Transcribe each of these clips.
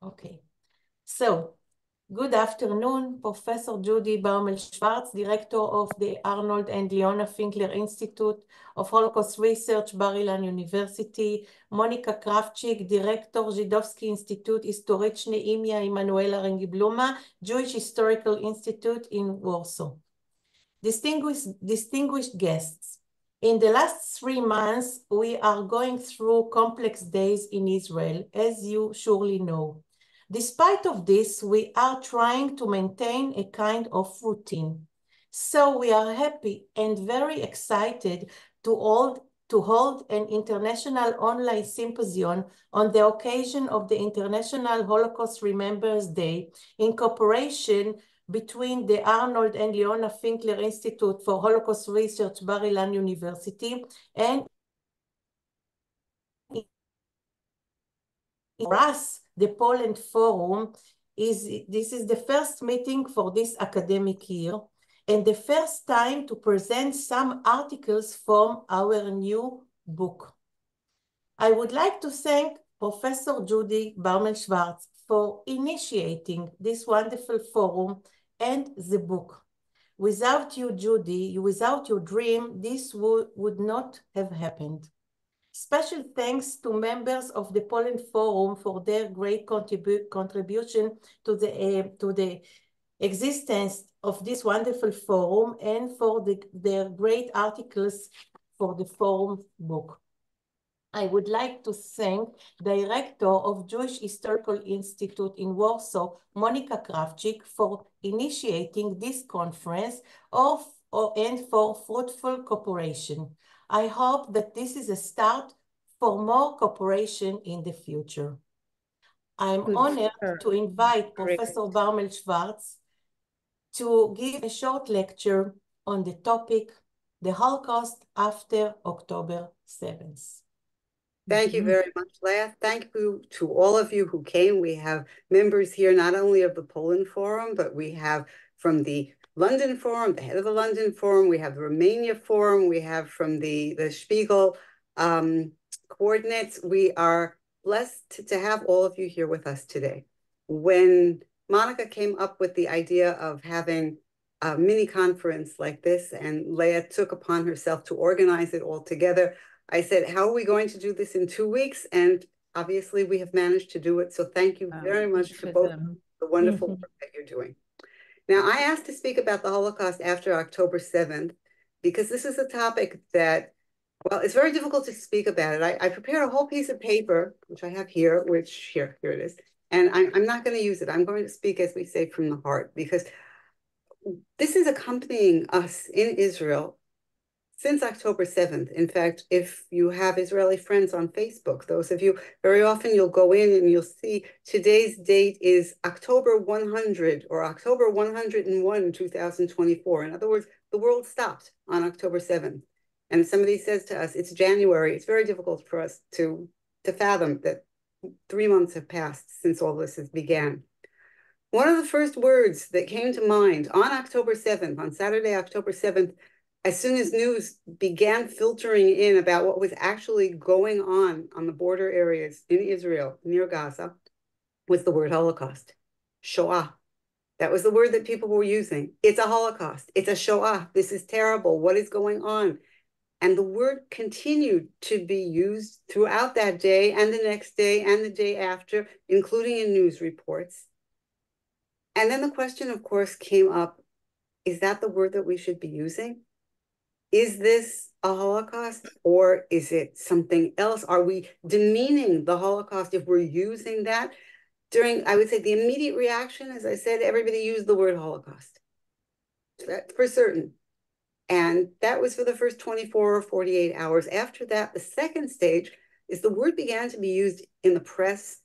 Okay. So, good afternoon, Professor Judy Baumel-Schwartz, Director of the Arnold and Leona Finkler Institute of Holocaust Research, Bar-Ilan University, Monica Kravchik, Director, Żydowski Instytut Historyczny imienia Emanuela Reingebluma, Jewish Historical Institute in Warsaw. Distinguished guests, in the last 3 months, we are going through complex days in Israel, as you surely know. Despite of this, we are trying to maintain a kind of routine. So we are happy and very excited to hold an international online symposium on the occasion of the International Holocaust Remembrance Day in cooperation between the Arnold and Leona Finkler Institute for Holocaust Research, Bar-Ilan University, and for us, the Poland Forum, this is the first meeting for this academic year, and the first time to present some articles from our new book. I would like to thank Professor Judy Baumel-Schwartz for initiating this wonderful forum and the book. Without you, Judy, without your dream, this would not have happened. Special thanks to members of the Poland Forum for their great contribution to the existence of this wonderful forum and for their great articles for the forum book. I would like to thank Director of Jewish Historical Institute in Warsaw, Monica Kravchik, for initiating this conference and for fruitful cooperation. I hope that this is a start for more cooperation in the future. I'm honored to invite Professor Baumel-Schwartz to give a short lecture on the topic, the Holocaust after October 7th. Thank you very much, Leah. Thank you to all of you who came. We have members here not only of the Poland Forum, but we have from the London Forum, the head of the London Forum, we have the Romania Forum, we have from the Spiegel coordinates. We are blessed to have all of you here with us today. When Monica came up with the idea of having a mini conference like this, and Leah took upon herself to organize it all together, I said, how are we going to do this in 2 weeks? And obviously we have managed to do it. So thank you very much to both the wonderful work that you're doing. Now, I asked to speak about the Holocaust after October 7th, because this is a topic that, well, it's very difficult to speak about it. I prepared a whole piece of paper, which I have here, which here it is. And I'm not going to use it. I'm going to speak, as we say, from the heart, because this is accompanying us in Israel since October 7th. In fact, if you have Israeli friends on Facebook, those of you, very often you'll go in and you'll see today's date is October 100 or October 101, 2024. In other words, the world stopped on October 7th. And somebody says to us, it's January. It's very difficult for us to fathom that 3 months have passed since all this has began. One of the first words that came to mind on October 7th, on Saturday, October 7th, as soon as news began filtering in about what was actually going on the border areas in Israel, near Gaza, was the word Holocaust, Shoah. That was the word that people were using. It's a Holocaust. It's a Shoah. This is terrible. What is going on? And the word continued to be used throughout that day and the next day and the day after, including in news reports. And then the question, of course, came up, is that the word that we should be using? Is this a Holocaust or is it something else? Are we demeaning the Holocaust if we're using that? During, I would say, the immediate reaction, as I said, everybody used the word Holocaust. That's for certain. And that was for the first 24 or 48 hours. After that, the second stage is the word began to be used in the press,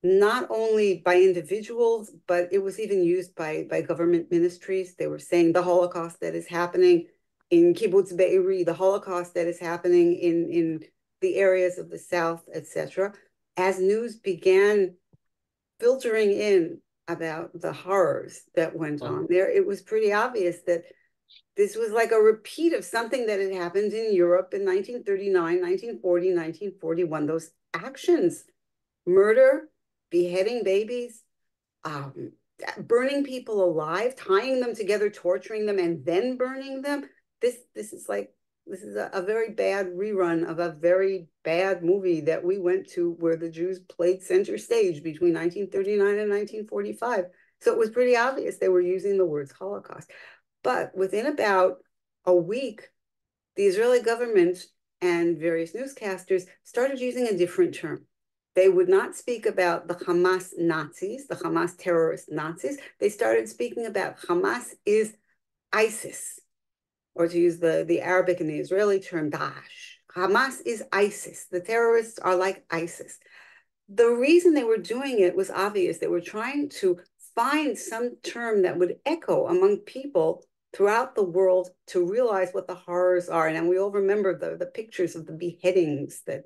not only by individuals, but it was even used by government ministries. They were saying the Holocaust that is happening in Kibbutz Be'eri, the Holocaust that is happening in the areas of the South, etc. As news began filtering in about the horrors that went on there, it was pretty obvious that this was like a repeat of something that had happened in Europe in 1939, 1940, 1941. Those actions, murder, beheading babies, burning people alive, tying them together, torturing them, and then burning them. This is a very bad rerun of a very bad movie that we went to where the Jews played center stage between 1939 and 1945. So it was pretty obvious they were using the words Holocaust. But within about a week, the Israeli government and various newscasters started using a different term. They would not speak about the Hamas Nazis, the Hamas terrorist Nazis. They started speaking about Hamas is ISIS, or to use the Arabic and the Israeli term, Daesh. Hamas is ISIS. The terrorists are like ISIS. The reason they were doing it was obvious. They were trying to find some term that would echo among people throughout the world to realize what the horrors are. And we all remember the pictures of the beheadings that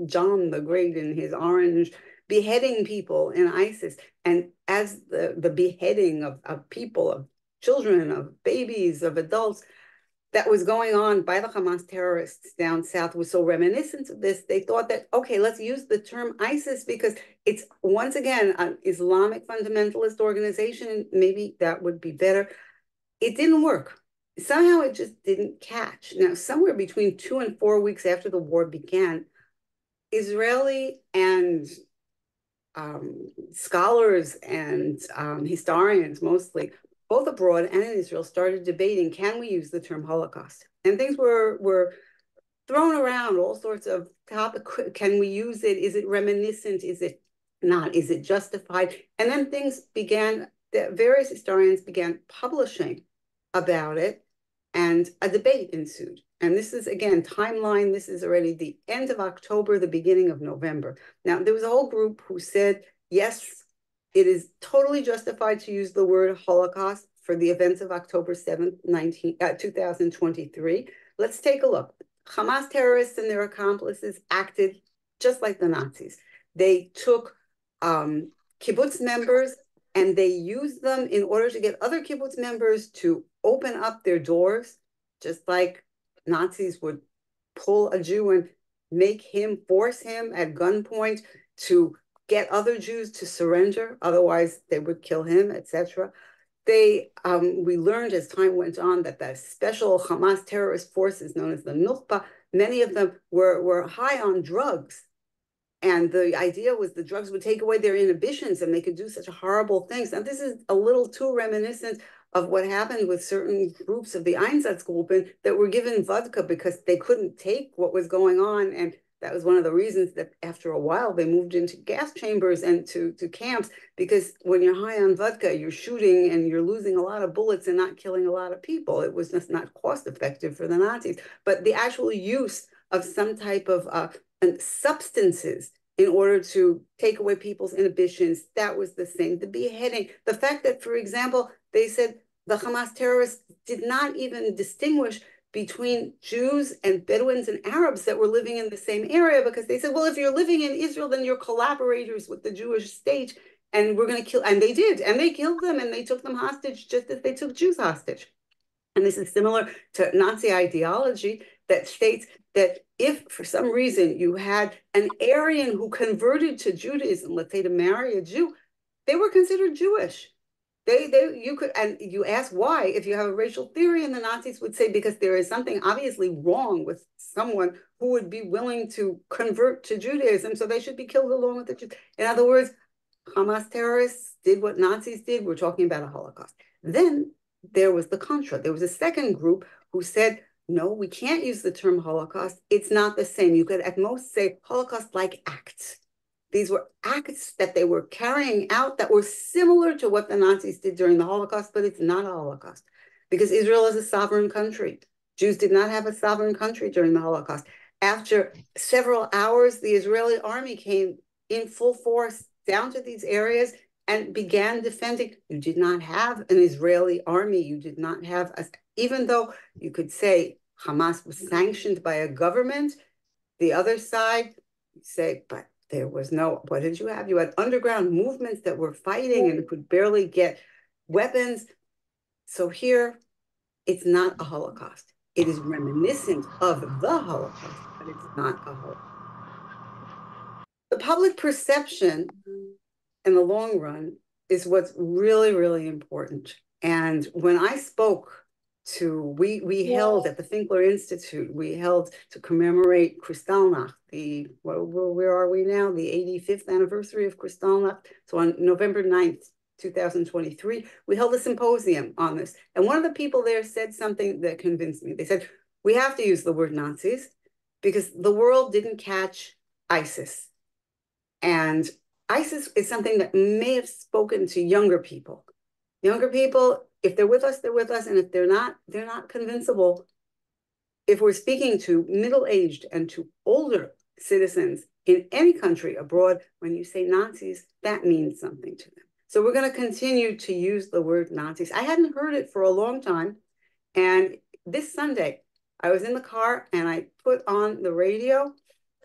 John the Great in his orange beheading people in ISIS. And as the beheading of people, of children, of babies, of adults, that was going on by the Hamas terrorists down south was so reminiscent of this, they thought that, okay, let's use the term ISIS because it's, once again, an Islamic fundamentalist organization. Maybe that would be better. It didn't work. Somehow it just didn't catch. Now, somewhere between 2 and 4 weeks after the war began, Israeli and scholars and historians mostly, both abroad and in Israel, started debating, can we use the term Holocaust? And things were thrown around, all sorts of topics. Can we use it? Is it reminiscent? Is it not? Is it justified? And then things began, various historians began publishing about it, and a debate ensued. And this is, again, timeline. This is already the end of October, the beginning of November. Now, there was a whole group who said, yes, it is totally justified to use the word Holocaust for the events of October 7th, 2023. Let's take a look. Hamas terrorists and their accomplices acted just like the Nazis. They took kibbutz members and they used them in order to get other kibbutz members to open up their doors, just like Nazis would pull a Jew and force him at gunpoint to get other Jews to surrender, otherwise they would kill him, etc. We learned as time went on that the special Hamas terrorist forces known as the Nukhba, many of them were high on drugs. And the idea was the drugs would take away their inhibitions and they could do such horrible things. Now, this is a little too reminiscent of what happened with certain groups of the Einsatzgruppen that were given vodka because they couldn't take what was going on. And that was one of the reasons that after a while they moved into gas chambers and to camps, because when you're high on vodka, you're shooting and you're losing a lot of bullets and not killing a lot of people. It was just not cost effective for the Nazis. But the actual use of some type of substances in order to take away people's inhibitions, that was the same. The beheading, the fact that, for example, they said the Hamas terrorists did not even distinguish between Jews and Bedouins and Arabs that were living in the same area, because they said, well, if you're living in Israel, then you're collaborators with the Jewish state, and we're going to kill, and they did, and they killed them, and they took them hostage just as they took Jews hostage. And this is similar to Nazi ideology that states that if for some reason you had an Aryan who converted to Judaism, let's say to marry a Jew, they were considered Jewish. You could, and you ask why, if you have a racial theory, and the Nazis would say because there is something obviously wrong with someone who would be willing to convert to Judaism, so they should be killed along with the Jews. In other words, Hamas terrorists did what Nazis did. We're talking about a Holocaust. Then there was the Contra. There was a second group who said, no, we can't use the term Holocaust. It's not the same. You could at most say Holocaust-like acts. These were acts that they were carrying out that were similar to what the Nazis did during the Holocaust, but it's not a Holocaust because Israel is a sovereign country. Jews did not have a sovereign country during the Holocaust. After several hours, the Israeli army came in full force down to these areas and began defending. You did not have an Israeli army. You did not have, even though you could say Hamas was sanctioned by a government, the other side say, but there was no, what did you have? You had underground movements that were fighting and could barely get weapons. So here, it's not a Holocaust. It is reminiscent of the Holocaust, but it's not a Holocaust. The public perception in the long run is what's really, really important. And when I spoke we held at the Finkler Institute, we held to commemorate Kristallnacht, where are we now? The 85th anniversary of Kristallnacht. So on November 9th, 2023, we held a symposium on this. And one of the people there said something that convinced me. They said, we have to use the word Nazis because the world didn't catch ISIS. And ISIS is something that may have spoken to younger people. Younger people, if they're with us, they're with us. And if they're not convincible. If we're speaking to middle-aged and to older citizens in any country abroad, when you say Nazis, that means something to them. So we're going to continue to use the word Nazis. I hadn't heard it for a long time. And this Sunday, I was in the car and I put on the radio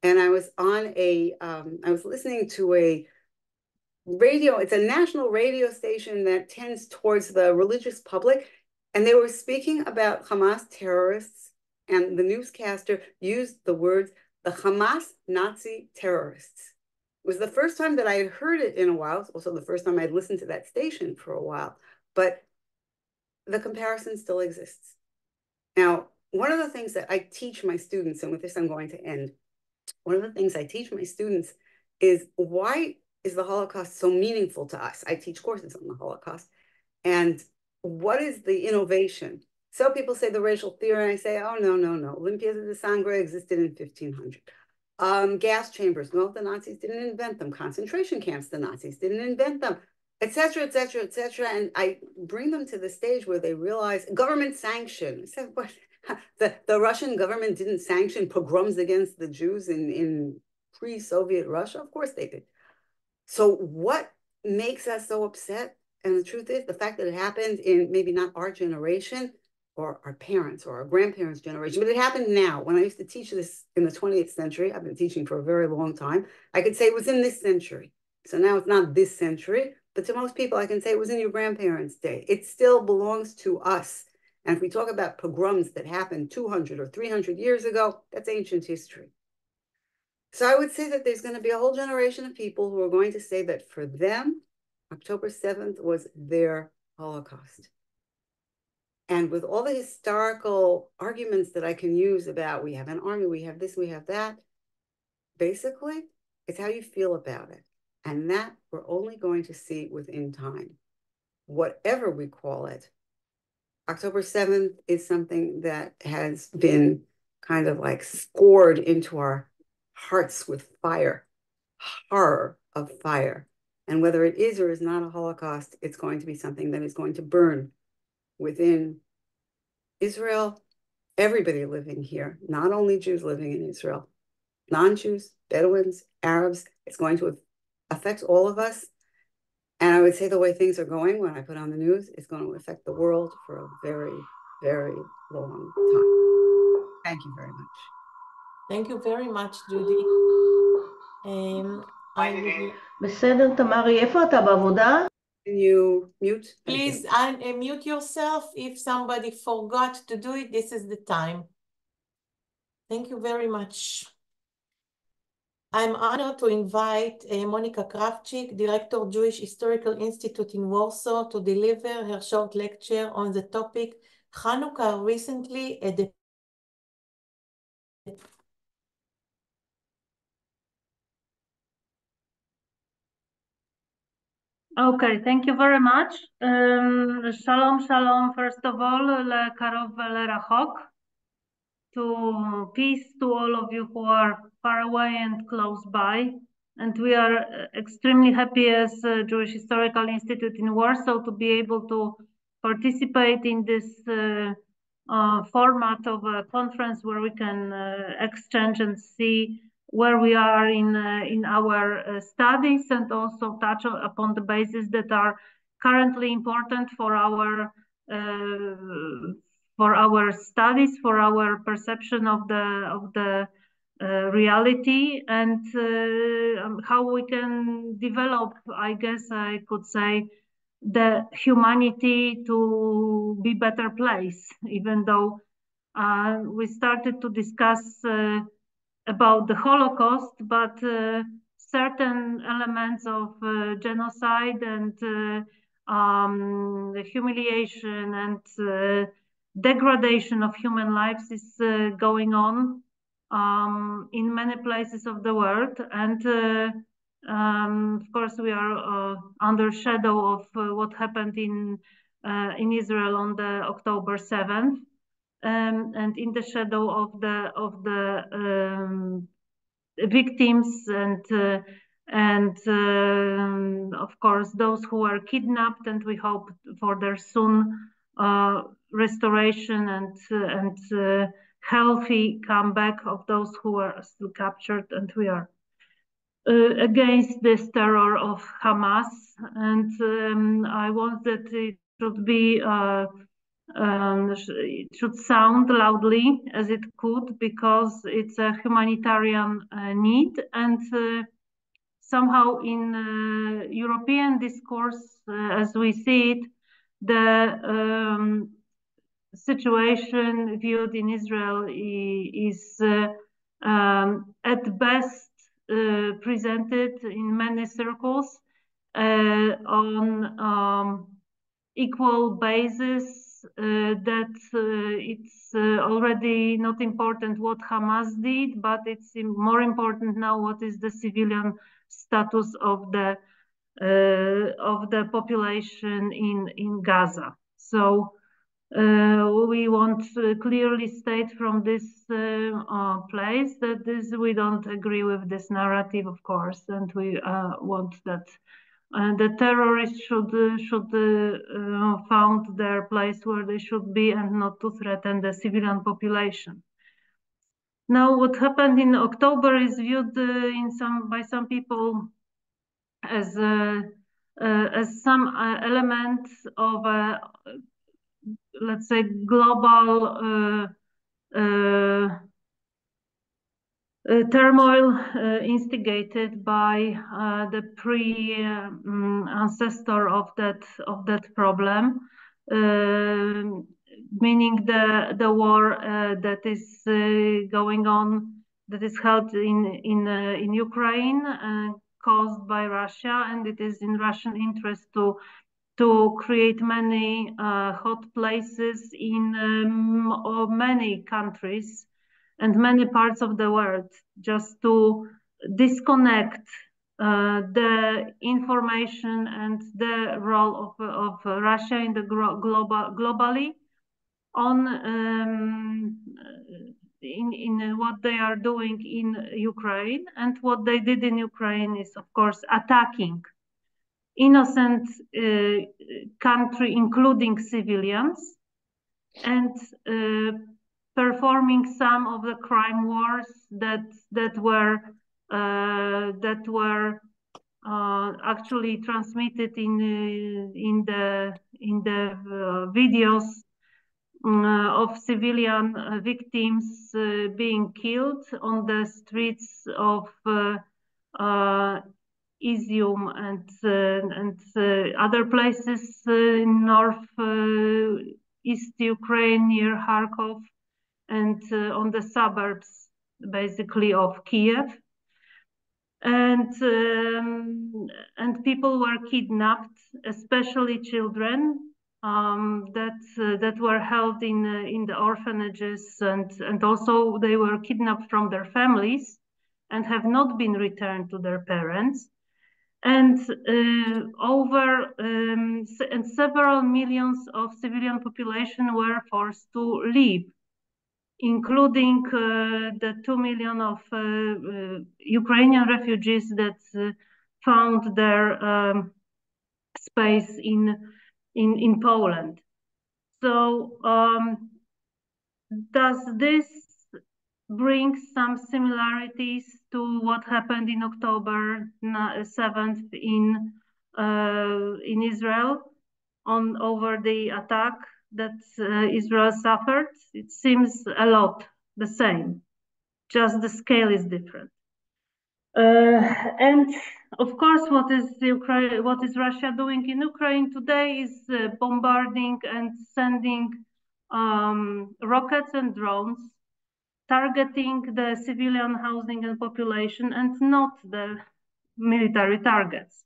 and I was on I was listening to a radio. It's a national radio station that tends towards the religious public. And they were speaking about Hamas terrorists. And the newscaster used the words, the Hamas Nazi terrorists. It was the first time that I had heard it in a while. It's also the first time I'd listened to that station for a while. But the comparison still exists. Now, one of the things that I teach my students, and with this I'm going to end, one of the things I teach my students is why is the Holocaust so meaningful to us? I teach courses on the Holocaust. And what is the innovation? So people say the racial theory, and I say, oh, no. Limpieza de Sangre existed in 1500. Gas chambers, no, the Nazis didn't invent them. Concentration camps, the Nazis didn't invent them, etc., etc., etc. And I bring them to the stage where they realize government sanction. I said, what? The Russian government didn't sanction pogroms against the Jews in pre-Soviet Russia? Of course they did. So what makes us so upset? And the truth is, the fact that it happened in maybe not our generation or our parents or our grandparents' generation, but it happened now. When I used to teach this in the 20th century, I've been teaching for a very long time, I could say it was in this century. So now it's not this century, but to most people, I can say it was in your grandparents' day. It still belongs to us. And if we talk about pogroms that happened 200 or 300 years ago, that's ancient history. So I would say that there's going to be a whole generation of people who are going to say that for them, October 7th was their Holocaust. And with all the historical arguments that I can use about we have an army, we have this, we have that, basically, it's how you feel about it. And that we're only going to see within time. Whatever we call it, October 7th is something that has been kind of like scored into our hearts with fire, horror of fire. And whether it is or is not a Holocaust, it's going to be something that is going to burn within Israel, everybody living here, not only Jews living in Israel, non-Jews, Bedouins, Arabs, it's going to affect all of us. And I would say the way things are going when I put on the news, it's going to affect the world for a very, very long time. Thank you very much. Thank you very much, Judy. בסדר, תמרי, איפה אתה בעבודה? Can you mute? Please unmute yourself. If somebody forgot to do it, this is the time. Thank you very much. I'm honored to invite Monica Kravchik, Director, Jewish Historical Institute in Warsaw, to deliver her short lecture on the topic Hanukkah recently at the Okay, thank you very much. Shalom, shalom, first of all, lekarov velerachok, to peace to all of you who are far away and close by. And we are extremely happy as Jewish Historical Institute in Warsaw to be able to participate in this format of a conference where we can exchange and see where we are in our studies, and also touch upon the bases that are currently important for our studies, for our perception of the reality, and how we can develop, I guess I could say, the humanity to be better place, even though we started to discuss about the Holocaust, but certain elements of genocide and humiliation and degradation of human lives is going on in many places of the world. And of course, we are under shadow of what happened in Israel on the October 7th, and in the shadow of the victims and of course those who were kidnapped, and we hope for their soon restoration and healthy comeback of those who were still captured. And we are against this terror of Hamas, and I want that it should be it should sound loudly as it could, because it's a humanitarian need, and somehow in European discourse, as we see it, the situation viewed in Israel is at best presented in many circles on equal basis, that it's already not important what Hamas did, but it's more important now what is the civilian status of the population in Gaza. So we want to clearly state from this place that we don't agree with this narrative, of course, and we want that the terrorists should found their place where they should be, and not to threaten the civilian population. Now, what happened in October is viewed by some people as some element of a, let's say, global turmoil instigated by the ancestor of that problem, meaning the war that is going on, that is held in Ukraine, caused by Russia, and it is in Russian interest to create many hot places in many countries and many parts of the world, just to disconnect the information and the role of Russia in the globally on in what they are doing in Ukraine. And what they did in Ukraine is, of course, attacking innocent country, including civilians, and performing some of the crime wars that were actually transmitted in the videos of civilian victims being killed on the streets of Izium and other places in East Ukraine near Kharkov, and on the suburbs basically of Kiev, and people were kidnapped, especially children that were held in the orphanages, and also they were kidnapped from their families and have not been returned to their parents. And and several millions of civilian population were forced to leave, including the 2 million of Ukrainian refugees that found their space in Poland. So does this bring some similarities to what happened in October 7th in Israel over the attack that Israel suffered? It seems a lot the same, just the scale is different. And of course, what is Russia doing in Ukraine today is bombarding and sending rockets and drones, targeting the civilian housing and population, and not the military targets.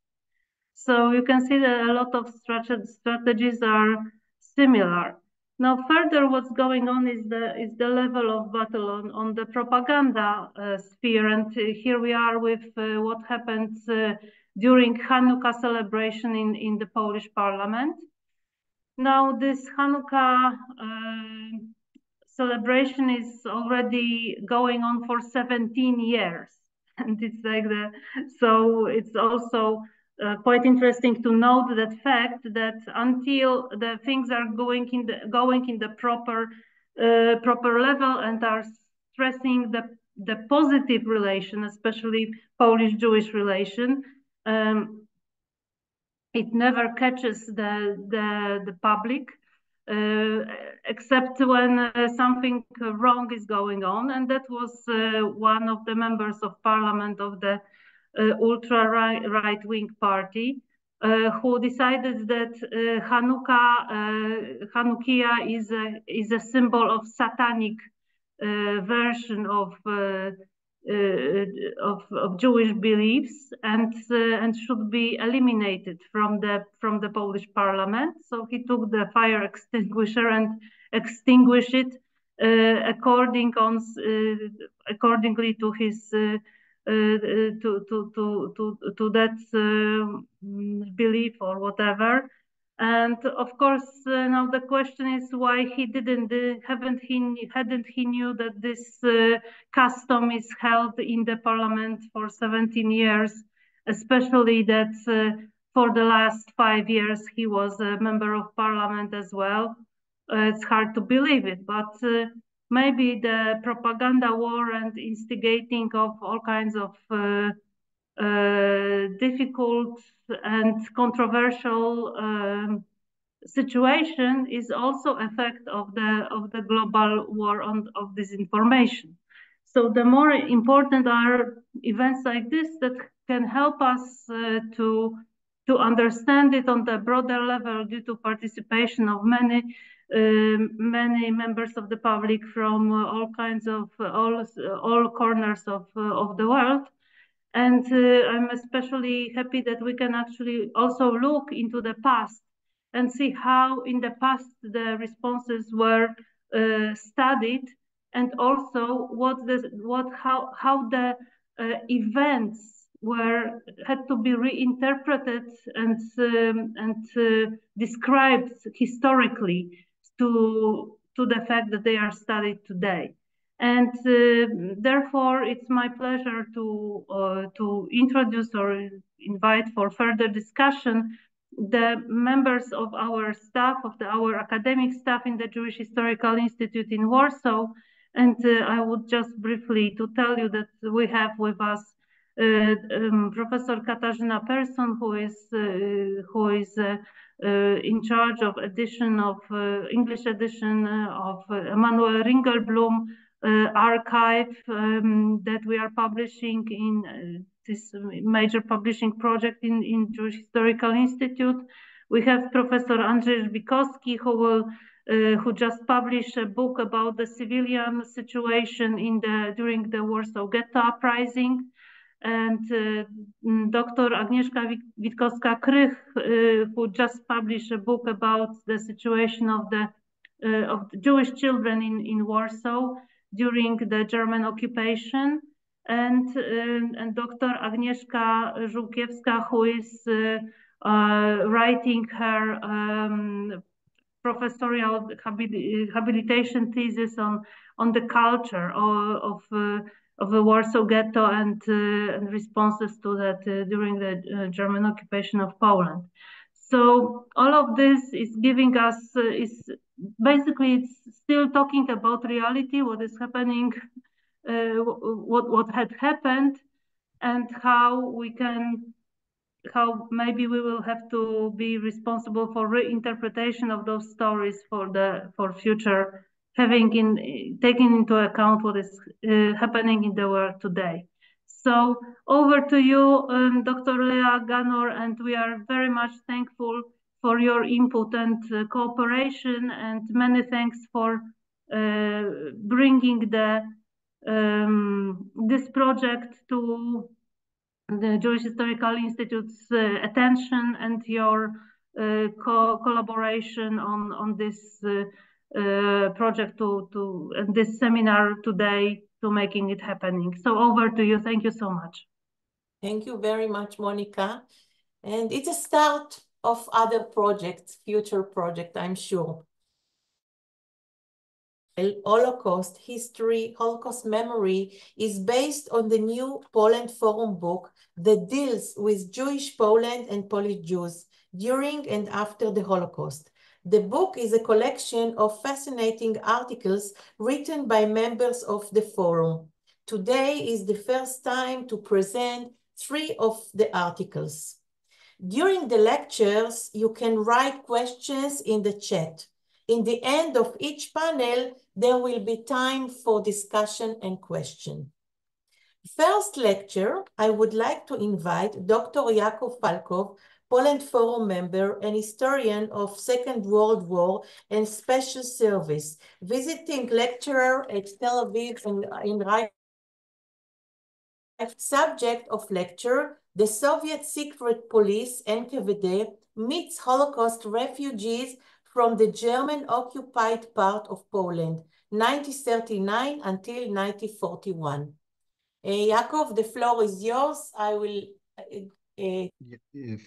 So you can see that a lot of strategies are similar. Now, further, what's going on is the level of battle on the propaganda sphere, and here we are with what happened during Hanukkah celebration in the Polish Parliament. Now, this Hanukkah celebration is already going on for 17 years, and it's like so it's also quite interesting to note that fact that until the things are going in the proper level and are stressing the positive relation, especially Polish-Jewish relation, it never catches the public, except when something wrong is going on, and that was one of the members of parliament of the ultra right-wing party who decided that Hanukkah is a symbol of satanic version of Jewish beliefs and should be eliminated from the Polish parliament. So he took the fire extinguisher and extinguished it accordingly to his to that belief or whatever. And of course, now the question is why he hadn't he knew that this custom is held in the parliament for 17 years, especially that for the last 5 years he was a member of parliament as well. It's hard to believe it, but maybe the propaganda war and instigating of all kinds of difficult and controversial situation is also effect of the global war of disinformation. So the more important are events like this that can help us to understand it on the broader level due to participation of many members of the public from all kinds of all corners of the world. And I'm especially happy that we can actually also look into the past and see how in the past the responses were studied, and also how the events had to be reinterpreted and described historically to the fact that they are studied today. And therefore, it's my pleasure to introduce or invite for further discussion the members of our staff, our academic staff in the Jewish Historical Institute in Warsaw. And I would just briefly to tell you that we have with us Professor Katarzyna Persson, who is in charge of English edition of Emmanuel Ringelblum archive that we are publishing in this major publishing project in Jewish Historical Institute. We have Professor Andrzej Żbikowski, who just published a book about the civilian situation during the Warsaw Ghetto Uprising, and Dr. Agnieszka Witkowska-Krych, who just published a book about the situation of the Jewish children in Warsaw during the German occupation, and Dr. Agnieszka Żółkiewska, who is writing her professorial habilitation thesis on the culture of the Warsaw Ghetto and responses to that during the German occupation of Poland. So all of this is giving us, basically it's still talking about reality, what is happening, what had happened, and how maybe we will have to be responsible for reinterpretation of those stories for future, taking into account what is happening in the world today. So over to you, Dr. Lea Ganor, and we are very much thankful for your input and cooperation, and many thanks for bringing this project to the Jewish Historical Institute's attention and your collaboration on this project and this seminar today to making it happening. So over to you. Thank you so much. Thank you very much, Monica. And it's a start of other projects, future project, I'm sure. Holocaust history, Holocaust memory is based on the new Poland Forum book that deals with Jewish Poland and Polish Jews during and after the Holocaust. The book is a collection of fascinating articles written by members of the forum. Today is the first time to present 3 of the articles. During the lectures, you can write questions in the chat. In the end of each panel, there will be time for discussion and question. First lecture, I would like to invite Dr. Yakov Falkov, Poland Forum member and historian of Second World War and Special Service, visiting lecturer at Tel Aviv in subject of lecture, the Soviet Secret Police, NKVD, meets Holocaust refugees from the German-occupied part of Poland, 1939 until 1941. Yaakov, the floor is yours. I will...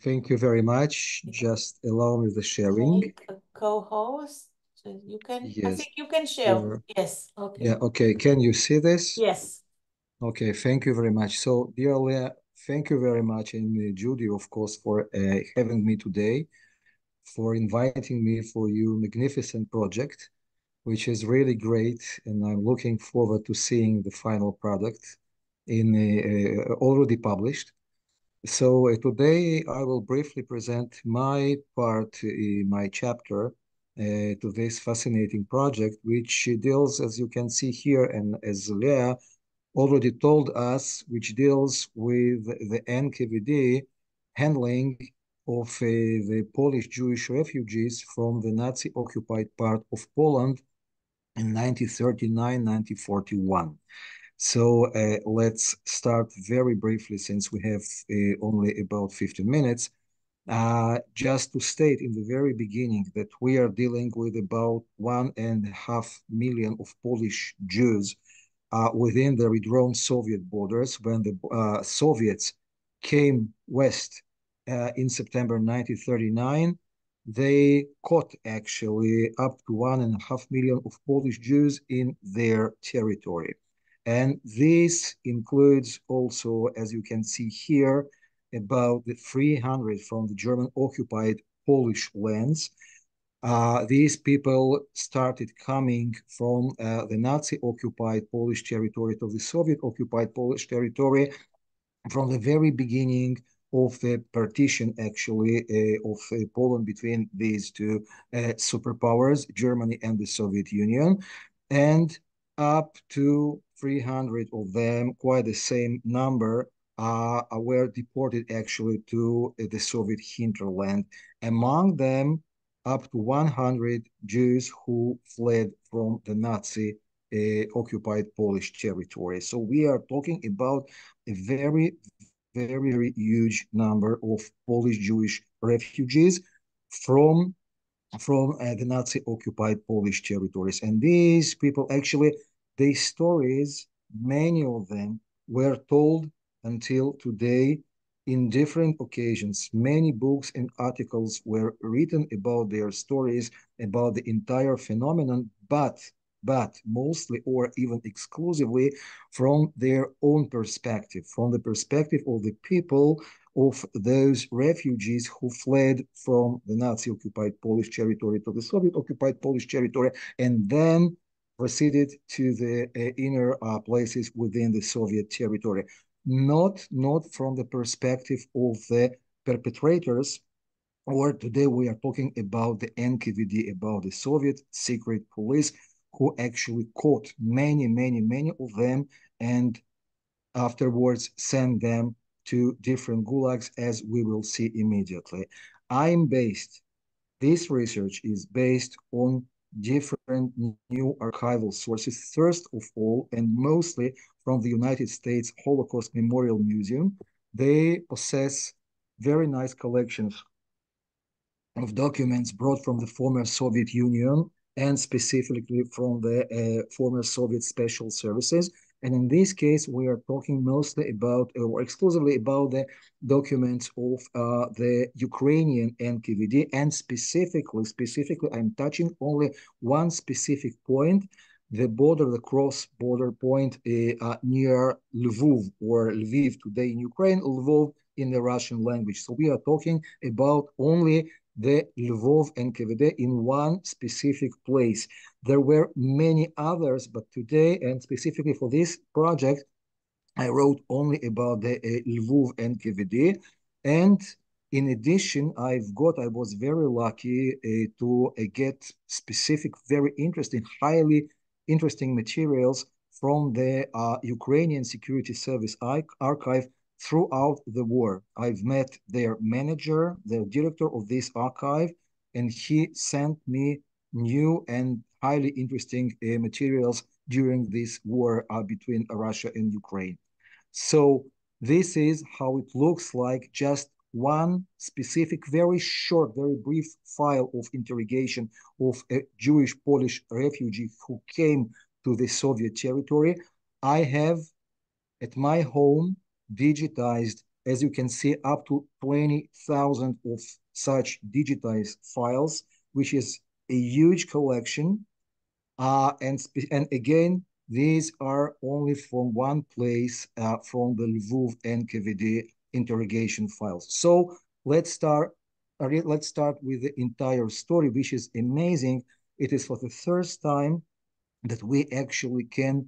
Thank you very much. Just allow me the sharing. Co-host, so you can... Yes. I think you can share. Yes, okay. Yeah, okay. Can you see this? Yes. Okay, thank you very much. So, dear Leah, thank you very much, and Judy, of course, for having me today, for inviting me for your magnificent project, which is really great, and I'm looking forward to seeing the final product in already published. So today I will briefly present my part, my chapter to this fascinating project, which deals, as you can see here, and as Leah already told us, which deals with the NKVD handling of the Polish Jewish refugees from the Nazi-occupied part of Poland in 1939-1941. So let's start very briefly, since we have only about 15 minutes, just to state in the very beginning that we are dealing with about 1.5 million of Polish Jews within the redrawn Soviet borders. When the Soviets came west in September 1939, they caught actually up to 1.5 million of Polish Jews in their territory. And this includes also, as you can see here, about the 300 from the German-occupied Polish lands. These people started coming from the Nazi-occupied Polish territory to the Soviet-occupied Polish territory from the very beginning of the partition, actually, of Poland between these two superpowers, Germany and the Soviet Union. And up to 300 of them, quite the same number, were deported actually to the Soviet hinterland. Among them, up to 100 Jews who fled from the Nazi occupied Polish territory. So we are talking about a very, very huge number of Polish Jewish refugees from the Nazi-occupied Polish territories. And these people, actually, their stories, many of them were told until today in different occasions. Many books and articles were written about their stories, about the entire phenomenon, but mostly or even exclusively from their own perspective, from the perspective of the people of those refugees who fled from the Nazi-occupied Polish territory to the Soviet-occupied Polish territory, and then proceeded to the inner places within the Soviet territory. Not from the perspective of the perpetrators, or today we are talking about the NKVD, about the Soviet secret police, who actually caught many of them and afterwards sent them to different gulags, as we will see immediately. This research is based on different new archival sources, first of all, and mostly from the United States Holocaust Memorial Museum, they possess very nice collections of documents brought from the former Soviet Union and specifically from the former Soviet special services. And in this case, we are talking mostly about, or exclusively about, the documents of the Ukrainian NKVD, and specifically, I'm touching only one specific point, the border, the cross-border point near Lvov, or Lviv today in Ukraine, Lvov in the Russian language. So we are talking about only the Lvov NKVD in one specific place. There were many others, but today, and specifically for this project, I wrote only about the Lvov NKVD. And in addition, I was very lucky to get specific, very interesting, highly interesting materials from the Ukrainian Security Service archive throughout the war. I've met their manager, the director of this archive, and he sent me new and highly interesting materials during this war between Russia and Ukraine. So this is how it looks like, just one specific, very short, very brief file of interrogation of a Jewish Polish refugee who came to the Soviet territory. I have at my home digitized, as you can see, up to 20,000 of such digitized files, which is a huge collection. And again, these are only from one place, from the Lvov NKVD interrogation files. So let's start with the entire story, which is amazing. It is for the first time that we actually can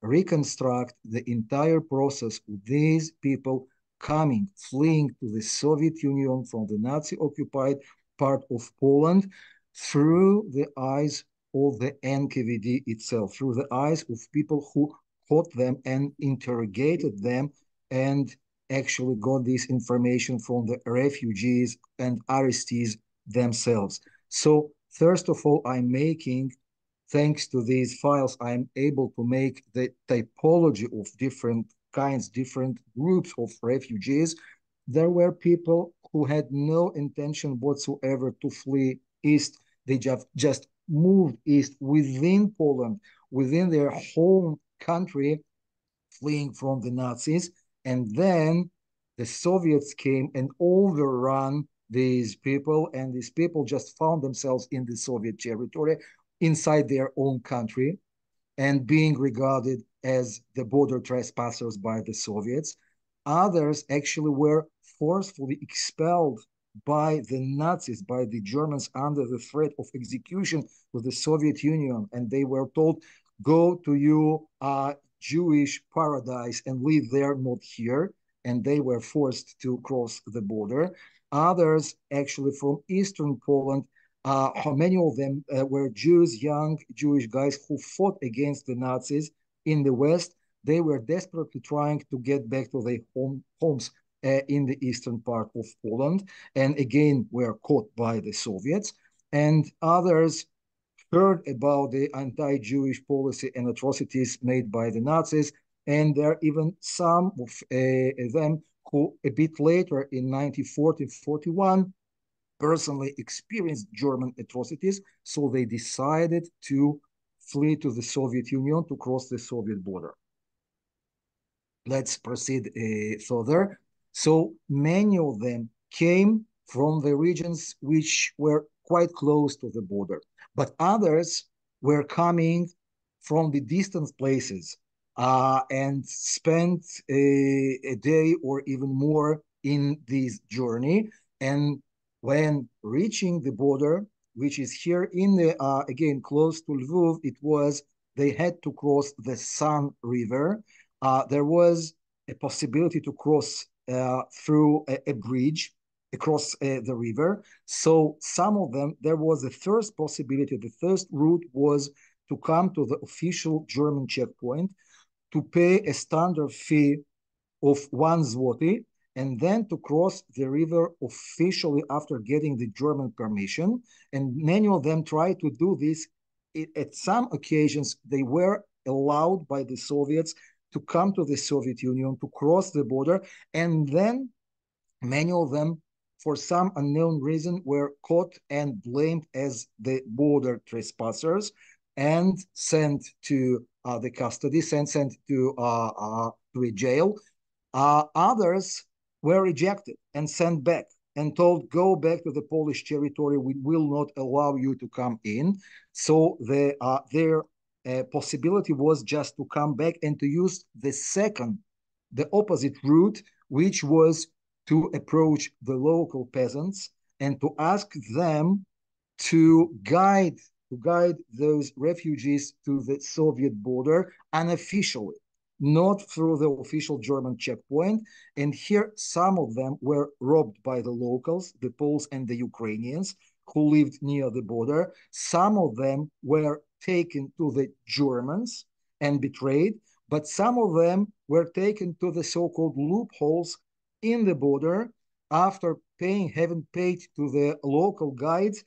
reconstruct the entire process of these people fleeing to the Soviet Union from the Nazi-occupied part of Poland through the eyes of the NKVD itself, through the eyes of people who caught them and interrogated them and actually got this information from the refugees and arrestees themselves. So first of all, thanks to these files, I'm able to make the typology of different kinds, different groups of refugees. There were people who had no intention whatsoever to flee east. They just moved east within Poland, within their home country, fleeing from the Nazis. And then the Soviets came and overran these people, and these people just found themselves in the Soviet territory, inside their own country, and being regarded as the border trespassers by the Soviets. Others actually were forcefully expelled by the Nazis, by the Germans, under the threat of execution with the Soviet Union. And they were told, go to your Jewish paradise and live there, not here. And they were forced to cross the border. Others actually from Eastern Poland, many of them were Jews, young Jewish guys who fought against the Nazis in the West. They were desperately trying to get back to their homes in the eastern part of Poland, and again were caught by the Soviets. And others heard about the anti-Jewish policy and atrocities made by the Nazis, and there are even some of them who a bit later in 1940-41 personally experienced German atrocities, so they decided to flee to the Soviet Union, to cross the Soviet border. Let's proceed further. So many of them came from the regions which were quite close to the border, but others were coming from the distant places and spent a day or even more in this journey. And when reaching the border, which is here in the, again, close to Lvov, they had to cross the San River. There was a possibility to cross through a bridge across the river. So some of them, there was the first possibility, the first route was to come to the official German checkpoint, to pay a standard fee of 1 zloty, and then to cross the river officially after getting the German permission. And many of them tried to do this. At some occasions, they were allowed by the Soviets to come to the Soviet Union, to cross the border, and then many of them, for some unknown reason, were caught and blamed as the border trespassers and sent to the custody, sent to a jail. Others were rejected and sent back and told, go back to the Polish territory, we will not allow you to come in. So their possibility was just to come back and to use the opposite route, which was to approach the local peasants and to ask them to guide those refugees to the Soviet border unofficially, not through the official German checkpoint. And here, some of them were robbed by the locals, the Poles and the Ukrainians who lived near the border. Some of them were taken to the Germans and betrayed, but some of them were taken to the so-called loopholes in the border after having paid to the local guides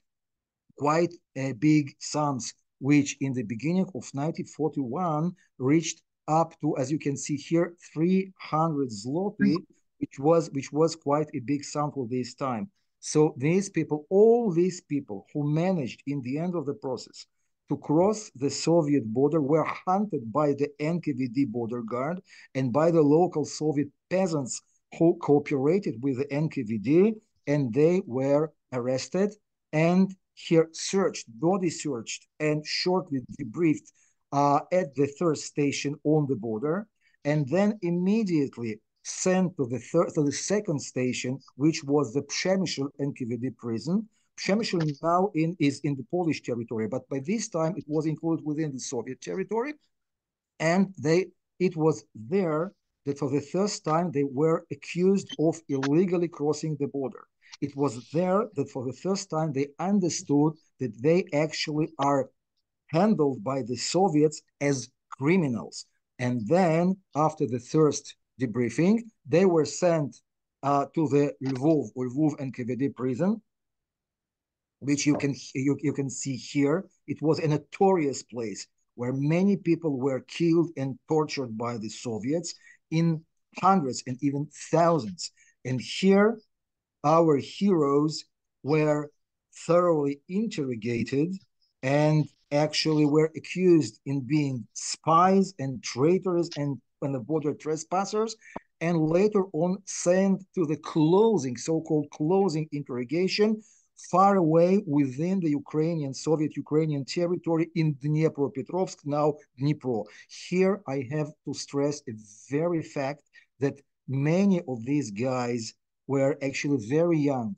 quite big sums, which in the beginning of 1941 reached up to, as you can see here, 300 zloty, which was quite a big sum for this time. So all these people who managed in the end of the process to cross the Soviet border were hunted by the NKVD border guard and by the local Soviet peasants who cooperated with the NKVD, and they were arrested and here body searched and shortly debriefed at the third station on the border, and then immediately sent to the second station, which was the Przemysl NKVD prison. Przemysl now is in the Polish territory, but by this time it was included within the Soviet territory, and it was there that for the first time they were accused of illegally crossing the border. It was there that for the first time they understood that they actually are handled by the Soviets as criminals. And then after the first debriefing, they were sent to the Lvov NKVD prison, which you can see here. It was a notorious place where many people were killed and tortured by the Soviets in hundreds and even thousands. And here, our heroes were thoroughly interrogated and actually were accused in being spies and traitors and the border trespassers, and later on sent to the so-called closing interrogation far away within the Soviet Ukrainian territory in Dnipropetrovsk, now Dnipro. Here I have to stress a very fact that many of these guys were actually very young,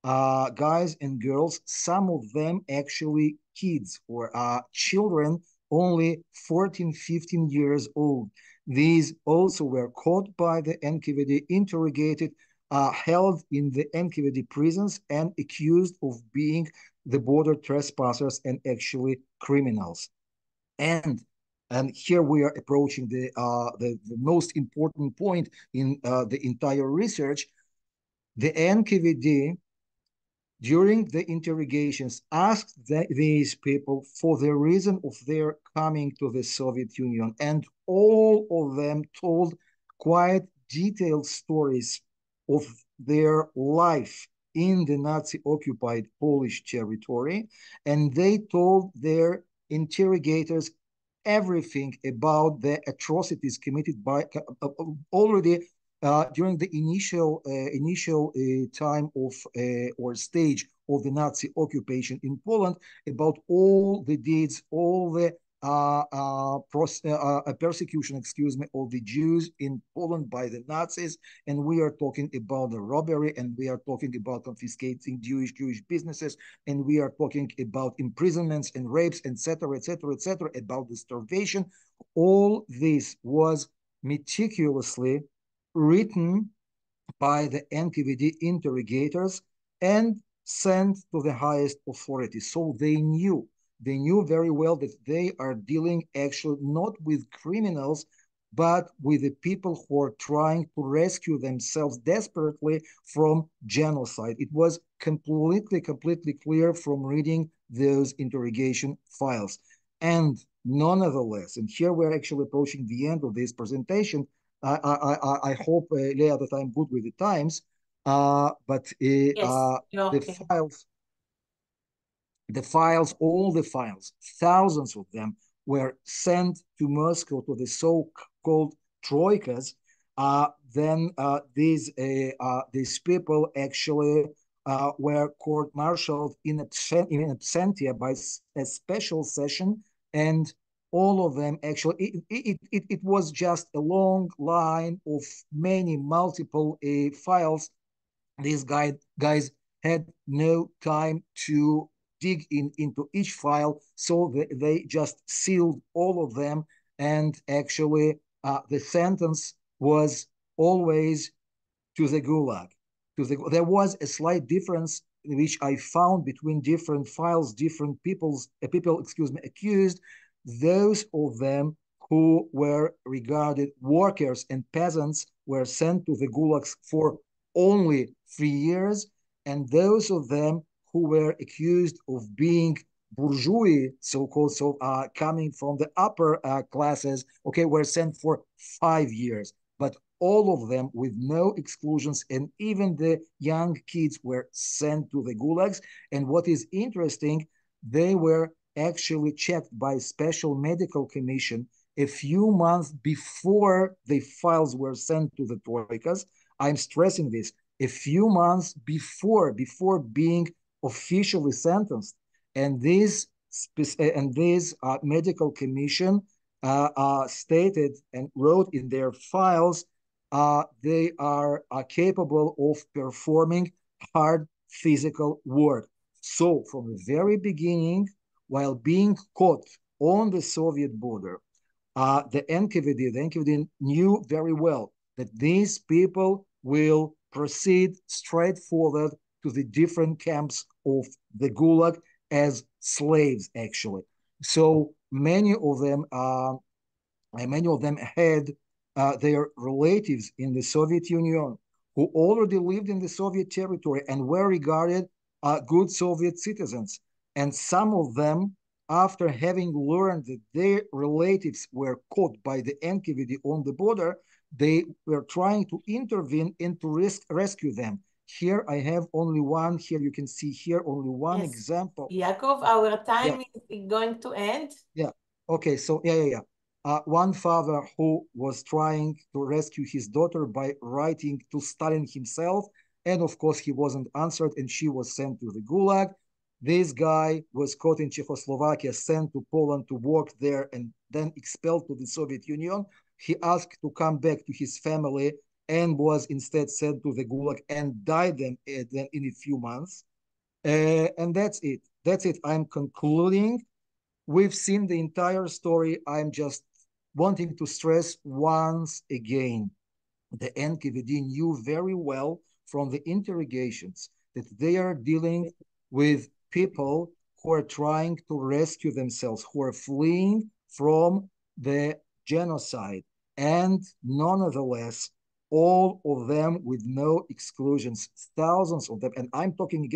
guys and girls, some of them actually kids or children, only 14, 15 years old. These also were caught by the NKVD, interrogated, held in the NKVD prisons and accused of being the border trespassers and actually criminals. And here we are approaching the most important point in the entire research. The NKVD, during the interrogations, asked these people for the reason of their coming to the Soviet Union, and all of them told quite detailed stories of their life in the Nazi-occupied Polish territory, and they told their interrogators everything about the atrocities committed by already during the initial time of or stage of the Nazi occupation in Poland, about all the deeds, all the persecution, of the Jews in Poland by the Nazis. And we are talking about the robbery, and we are talking about confiscating Jewish businesses, and we are talking about imprisonments and rapes, etc., about the starvation. All this was meticulously written by the NKVD interrogators and sent to the highest authorities. So they knew very well that they are dealing actually not with criminals, but with the people who are trying to rescue themselves desperately from genocide. It was completely clear from reading those interrogation files. And nonetheless, and here we're actually approaching the end of this presentation. I hope, Leah, that I'm good with the times. But Yes, okay. All the files, thousands of them, were sent to Moscow to the so-called troikas. Then these people actually were court-martialed in absentia by a special session, and all of them actually, it was just a long line of multiple files. These guys had no time to dig into each file, so they just sealed all of them, and actually the sentence was always to the gulag. There was a slight difference which I found between different files, different people accused. Those of them who were regarded workers and peasants were sent to the gulags for only 3 years, and those of them who were accused of being bourgeois, so-called, coming from the upper classes, were sent for 5 years. But all of them with no exclusions, and even the young kids were sent to the gulags. And what is interesting, they were actually checked by a special medical commission a few months before the files were sent to the troikas. I'm stressing this, a few months before being officially sentenced. And this medical commission stated and wrote in their files, they are capable of performing hard physical work. So from the very beginning, while being caught on the Soviet border, the NKVD knew very well that these people will proceed straight forward to the different camps of the Gulag as slaves, actually. So many of them had their relatives in the Soviet Union who already lived in the Soviet territory and were regarded good Soviet citizens. And some of them, after having learned that their relatives were caught by the NKVD on the border, they were trying to intervene and to rescue them. Here I have only one. Here you can see here only one example. Yaakov, our time is going to end. Yeah. Okay. So one father who was trying to rescue his daughter by writing to Stalin himself, and of course he wasn't answered, and she was sent to the Gulag. This guy was caught in Czechoslovakia, sent to Poland to work there, and then expelled to the Soviet Union. He asked to come back to his family and was instead sent to the Gulag and died then in a few months. And that's it. That's it. I'm concluding. We've seen the entire story. I'm just wanting to stress once again, the NKVD knew very well from the interrogations that they are dealing with people who are trying to rescue themselves, who are fleeing from the genocide. And nonetheless, all of them with no exclusions, thousands of them. And I'm talking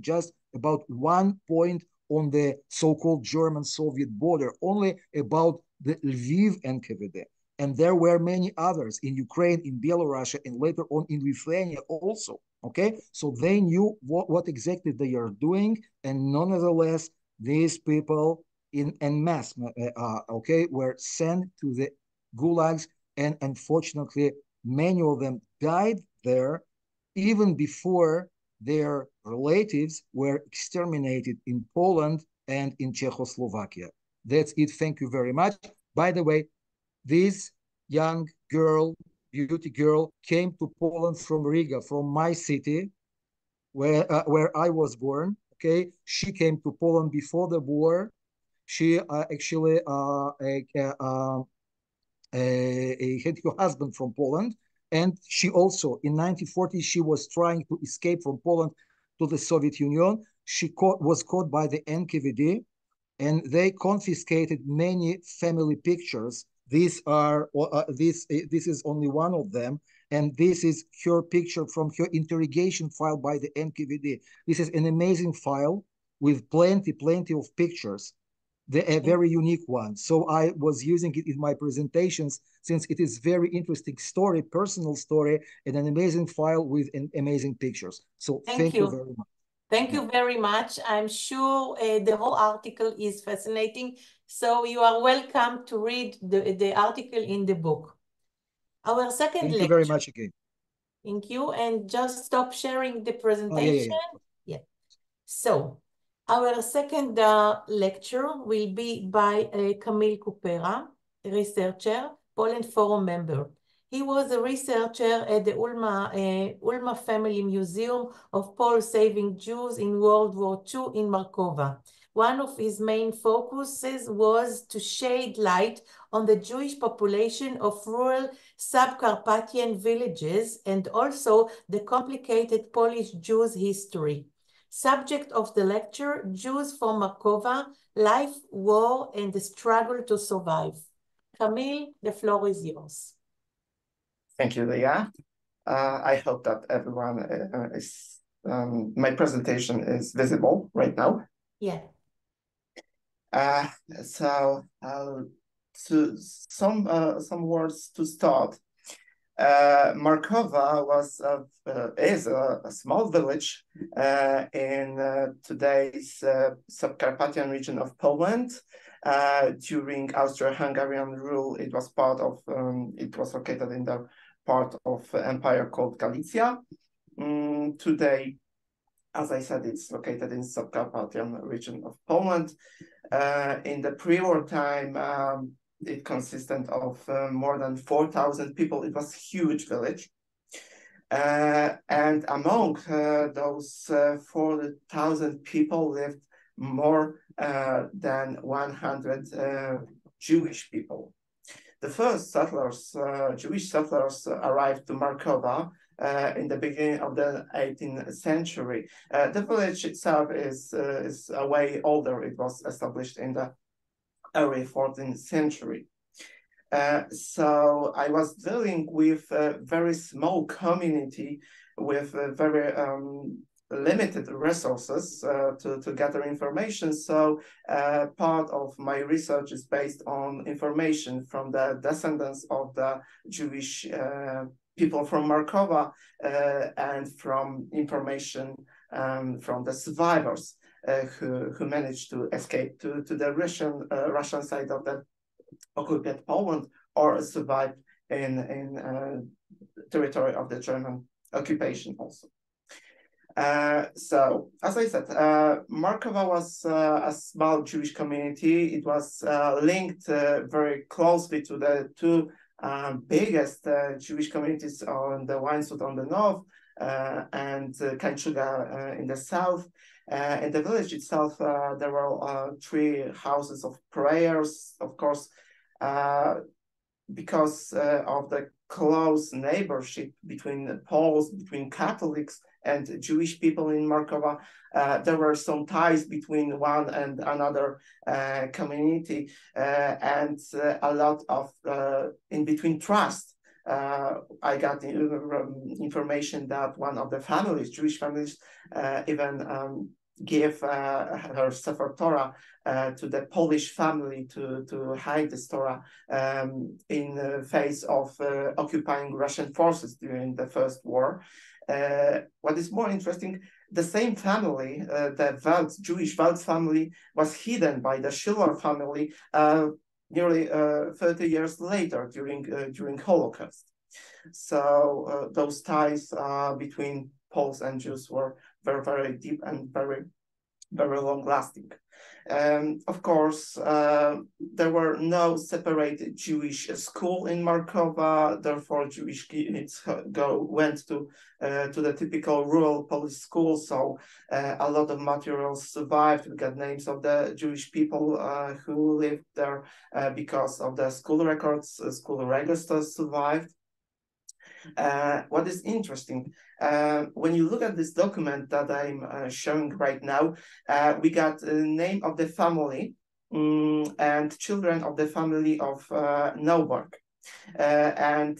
just about 1 point on the so-called German-Soviet border, only about the Lviv NKVD. And there were many others in Ukraine, in Belarus, and later on in Lithuania also. Okay, so they knew what exactly they are doing, and nonetheless, these people en masse, were sent to the gulags, and unfortunately, many of them died there even before their relatives were exterminated in Poland and in Czechoslovakia. That's it. Thank you very much. By the way, this young girl, beauty girl, came to Poland from Riga, from my city, where I was born. Okay, she came to Poland before the war. She actually had her husband from Poland, and she also, in 1940, she was trying to escape from Poland to the Soviet Union. She was caught by the NKVD, and they confiscated many family pictures. These are this is only one of them, and this is her picture from her interrogation file by the NKVD. This is an amazing file with plenty of pictures. a very unique one. So I was using it in my presentations since it is very interesting story, personal story, and an amazing file with amazing pictures. So thank you very much. Thank you very much. I'm sure the whole article is fascinating. So you are welcome to read the article in the book. Our second lecture. Thank you very much again. Thank you. And just stop sharing the presentation. Yeah. So our second lecture will be by Camille Kupera, researcher, Poland Forum member. He was a researcher at the Ulma Family Museum of Poles Saving Jews in World War II in Markowa. One of his main focuses was to shed light on the Jewish population of rural Subcarpathian villages and also the complicated Polish Jews history. Subject of the lecture, Jews from Markowa, Life, War, and the Struggle to Survive. Camille, the floor is yours. Thank you, Leah. I hope that everyone my presentation is visible right now. Yeah. So some words to start. Markowa is a small village in today's Subcarpathian region of Poland. During Austro-Hungarian rule, it was located in the part of empire called Galicia. Today, as I said, it's located in Subcarpathian region of Poland. In the pre-war time, it consisted of more than 4,000 people. It was a huge village. And among those 4,000 people lived more than 100 Jewish people. The first settlers, Jewish settlers, arrived to Markowa in the beginning of the 18th century. The village itself is way older. It was established in the early 14th century. So I was dealing with a very small community with very limited resources to gather information. So part of my research is based on information from the descendants of the Jewish people from Markowa and from information from the survivors who managed to escape to the Russian side of the occupied Poland or survived in territory of the German occupation also. So, as I said, Markowa was a small Jewish community. It was linked very closely to the two biggest Jewish communities on the Wineswood on the north and Kańczuga in the south. In the village itself, there were 3 houses of prayers, of course, because of the close neighborship between Poles, between Catholics and Jewish people in Markowa. There were some ties between one and another community and a lot of in-between trust. I got information that one of the families, Jewish families, even gave her Sefer Torah to the Polish family to hide this Torah in the face of occupying Russian forces during the First War. What is more interesting, the same family, the Welt, Jewish Welt family, was hidden by the Schiller family nearly 30 years later during Holocaust. So those ties between Poles and Jews were very, very deep and very, very long-lasting. Of course, there were no separated Jewish school in Markowa. Therefore, Jewish kids went to the typical rural Polish school. So a lot of materials survived. We got names of the Jewish people who lived there because of the school records. School registers survived. What is interesting, when you look at this document that I'm showing right now, we got the name of the family and children of the family of Neuburg. And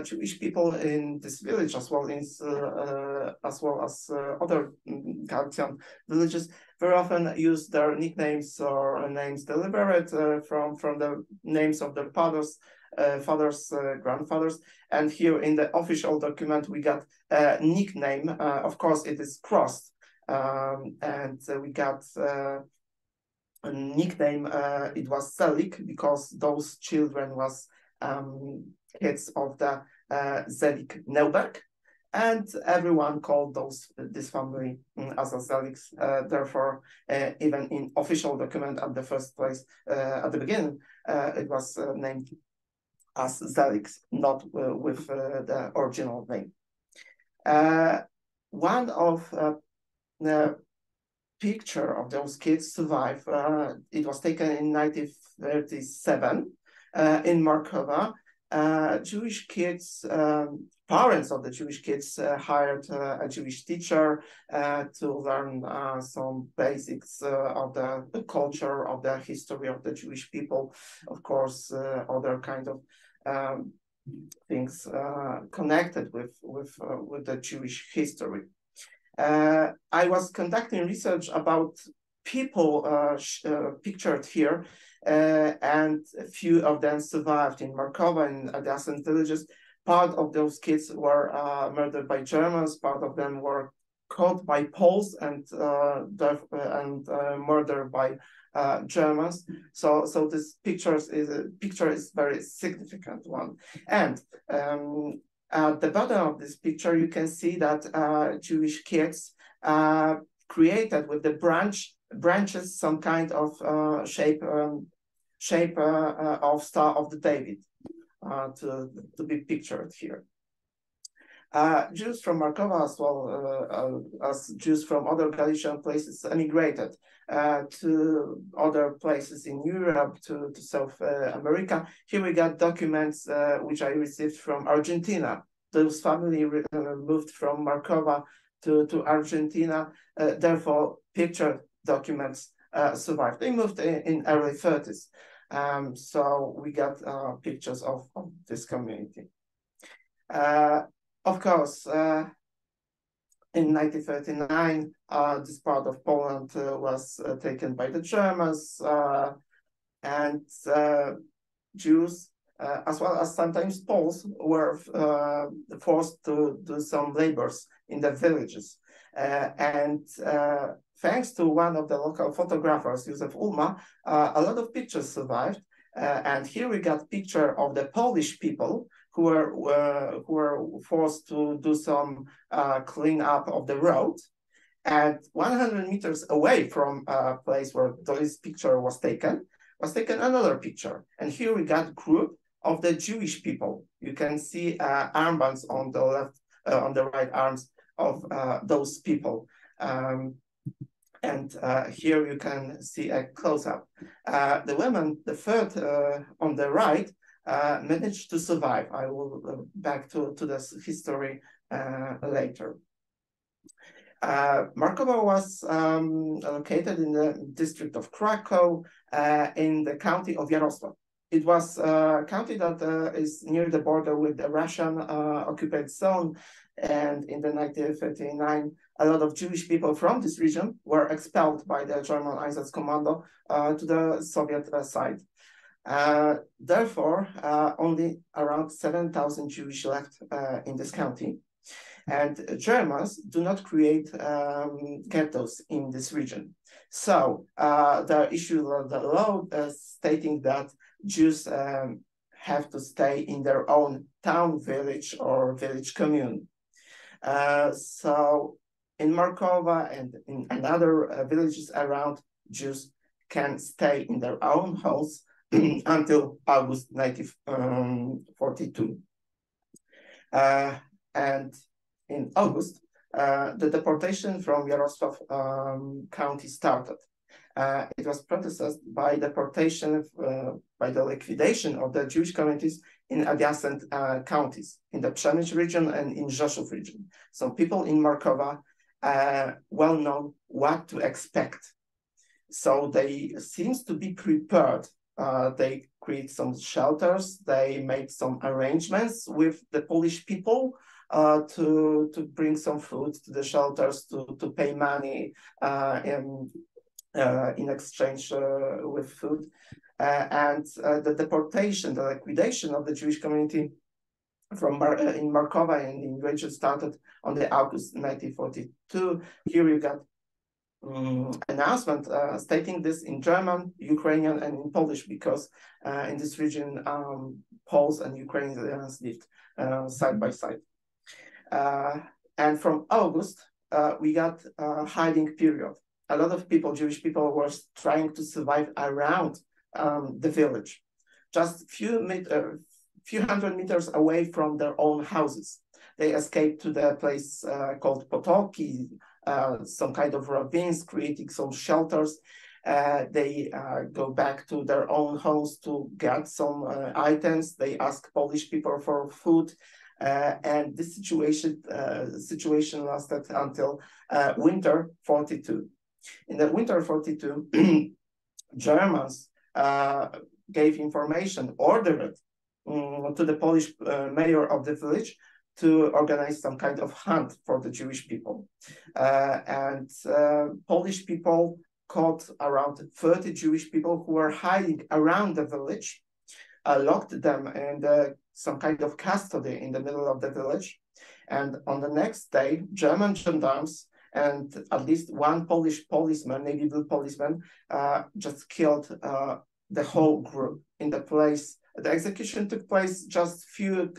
Jewish people in this village, as well as other Galician villages, very often use their nicknames or names deliberate from the names of their fathers, grandfathers. And here in the official document, we got a nickname. Of course, it is crossed, and we got a nickname. It was Zelik, because those children was kids of the Zelik Neuberg, and everyone called this family as a Zeliks. Therefore, even in official document at the first place, at the beginning, it was named as Zeliks, not with the original name. One of the picture of those kids survive. It was taken in 1937 in Markova. Jewish kids, parents of the Jewish kids hired a Jewish teacher to learn some basics of the culture, of the history of the Jewish people, of course, other kind of things connected with the Jewish history. I was conducting research about people pictured here, and a few of them survived in Markova and adjacent villages. Part of those kids were murdered by Germans, part of them were caught by Poles and murdered by Germans. So this picture is very significant one. And at the bottom of this picture, you can see that Jewish kids created with the branches some kind of shape of Star of the David to be pictured here. Jews from Markova, as well as Jews from other Galician places, emigrated to other places in Europe, to South America. Here we got documents which I received from Argentina. Those family moved from Markova to Argentina. Therefore, picture documents survived. They moved in early 30s. So we got pictures of this community. Of course, in 1939, this part of Poland was taken by the Germans, and Jews, as well as sometimes Poles, were forced to do some labors in the villages. And thanks to one of the local photographers, Józef Ulma, a lot of pictures survived. And here we got picture of the Polish people who were forced to do some cleanup of the road. And 100 meters away from a place where this picture was taken another picture. And here we got a group of the Jewish people. You can see armbands on the left, on the right arms of those people. And here you can see a close-up. The women, the third on the right, managed to survive. I will back to this history later. Markova was located in the district of Krakow in the county of Jarosław. It was a county that is near the border with the Russian occupied zone, and in the 1939, a lot of Jewish people from this region were expelled by the German Einsatzkommando to the Soviet side. Therefore, only around 7,000 Jewish left in this county. And Germans do not create ghettos in this region. So they issued the law stating that Jews have to stay in their own town, village, or village commune. So in Markova and in other villages around, Jews can stay in their own homes until August 1942. And in August, the deportation from Jarosław county started. It was protested by deportation, by the liquidation of the Jewish communities in adjacent counties, in the Przemyśl region and in Rzeszów region. So people in Markova well know what to expect. So they seems to be prepared they create some shelters, they make some arrangements with the Polish people to bring some food to the shelters, to pay money in exchange with food. And the deportation, the liquidation of the Jewish community from in Markowa and in region started on the August 1942. Here you got announcement stating this in German, Ukrainian, and in Polish, because in this region Poles and Ukrainians lived side by side. And from August we got a hiding period. A lot of people, Jewish people, were trying to survive around the village, just few hundred meters away from their own houses. They escaped to the place called Potoki, some kind of ravines, creating some shelters. They go back to their own homes to get some items. They ask Polish people for food. And this situation lasted until winter 42. In the winter 42, Germans gave information, ordered to the Polish mayor of the village to organize some kind of hunt for the Jewish people. And Polish people caught around 30 Jewish people who were hiding around the village, locked them in some kind of custody in the middle of the village. And on the next day, German gendarmes and at least one Polish policeman, navy blue policeman, just killed the whole group in the place. The execution took place just few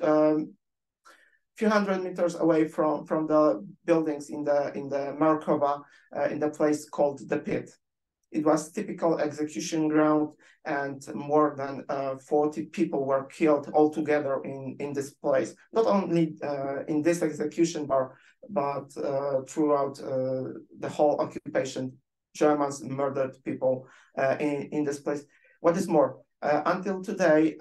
hundred meters away from the buildings in the Markowa, in the place called the Pit. It was typical execution ground, and more than 40 people were killed altogether in this place. Not only in this execution, but throughout the whole occupation, Germans murdered people in this place. What is more, until today,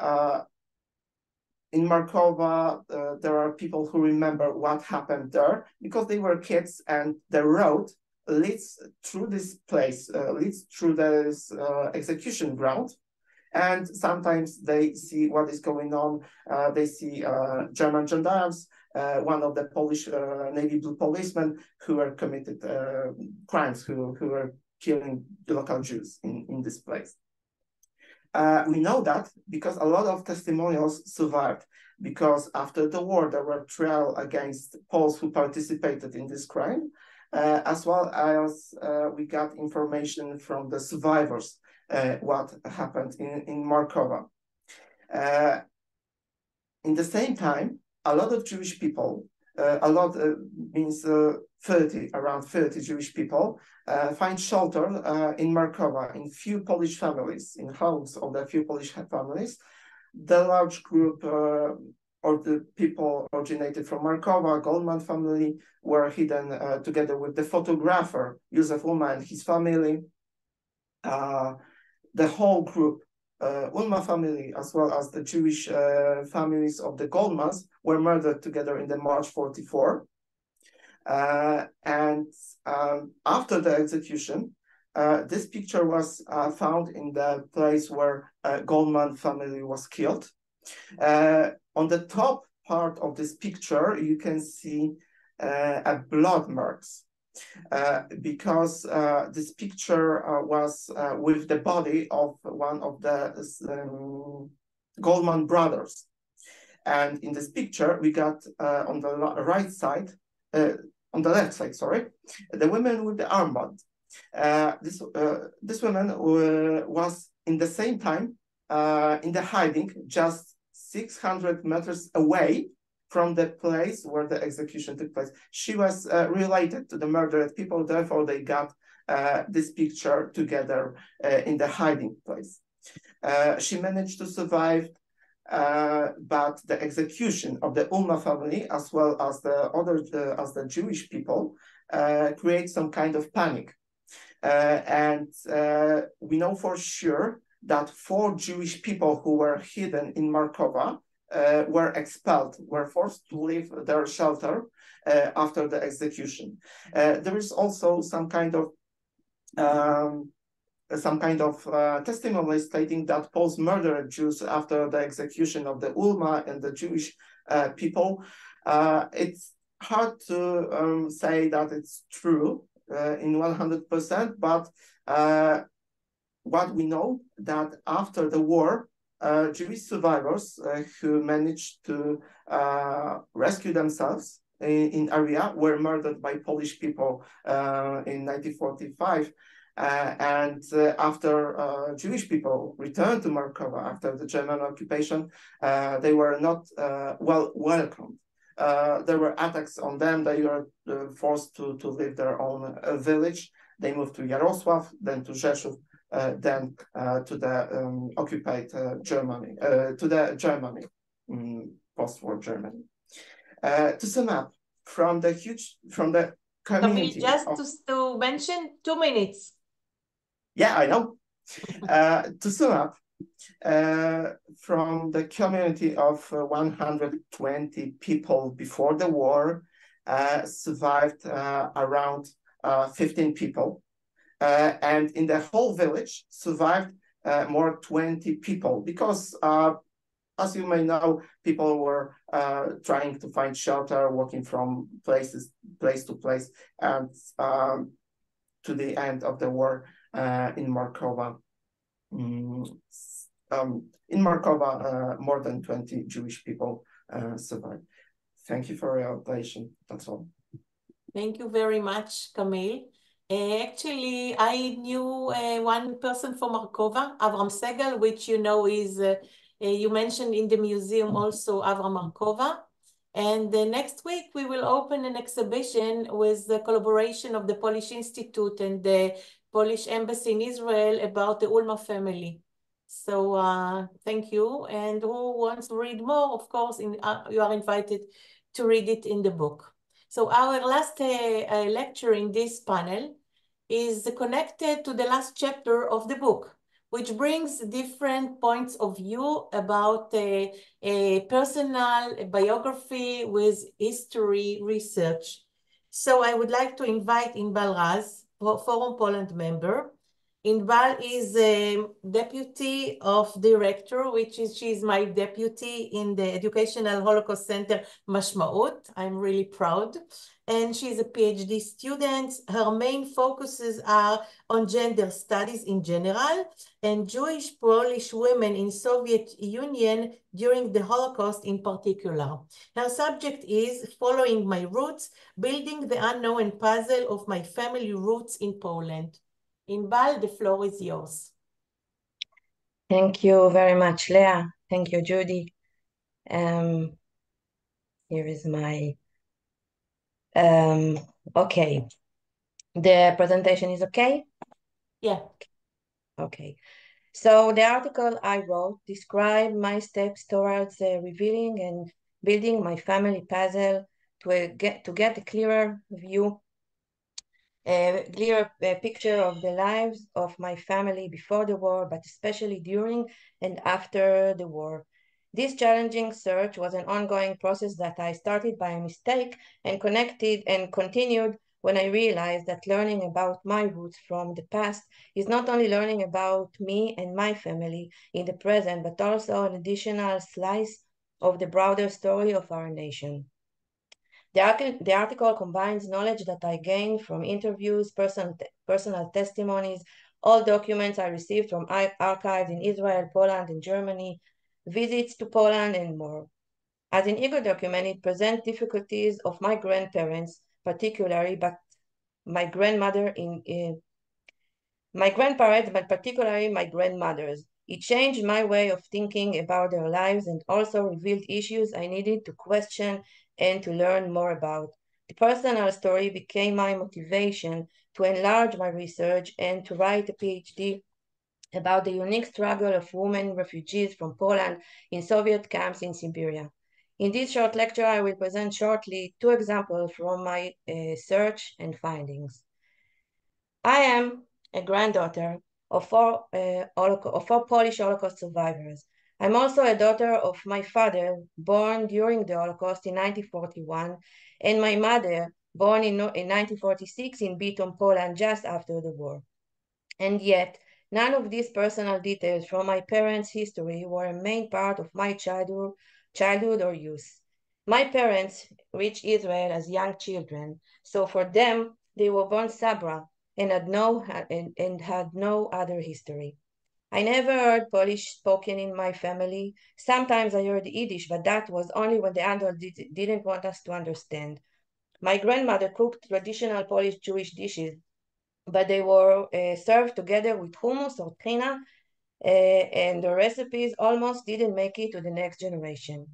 in Markowa, there are people who remember what happened there because they were kids, and the road leads through this place, leads through this execution ground. And sometimes they see what is going on. They see German gendarmes, one of the Polish navy blue policemen who were committed crimes, who were killing the local Jews in this place. We know that because a lot of testimonials survived, because after the war there were trials against Poles who participated in this crime, as well as we got information from the survivors what happened in Markowa. In the same time, a lot of Jewish people, means around 30 Jewish people find shelter in Markowa, in few Polish families, in homes of the few Polish families. The large group or the people originated from Markowa, Goldman family, were hidden together with the photographer, Józef Ulma, and his family. The whole group, Ulma family, as well as the Jewish families of the Goldmans, were murdered together in the March 44. And after the execution, this picture was found in the place where Goldman family was killed. On the top part of this picture, you can see blood marks, because this picture was with the body of one of the Goldman brothers. And in this picture, we got on the right side, on the left side, sorry, the woman with the armband. This woman was in the same time in the hiding, just 600 meters away from the place where the execution took place. She was related to the murdered people, therefore they got this picture together in the hiding place. She managed to survive, but the execution of the Ulma family, as well as the Jewish people, creates some kind of panic. And we know for sure that 4 Jewish people who were hidden in Markowa were expelled, were forced to leave their shelter after the execution. There is also some kind of some kind of testimony stating that Poles murdered Jews after the execution of the Ulma and the Jewish people. It's hard to say that it's true in 100%, but what we know that after the war, Jewish survivors who managed to rescue themselves in area were murdered by Polish people in 1945. And after Jewish people returned to Markowa after the German occupation, they were not well welcomed. There were attacks on them. They were forced to leave their own village. They moved to Yarosław, then to Rzeszów, then to the occupied Germany, to the Germany, post-war Germany. To sum up, from the community. Just to mention 2 minutes. Yeah, I know. To sum up, from the community of 120 people before the war, survived around 15 people. And in the whole village survived more 20 people because, as you may know, people were trying to find shelter, walking from place to place, and to the end of the war in Markowa. In Markowa, more than 20 Jewish people survived. Thank you for your attention. That's all. Thank you very much, Camille. Actually, I knew one person from Markowa, Avram Segal, which you know is, you mentioned in the museum also Avram Markowa. And next week we will open an exhibition with the collaboration of the Polish Institute and the Polish Embassy in Israel about the Ulma family. So thank you. And who wants to read more, of course, you are invited to read it in the book. So our last lecture in this panel is connected to the last chapter of the book, which brings different points of view about a personal biography with history research. So I would like to invite Inbal Raz, Forum Poland member. Inbal is a deputy of director, she's my deputy in the Educational Holocaust Center, Mashmaut. I'm really proud. And she's a PhD student. Her main focuses are on gender studies in general and Jewish Polish women in Soviet Union during the Holocaust in particular. Her subject is Following My Roots, Building the Unknown Puzzle of My Family Roots in Poland. Inbal, the floor is yours. Thank you very much, Leah. Thank you, Judy. Here is my, okay. The presentation is okay? Yeah. Okay. So the article I wrote described my steps towards revealing and building my family puzzle to get a clearer view, a clearer picture of the lives of my family before the war, but especially during and after the war. This challenging search was an ongoing process that I started by a mistake and continued when I realized that learning about my roots from the past is not only learning about me and my family in the present, but also an additional slice of the broader story of our nation. The article combines knowledge that I gained from interviews, personal testimonies, all documents I received from archives in Israel, Poland, and Germany, visits to Poland, and more. As an eager document, it presents difficulties of my grandparents, particularly, but my grandparents, but particularly my grandmothers. It changed my way of thinking about their lives and also revealed issues I needed to question and to learn more about. The personal story became my motivation to enlarge my research and to write a PhD about the unique struggle of women refugees from Poland in Soviet camps in Siberia. In this short lecture, I will present shortly 2 examples from my search and findings. I am a granddaughter of 4 Polish Holocaust survivors. I'm also a daughter of my father, born during the Holocaust in 1941, and my mother, born in 1946 in Bytom, Poland, just after the war. And yet, None of these personal details from my parents' history were a main part of my childhood or youth. My parents reached Israel as young children, so for them, they were born Sabra and had no other history. I never heard Polish spoken in my family. Sometimes I heard Yiddish, but that was only when the adults didn't want us to understand. My grandmother cooked traditional Polish Jewish dishes, but they were served together with hummus or trina, and the recipes almost didn't make it to the next generation.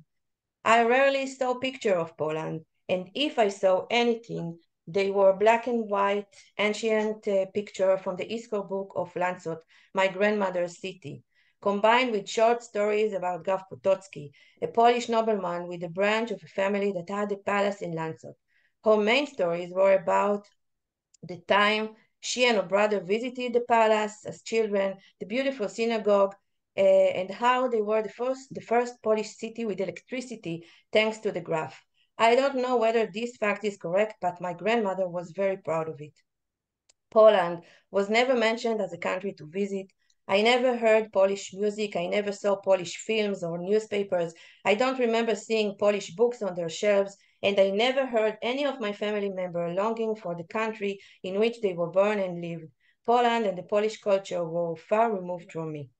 I rarely saw pictures of Poland, and if I saw anything, they were black and white, ancient picture from the History book of Landshut, my grandmother's city, combined with short stories about Graf Potocki, a Polish nobleman with a branch of a family that had a palace in Landshut. Her main stories were about the time she and her brother visited the palace as children, the beautiful synagogue, and how they were the first Polish city with electricity thanks to the Graf. I don't know whether this fact is correct, but my grandmother was very proud of it. Poland was never mentioned as a country to visit. I never heard Polish music. I never saw Polish films or newspapers. I don't remember seeing Polish books on their shelves, and I never heard any of my family members longing for the country in which they were born and lived. Poland and the Polish culture were far removed from me.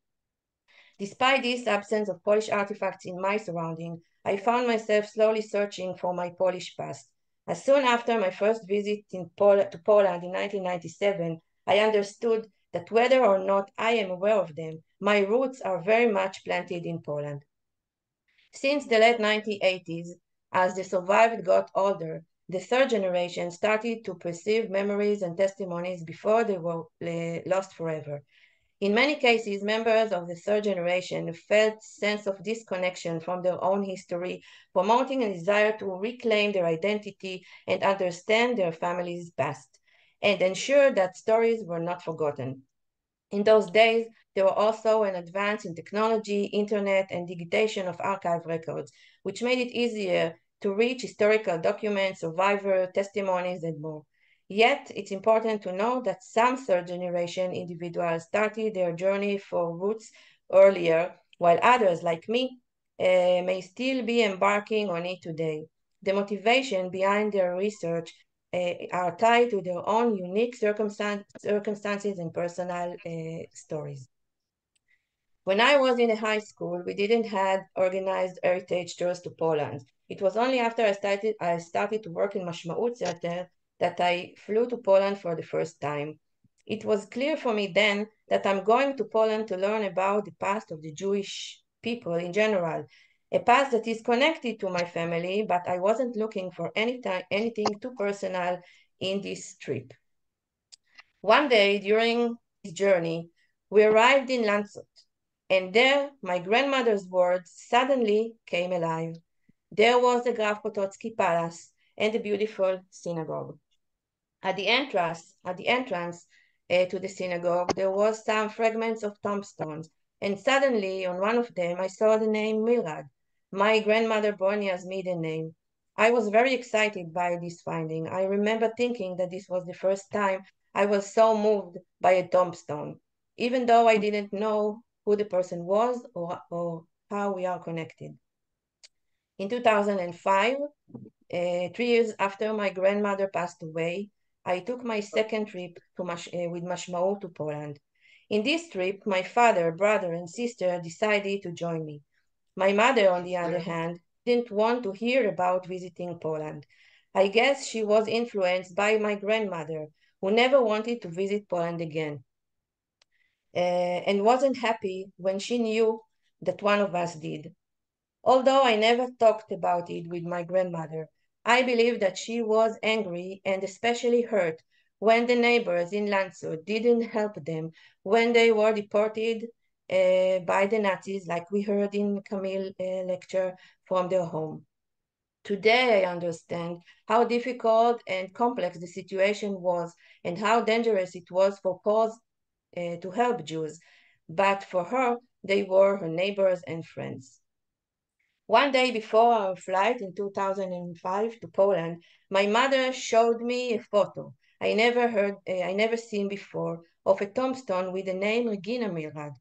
Despite this absence of Polish artifacts in my surrounding, I found myself slowly searching for my Polish past. As soon after my first visit to Poland in 1997, I understood that whether or not I am aware of them, my roots are very much planted in Poland. Since the late 1980s, as the survived got older, the third generation started to perceive memories and testimonies before they were lost forever. In many cases, members of the third generation felt a sense of disconnection from their own history, promoting a desire to reclaim their identity and understand their family's past, and ensure that stories were not forgotten. In those days, there were also an advance in technology, internet, and digitization of archive records, which made it easier to reach historical documents, survivor testimonies, and more. Yet, it's important to know that some third-generation individuals started their journey for roots earlier, while others, like me, may still be embarking on it today. The motivation behind their research are tied to their own unique circumstances and personal stories. When I was in high school, we didn't have organized heritage tours to Poland. It was only after I started to work in Mashmaut Center that I flew to Poland for the first time. It was clear for me then that I'm going to Poland to learn about the past of the Jewish people in general, a past that is connected to my family, but I wasn't looking for anything too personal in this trip. One day during this journey, we arrived in Landshut, and there my grandmother's words suddenly came alive. There was the Graf Potocki Palace and the beautiful synagogue. At the entrance to the synagogue, there was some fragments of tombstones, and suddenly on one of them I saw the name Milrad, my grandmother Bonia's maiden name. I was very excited by this finding. I remember thinking that this was the first time I was so moved by a tombstone, even though I didn't know who the person was or how we are connected. In 2005, 3 years after my grandmother passed away, I took my second trip with Mashmaut to Poland. In this trip, my father, brother, and sister decided to join me. My mother, on the other hand, didn't want to hear about visiting Poland. I guess she was influenced by my grandmother, who never wanted to visit Poland again, and wasn't happy when she knew that one of us did. Although I never talked about it with my grandmother, I believe that she was angry and especially hurt when the neighbors in Landshut didn't help them when they were deported by the Nazis, like we heard in Camille's lecture, from their home. Today I understand how difficult and complex the situation was and how dangerous it was for Poles to help Jews, but for her, they were her neighbors and friends. One day before our flight in 2005 to Poland, my mother showed me a photo. I never seen before of a tombstone with the name Regina Milrad,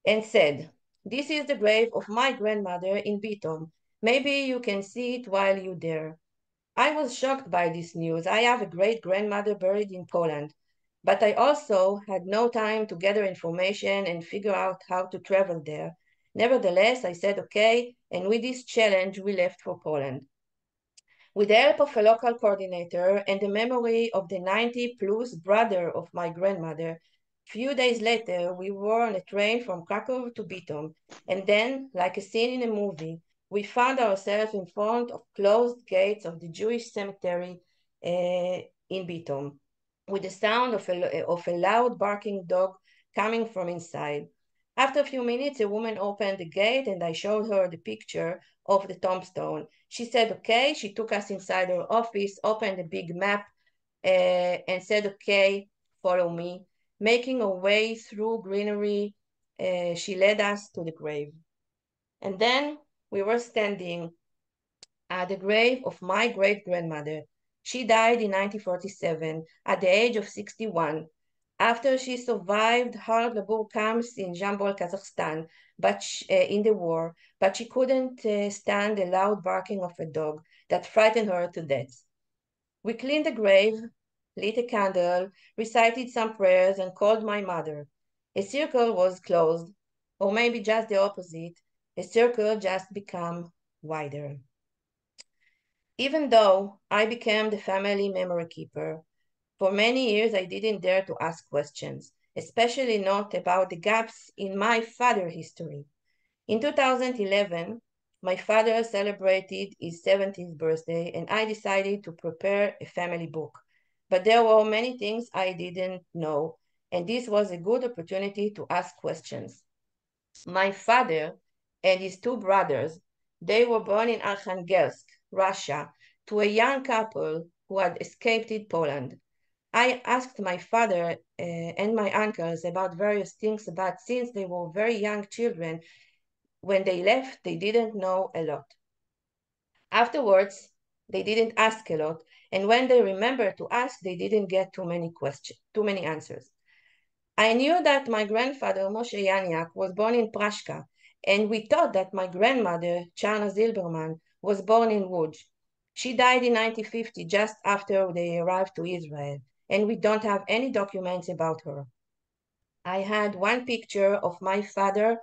and said, "This is the grave of my grandmother in Bitom. Maybe you can see it while you're there." I was shocked by this news. I have a great-grandmother buried in Poland, but I also had no time to gather information and figure out how to travel there. Nevertheless, I said okay, and with this challenge, we left for Poland. With the help of a local coordinator and the memory of the 90-plus brother of my grandmother, few days later, we were on a train from Krakow to Bitom, and then, like a scene in a movie, we found ourselves in front of closed gates of the Jewish cemetery in Bitom, with the sound of a loud barking dog coming from inside. After a few minutes, a woman opened the gate and I showed her the picture of the tombstone. She said, okay. She took us inside her office, opened a big map, and said, okay, follow me. Making her way through greenery, she led us to the grave. And then we were standing at the grave of my great-grandmother. She died in 1947 at the age of 61. After she survived hard labor camps in Jambol, Kazakhstan, in the war, but she couldn't stand the loud barking of a dog that frightened her to death. We cleaned the grave, lit a candle, recited some prayers, and called my mother. A circle was closed, or maybe just the opposite. A circle just became wider. Even though I became the family memory keeper, for many years, I didn't dare to ask questions, especially not about the gaps in my father's history. In 2011, my father celebrated his 70th birthday, and I decided to prepare a family book. But there were many things I didn't know, and this was a good opportunity to ask questions. My father and his two brothers, they were born in Arkhangelsk, Russia, to a young couple who had escaped Poland. I asked my father and my uncles about various things, but since they were very young children, when they left, they didn't know a lot. Afterwards, they didn't ask a lot, and when they remembered to ask, they didn't get too many answers. I knew that my grandfather, Moshe Yaniak, was born in Prashka, and we thought that my grandmother, Charna Zilberman, was born in Łódź. She died in 1950, just after they arrived to Israel, and we don't have any documents about her. I had one picture of my father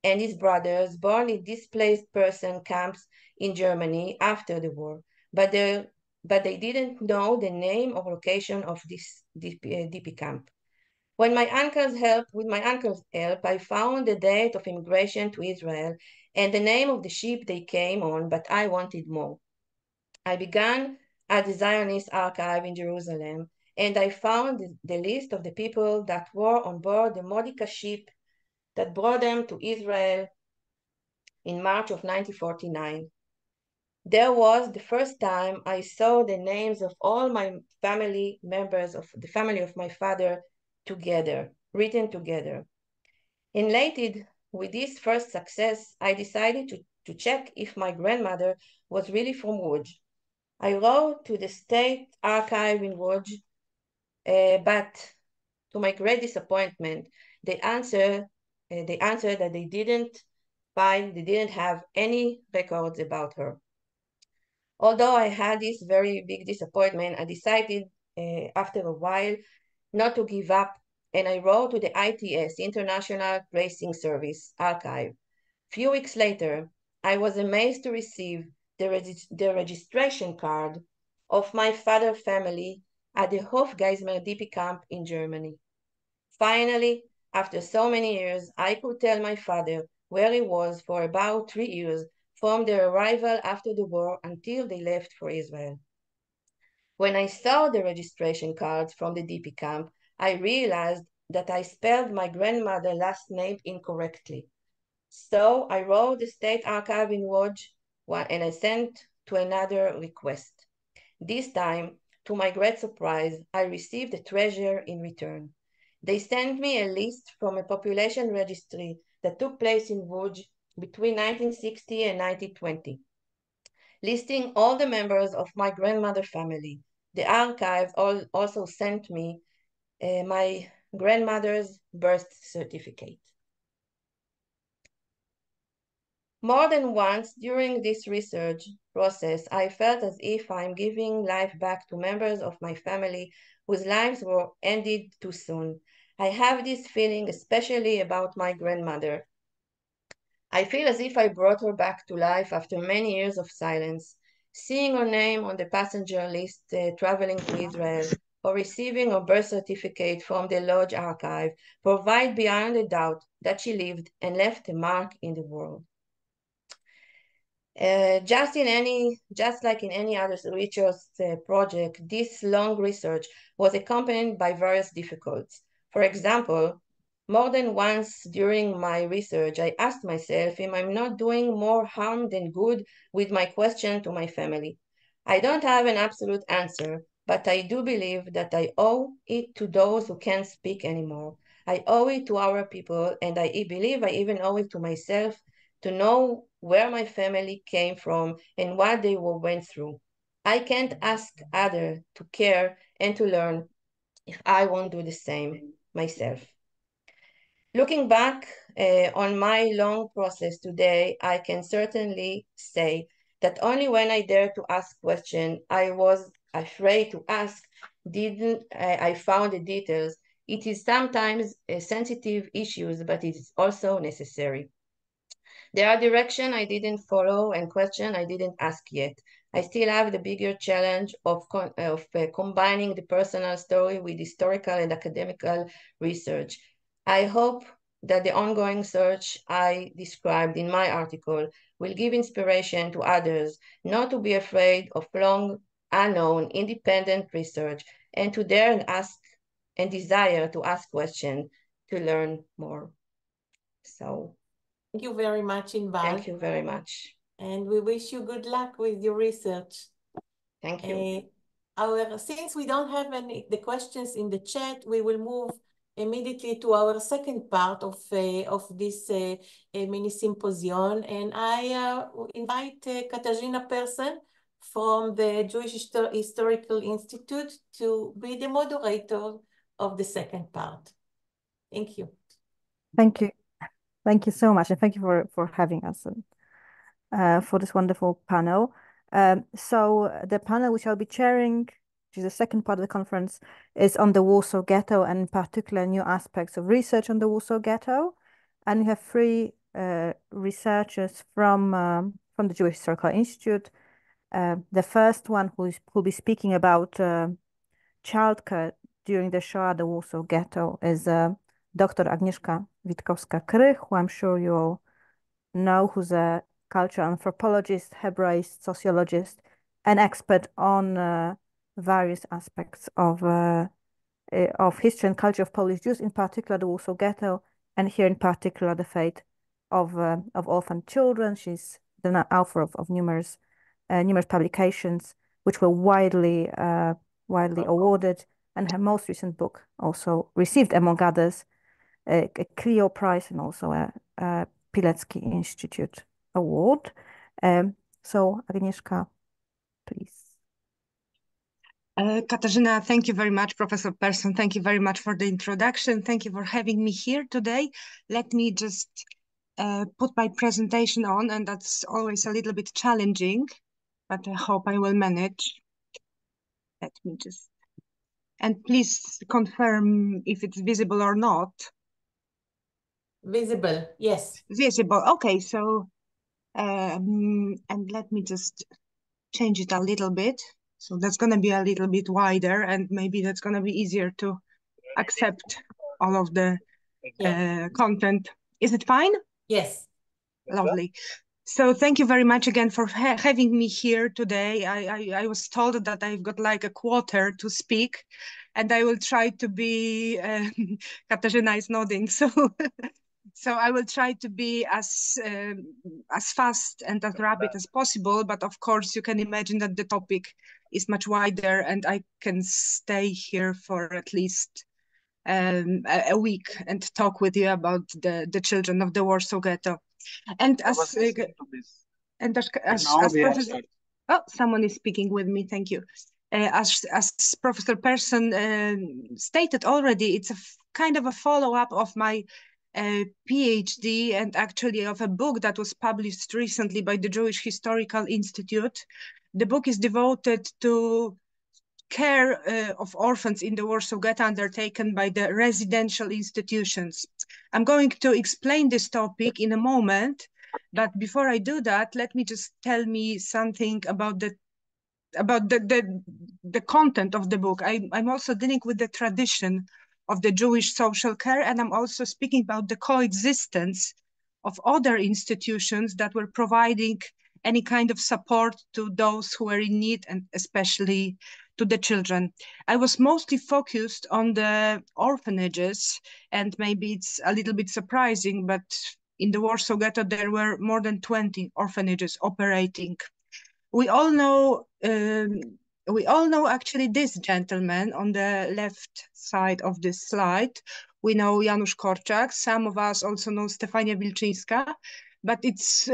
and his brothers born in displaced person camps in Germany after the war, but they didn't know the name or location of this DP camp. With my uncle's help, I found the date of immigration to Israel and the name of the ship they came on, but I wanted more. I began at the Zionist archive in Jerusalem, and I found the list of the people that were on board the Modica ship that brought them to Israel in March of 1949. There was the first time I saw the names of all my family members of the family of my father together, written together. Elated with this first success, I decided to check if my grandmother was really from Łódź. I wrote to the State Archive in Łódź, but to my great disappointment, they answered that they didn't have any records about her. Although I had this very big disappointment, I decided after a while not to give up, and I wrote to the ITS, International Tracing Service Archive. Few weeks later, I was amazed to receive the registration card of my father's family at the Hofgeismar DP camp in Germany. Finally, after so many years, I could tell my father where he was for about 3 years from their arrival after the war until they left for Israel. When I saw the registration cards from the DP camp, I realized that I spelled my grandmother's last name incorrectly. So I wrote the State Archive in Łódź, and I sent to another request. This time, to my great surprise, I received a treasure in return. They sent me a list from a population registry that took place in Łódź between 1960 and 1920, listing all the members of my grandmother's family. the archive also sent me my grandmother's birth certificate. More than once during this research process, I felt as if I'm giving life back to members of my family whose lives were ended too soon. I have this feeling especially about my grandmother. I feel as if I brought her back to life after many years of silence. Seeing her name on the passenger list traveling to Israel, or receiving her birth certificate from the Lodge archive provide beyond a doubt that she lived and left a mark in the world. Just like in any other research project, this long research was accompanied by various difficulties. For example, more than once during my research, I asked myself if I'm not doing more harm than good with my question to my family. I don't have an absolute answer, but I do believe that I owe it to those who can't speak anymore. I owe it to our people, and I believe I even owe it to myself to know where my family came from and what they went through. I can't ask others to care and to learn if I won't do the same myself. Looking back on my long process today, I can certainly say that only when I dared to ask questions I was afraid to ask didn't I found the details. It is sometimes sensitive issues, but it is also necessary. There are directions I didn't follow and questions I didn't ask yet. I still have the bigger challenge of combining the personal story with historical and academical research. I hope that the ongoing search I described in my article will give inspiration to others not to be afraid of long, unknown, independent research and to dare and ask and desire to ask questions to learn more. So, thank you very much, Inbal. Thank you very much. And we wish you good luck with your research. Thank you. Since we don't have the questions in the chat, we will move immediately to our second part of this mini symposium. And I invite Katarzyna Persson from the Jewish Historical Institute to be the moderator of the second part. Thank you. Thank you. Thank you so much. And thank you for having us for this wonderful panel. So the panel which I'll be chairing, which is the second part of the conference, is on the Warsaw Ghetto and in particular new aspects of research on the Warsaw Ghetto. And we have three researchers from the Jewish Historical Institute. The first one who'll be speaking about childcare during the Shoah, the Warsaw Ghetto, is Dr. Agnieszka Witkowska-Krych, who I'm sure you all know, who's a cultural anthropologist, Hebraist, sociologist, and expert on various aspects of history and culture of Polish Jews, in particular the Warsaw Ghetto, and here in particular the fate of orphan children. She's the author of numerous publications, which were widely awarded, and her most recent book also received, among others, a Clio Prize and also a Pilecki Institute Award. So Agnieszka, please. Katarzyna, thank you very much. Professor Persson, thank you very much for the introduction. Thank you for having me here today. Let me just put my presentation on, and that's always a little bit challenging, but I hope I will manage. Let me just, and please confirm if it's visible or not. Visible, yes. Visible, okay, so, and let me just change it a little bit. So that's gonna be a little bit wider, and maybe that's gonna be easier to accept all of the content. Is it fine? Yes. Lovely. So thank you very much again for having me here today. I was told that I've got like a quarter to speak, and I will try to be, Katarzyna is nodding, so so I will try to be as fast and as rapid as possible, but of course you can imagine that the topic is much wider, and I can stay here for at least a week and talk with you about the children of the Warsaw Ghetto. And as Professor, oh, someone is speaking with me, thank you. As Professor Persson stated already, it's a kind of a follow-up of my PhD, and actually of a book that was published recently by the Jewish Historical Institute. The book is devoted to care of orphans in the Warsaw Ghetto undertaken by the residential institutions. I'm going to explain this topic in a moment, but before I do that, let me just tell me something about the content of the book. I'm also dealing with the tradition of the Jewish social care, and I'm also speaking about the coexistence of other institutions that were providing any kind of support to those who were in need, and especially to the children. I was mostly focused on the orphanages, and maybe it's a little bit surprising, but in the Warsaw Ghetto, there were more than 20 orphanages operating. We all know actually this gentleman on the left side of this slide. We know Janusz Korczak. Some of us also know Stefania Wilczyńska, but it's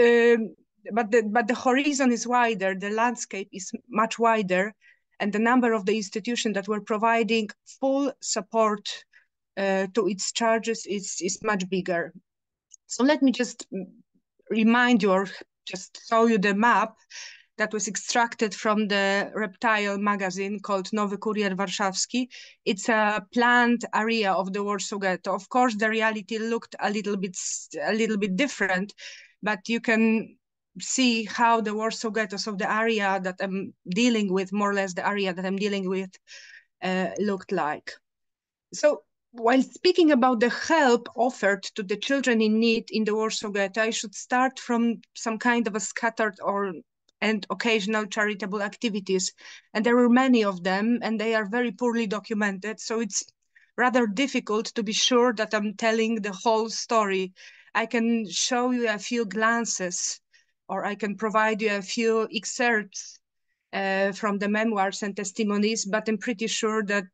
but the horizon is wider. The landscape is much wider, and the number of the institutions that were providing full support to its charges is much bigger. So let me just remind you, or just show you the map that was extracted from the reptile magazine called Nowy Kurier Warszawski. It's a planned area of the Warsaw Ghetto. Of course, the reality looked a little bit different, but you can see how the Warsaw Ghetto, so the area that I'm dealing with, more or less the area that I'm dealing with, looked like. So while speaking about the help offered to the children in need in the Warsaw Ghetto, I should start from some kind of a scattered and occasional charitable activities. And there were many of them, and they are very poorly documented. So it's rather difficult to be sure that I'm telling the whole story. I can show you a few glances, or I can provide you a few excerpts from the memoirs and testimonies, but I'm pretty sure that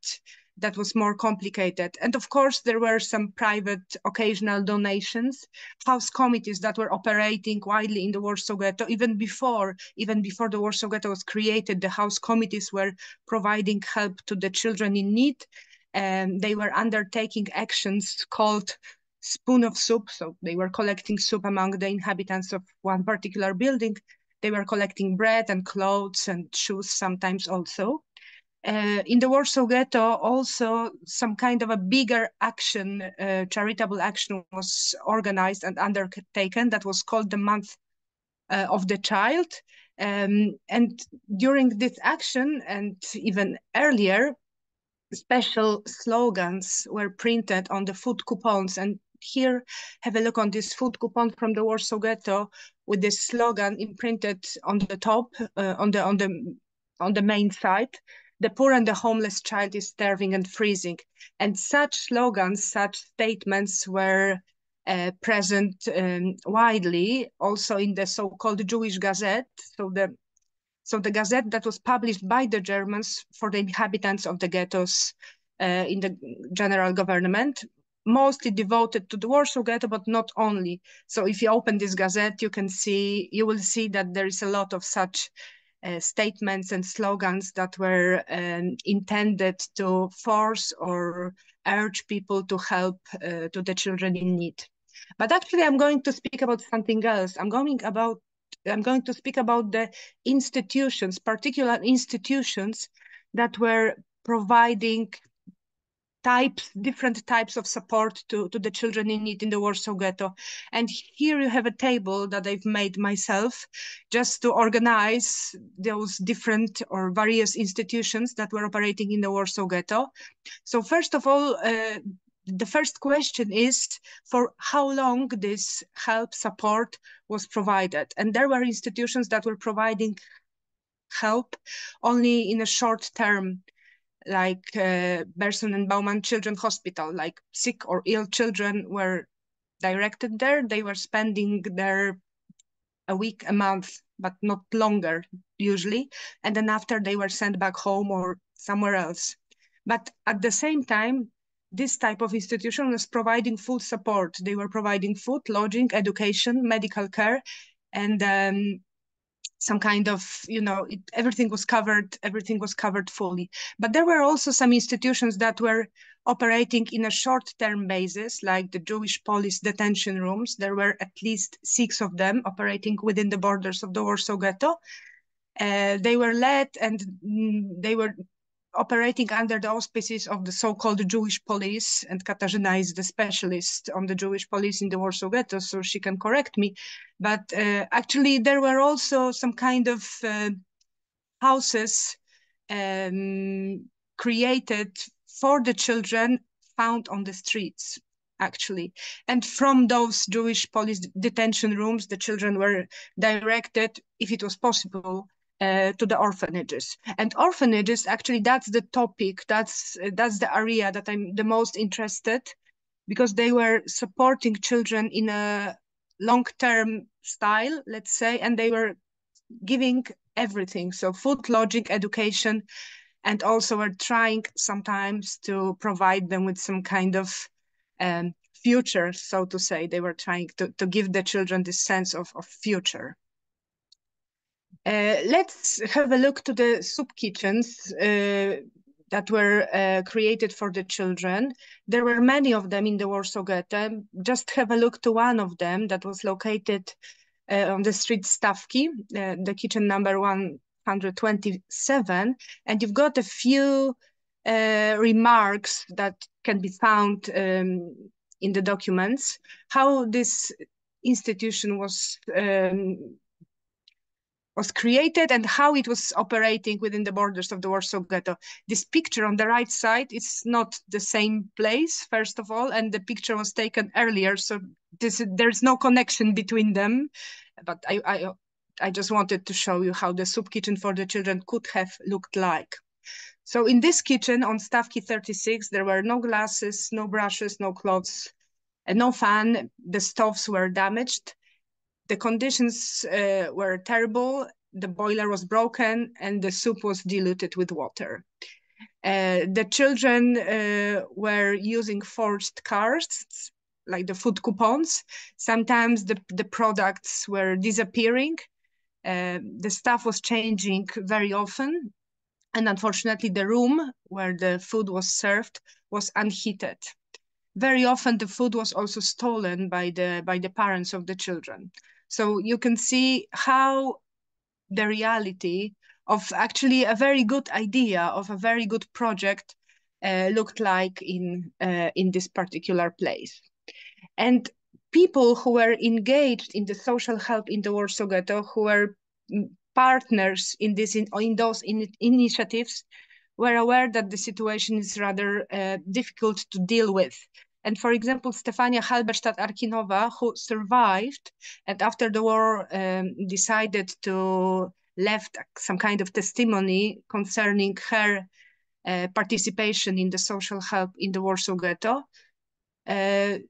that was more complicated. And of course, there were some private occasional donations, house committees that were operating widely in the Warsaw Ghetto. Even before the Warsaw Ghetto was created, the house committees were providing help to the children in need. And they were undertaking actions called spoon of soup. So they were collecting soup among the inhabitants of one particular building. They were collecting bread and clothes and shoes sometimes also. In the Warsaw Ghetto, also some kind of a bigger action, charitable action was organized and undertaken that was called the Month of the Child. And during this action, and even earlier, special slogans were printed on the food coupons. And here, have a look on this food coupon from the Warsaw Ghetto with this slogan imprinted on the top, on the main side. The poor and the homeless child is starving and freezing. And such slogans, such statements were present widely, also in the so-called Jewish Gazette. So the Gazette that was published by the Germans for the inhabitants of the ghettos in the general government, mostly devoted to the Warsaw Ghetto, but not only. So if you open this Gazette, you will see that there is a lot of such statements and slogans that were intended to force or urge people to help to the children in need. But actually, I'm going to speak about something else. I'm going to speak about the institutions, particular institutions that were providing different types of support to the children in need in the Warsaw Ghetto. And here you have a table that I've made myself just to organize those different or various institutions that were operating in the Warsaw Ghetto. So first of all, the first question is for how long this help support was provided. And there were institutions that were providing help only in a short term, like Berson and Baumann Children's Hospital, like sick or ill children were directed there. They were spending there a week, a month, but not longer usually. And then after they were sent back home or somewhere else. But at the same time, this type of institution was providing full support. They were providing food, lodging, education, medical care, and some kind of, everything was covered fully. But there were also some institutions that were operating in a short-term basis, like the Jewish police detention rooms. There were at least 6 of them operating within the borders of the Warsaw Ghetto. They were led and they were operating under the auspices of the so-called Jewish police, and Katarzyna is the specialist on the Jewish police in the Warsaw Ghetto, so she can correct me. But actually, there were also some kind of houses created for the children found on the streets, actually. And from those Jewish police detention rooms, the children were directed, if it was possible, to the orphanages. And orphanages, actually, that's the topic, that's the area that I'm the most interested, because they were supporting children in a long-term style, let's say, and they were giving everything. So food, lodging, education, and also were trying sometimes to provide them with some kind of future, so to say. They were trying to give the children this sense of future. Let's have a look to the soup kitchens that were created for the children. There were many of them in the Warsaw Ghetto. Just have a look to one of them that was located on the street Stawki, the kitchen number 127. And you've got a few remarks that can be found in the documents, how this institution was created and how it was operating within the borders of the Warsaw Ghetto. This picture on the right side is not the same place, first of all, and the picture was taken earlier, so there's no connection between them. But I just wanted to show you how the soup kitchen for the children could have looked like. So in this kitchen on Stawki 36, there were no glasses, no brushes, no clothes, and no fan. The stoves were damaged. The conditions were terrible. The boiler was broken and the soup was diluted with water. The children were using forged cards, like the food coupons. Sometimes the products were disappearing. The staff was changing very often. And unfortunately, the room where the food was served was unheated. Very often, the food was also stolen by the parents of the children. So you can see how the reality of actually a very good idea, of a very good project looked like in this particular place. And people who were engaged in the social help in the Warsaw Ghetto, who were partners in those initiatives, were aware that the situation is rather difficult to deal with. And for example, Stefania Halberstadt-Arkinowa, who survived and after the war decided to left some kind of testimony concerning her participation in the social help in the Warsaw Ghetto. I'm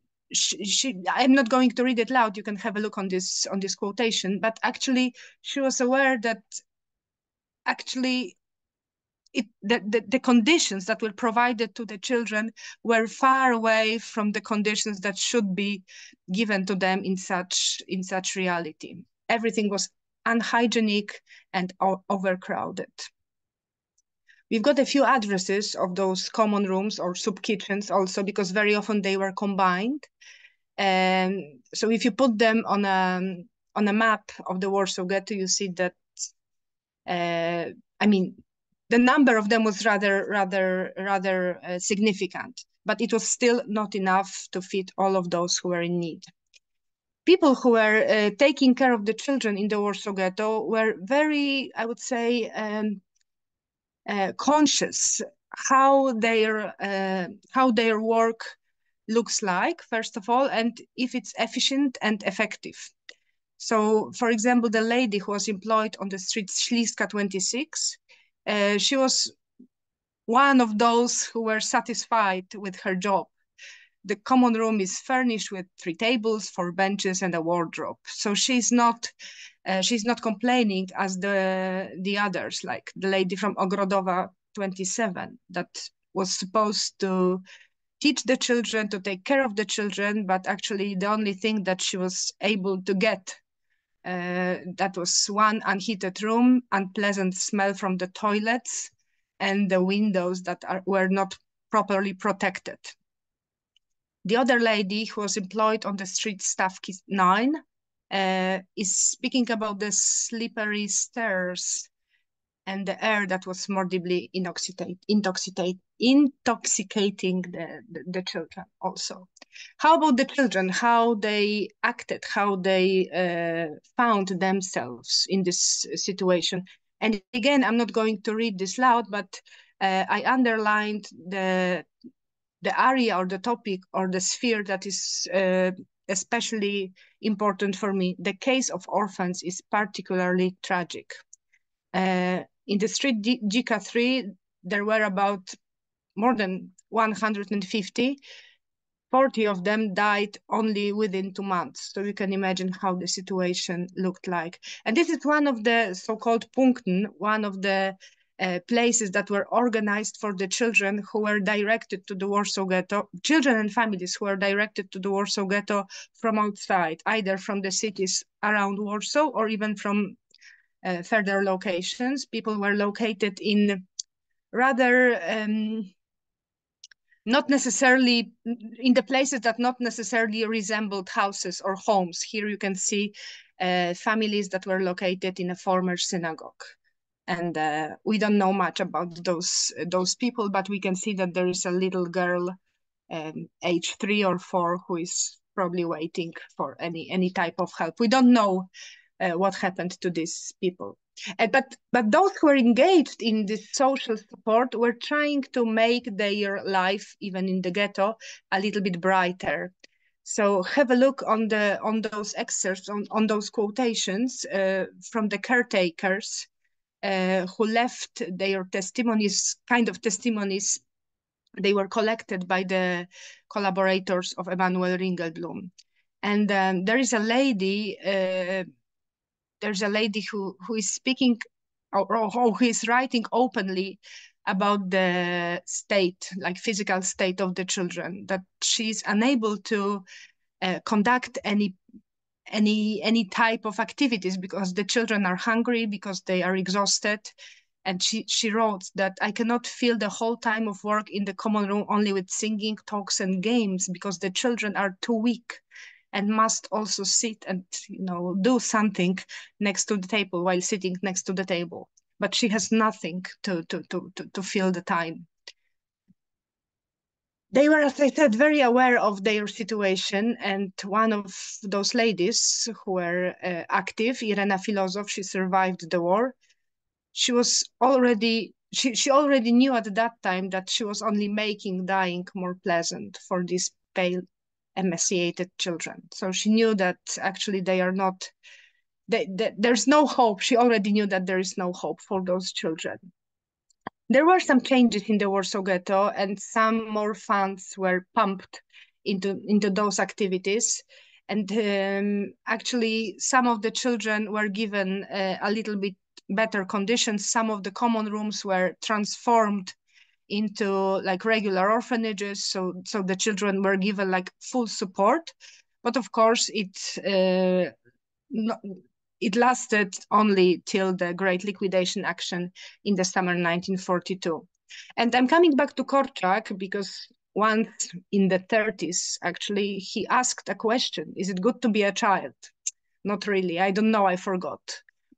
not going to read it loud. You can have a look on this quotation, but actually she was aware that actually the conditions that were provided to the children were far away from the conditions that should be given to them in such reality. Everything was unhygienic and overcrowded. We've got a few addresses of those common rooms or soup kitchens also, because very often they were combined. So if you put them on a map of the Warsaw Ghetto, you see that, I mean, the number of them was rather significant, but it was still not enough to fit all of those who were in need. People who were taking care of the children in the Warsaw Ghetto were very, I would say, conscious how their work looks like, first of all, and if it's efficient and effective. So, for example, the lady who was employed on the street Śliska 26, she was one of those who were satisfied with her job. The common room is furnished with 3 tables, 4 benches, and a wardrobe. So she's not complaining as the others, like the lady from Ogrodowa 27, that was supposed to teach the children, to take care of the children, but actually the only thing that she was able to get That was one unheated room, unpleasant smell from the toilets, and the windows that were not properly protected. The other lady who was employed on the street staff 9 is speaking about the slippery stairs and the air that was more deeply intoxicating the children also. How about the children, how they acted, how they found themselves in this situation? And again, I'm not going to read this loud, but I underlined the area or the topic or the sphere that is especially important for me. The case of orphans is particularly tragic. In the street GK3, there were about more than 150. 40 of them died only within 2 months. So you can imagine how the situation looked like. And this is one of the so-called Punkten, one of the places that were organized for the children who were directed to the Warsaw Ghetto, children and families who were directed to the Warsaw Ghetto from outside, either from the cities around Warsaw or even from further locations. People were located in rather not necessarily in the places that not necessarily resembled houses or homes. Here you can see families that were located in a former synagogue. And we don't know much about those people, but we can see that there is a little girl, age 3 or 4, who is probably waiting for any type of help. We don't know what happened to these people. But those who were engaged in this social support were trying to make their life, even in the ghetto, a little bit brighter. So have a look on those excerpts, on those quotations from the caretakers who left their testimonies, kind of testimonies. They were collected by the collaborators of Emmanuel Reingelblum. And there is a lady, who is speaking or who is writing openly about the state, like physical state of the children, that she's unable to conduct any type of activities because the children are hungry, because they are exhausted. And she wrote that I cannot fill the whole time of work in the common room only with singing, talks, and games because the children are too weak and must also sit and do something next to the table while sitting next to the table. But she has nothing to fill the time. They were, as I said, very aware of their situation, and one of those ladies who were active, Irena Filozof, she survived the war. She already knew at that time that she was only making dying more pleasant for these pale, emaciated children. So she knew that actually they are not, there's no hope. She already knew that there is no hope for those children. There were some changes in the Warsaw Ghetto, and some more funds were pumped into those activities. And actually, some of the children were given a little bit better conditions. Some of the common rooms were transformed into like regular orphanages, so the children were given like full support. But of course, it lasted only till the Great Liquidation Action in the summer 1942. And I'm coming back to Korczak because once in the 30s, actually, he asked a question: is it good to be a child? Not really, I don't know, I forgot.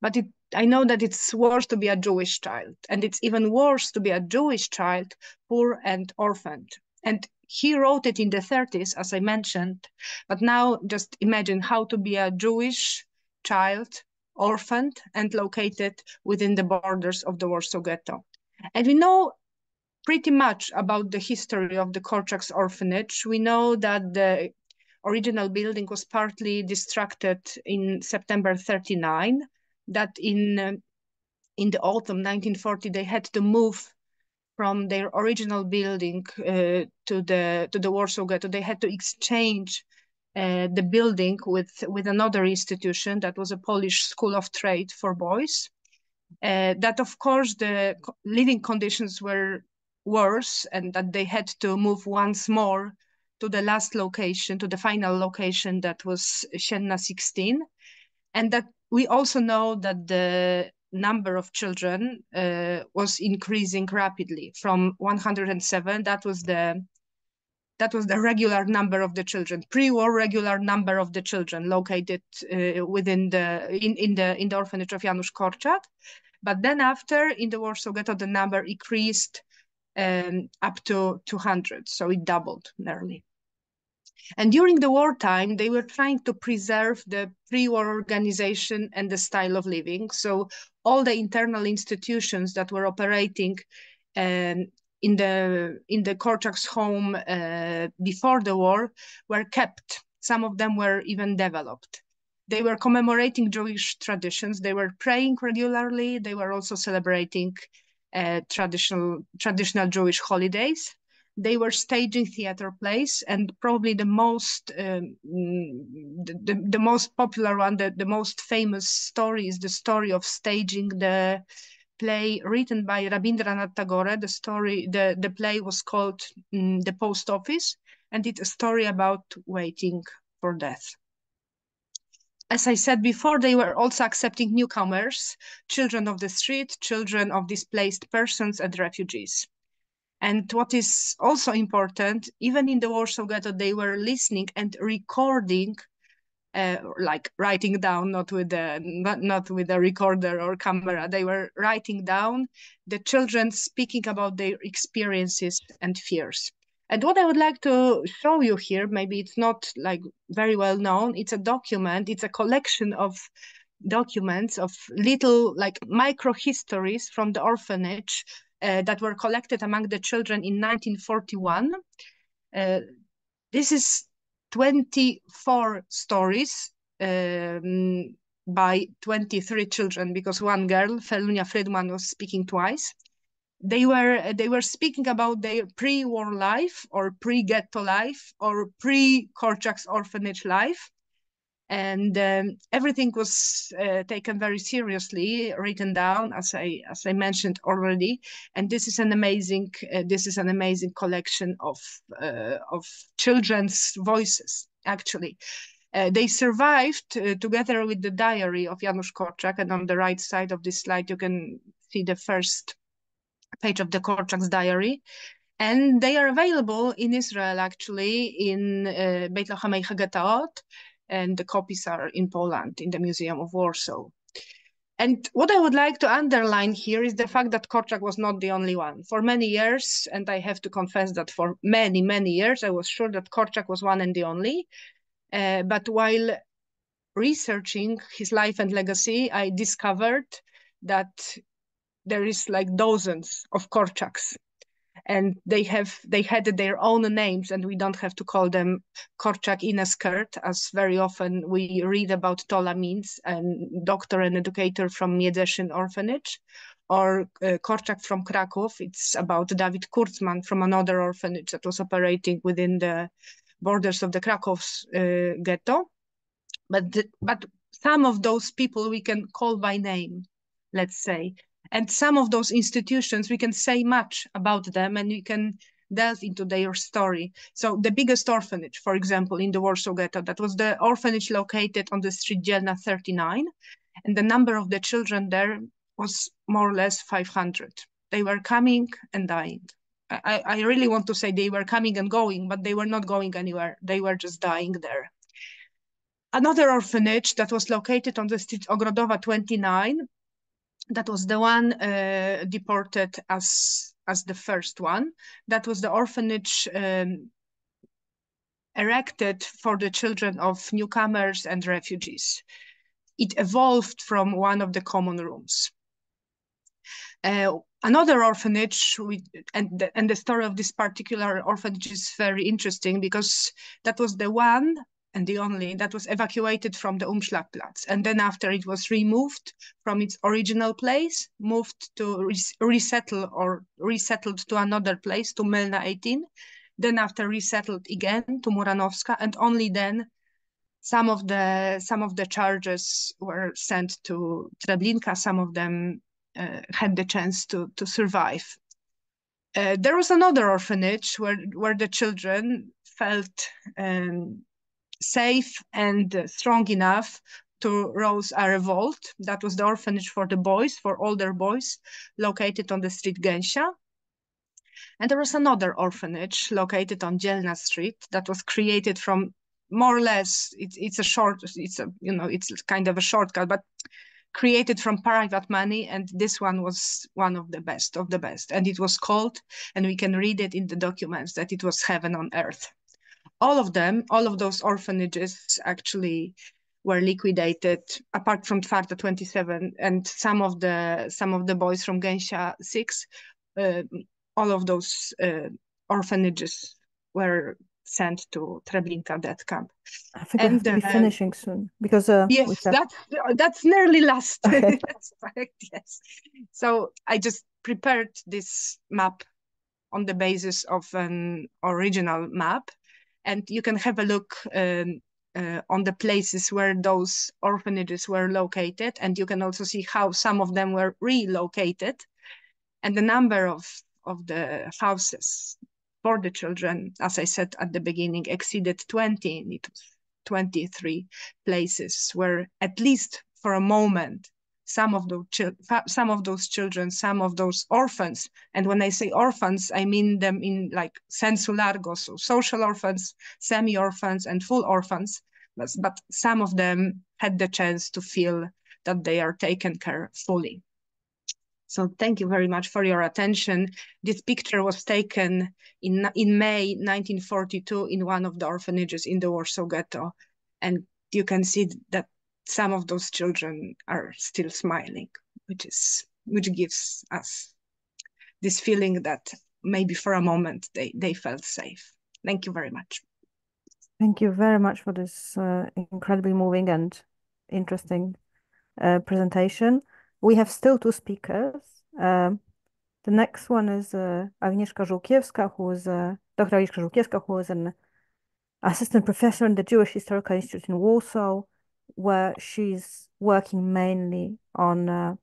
But I know that it's worse to be a Jewish child, and it's even worse to be a Jewish child, poor and orphaned. And he wrote it in the 30s, as I mentioned, but now just imagine how to be a Jewish child, orphaned, and located within the borders of the Warsaw Ghetto. And we know pretty much about the history of the Korczak's orphanage. We know that the original building was partly destructed in September 1939, that in the autumn 1940 they had to move from their original building to the Warsaw Ghetto. They had to exchange the building with another institution that was a Polish school of trade for boys. That of course the living conditions were worse, and that they had to move once more to the last location, to the final location, that was Sienna 16. And that we also know that the number of children was increasing rapidly from 107. That was the regular number of the children, pre-war regular number of the children located within in the orphanage of Janusz Korczak. But then after, in the Warsaw Ghetto, the number increased up to 200, so it doubled nearly. And during the wartime, they were trying to preserve the pre-war organization and the style of living. So all the internal institutions that were operating in the Korczak's home before the war were kept. Some of them were even developed. They were commemorating Jewish traditions. They were praying regularly. They were also celebrating traditional Jewish holidays. They were staging theater plays, and probably the most popular one, the most famous story is the story of staging the play written by Rabindranath Tagore. The play was called The Post Office, and it's a story about waiting for death. As I said before, they were also accepting newcomers, children of the street, children of displaced persons and refugees. And what is also important, even in the Warsaw Ghetto, they were listening and recording, like writing down, not with a recorder or camera. They were writing down the children speaking about their experiences and fears. And what I would like to show you here, maybe it's not like very well known, it's a document, it's a collection of documents of little like micro histories from the orphanage that were collected among the children in 1941. This is 24 stories by 23 children, because one girl, Felunia Friedman, was speaking twice. They were speaking about their pre-war life or pre-ghetto life or pre-Korczak's orphanage life. And everything was taken very seriously, written down, as I mentioned already. And this is an amazing collection of children's voices. Actually, they survived together with the diary of Janusz Korczak. And on the right side of this slide, you can see the first page of the Korczak's diary. And they are available in Israel, actually, in Beit Lachamei Hagataot. And the copies are in Poland, in the Museum of Warsaw. And what I would like to underline here is the fact that Korczak was not the only one. For many years, and I have to confess that for many, many years, I was sure that Korczak was one and the only. But while researching his life and legacy, I discovered that there is like dozens of Korczaks. And they had their own names, and we don't have to call them Korczak in a skirt, as very often we read about Tola Mintz, a doctor and educator from Miedzeszyn orphanage, or Korczak from Kraków. It's about David Kurzman from another orphanage that was operating within the borders of the Krakow's ghetto. But some of those people we can call by name, let's say. And some of those institutions, we can say much about them and we can delve into their story. So the biggest orphanage, for example, in the Warsaw Ghetto, that was the orphanage located on the street Dzielna 39. And the number of the children there was more or less 500. They were coming and dying. I really want to say they were coming and going, but they were not going anywhere. They were just dying there. Another orphanage that was located on the street Ogrodowa 29, that was the one deported as the first one. That was the orphanage erected for the children of newcomers and refugees. It evolved from one of the common rooms. Another orphanage, and the story of this particular orphanage is very interesting because that was the one and the only that was evacuated from the Umschlagplatz. And then after it was removed from its original place, moved to resettled to another place, to Melna 18. Then after resettled again to Muranowska, and only then some of the charges were sent to Treblinka. Some of them had the chance to survive. There was another orphanage where the children felt safe and strong enough to rouse a revolt. That was the orphanage for the boys, for older boys, located on the street Gęsia. And there was another orphanage located on Dzielna Street that was created from more or less, it's kind of a shortcut, but created from private money, and this one was one of the best of the best. And it was called, and we can read it in the documents, that it was heaven on earth. All of them, all of those orphanages actually were liquidated, apart from Twarda 27, and some of the boys from Gęsia 6, all of those orphanages were sent to Treblinka death camp. I think we have to be finishing soon, because yes, that's nearly last. Okay. That's correct, yes. So I just prepared this map on the basis of an original map, and you can have a look on the places where those orphanages were located, and you can also see how some of them were relocated, and the number of the houses for the children, as I said at the beginning, exceeded 20. And it was 23 places where, at least for a moment, some of those children, some of those orphans, and when I say orphans, I mean them in like sensu largo, so social orphans, semi-orphans, and full orphans, but some of them had the chance to feel that they are taken care fully. So thank you very much for your attention. This picture was taken in May 1942 in one of the orphanages in the Warsaw Ghetto. And you can see that some of those children are still smiling, which gives us this feeling that maybe for a moment they felt safe. Thank you very much. Thank you very much for this incredibly moving and interesting presentation. We have still two speakers. The next one is Agnieszka Żółkiewska, Dr. Agnieszka Żółkiewska, who is an assistant professor in the Jewish Historical Institute in Warsaw, where she's working mainly on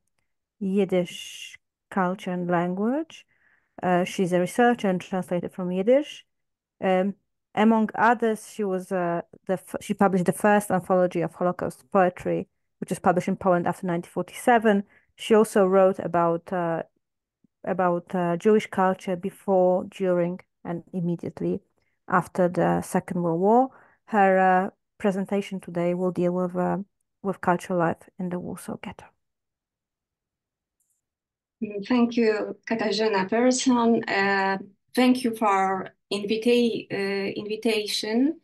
Yiddish culture and language. She's a researcher and translator from Yiddish. Among others, she published the first anthology of Holocaust poetry, which was published in Poland after 1947. She also wrote about Jewish culture before, during, and immediately after the Second World War. Her presentation today will deal with cultural life in the Warsaw Ghetto. Thank you, Katarzyna Persson. Thank you for invitation.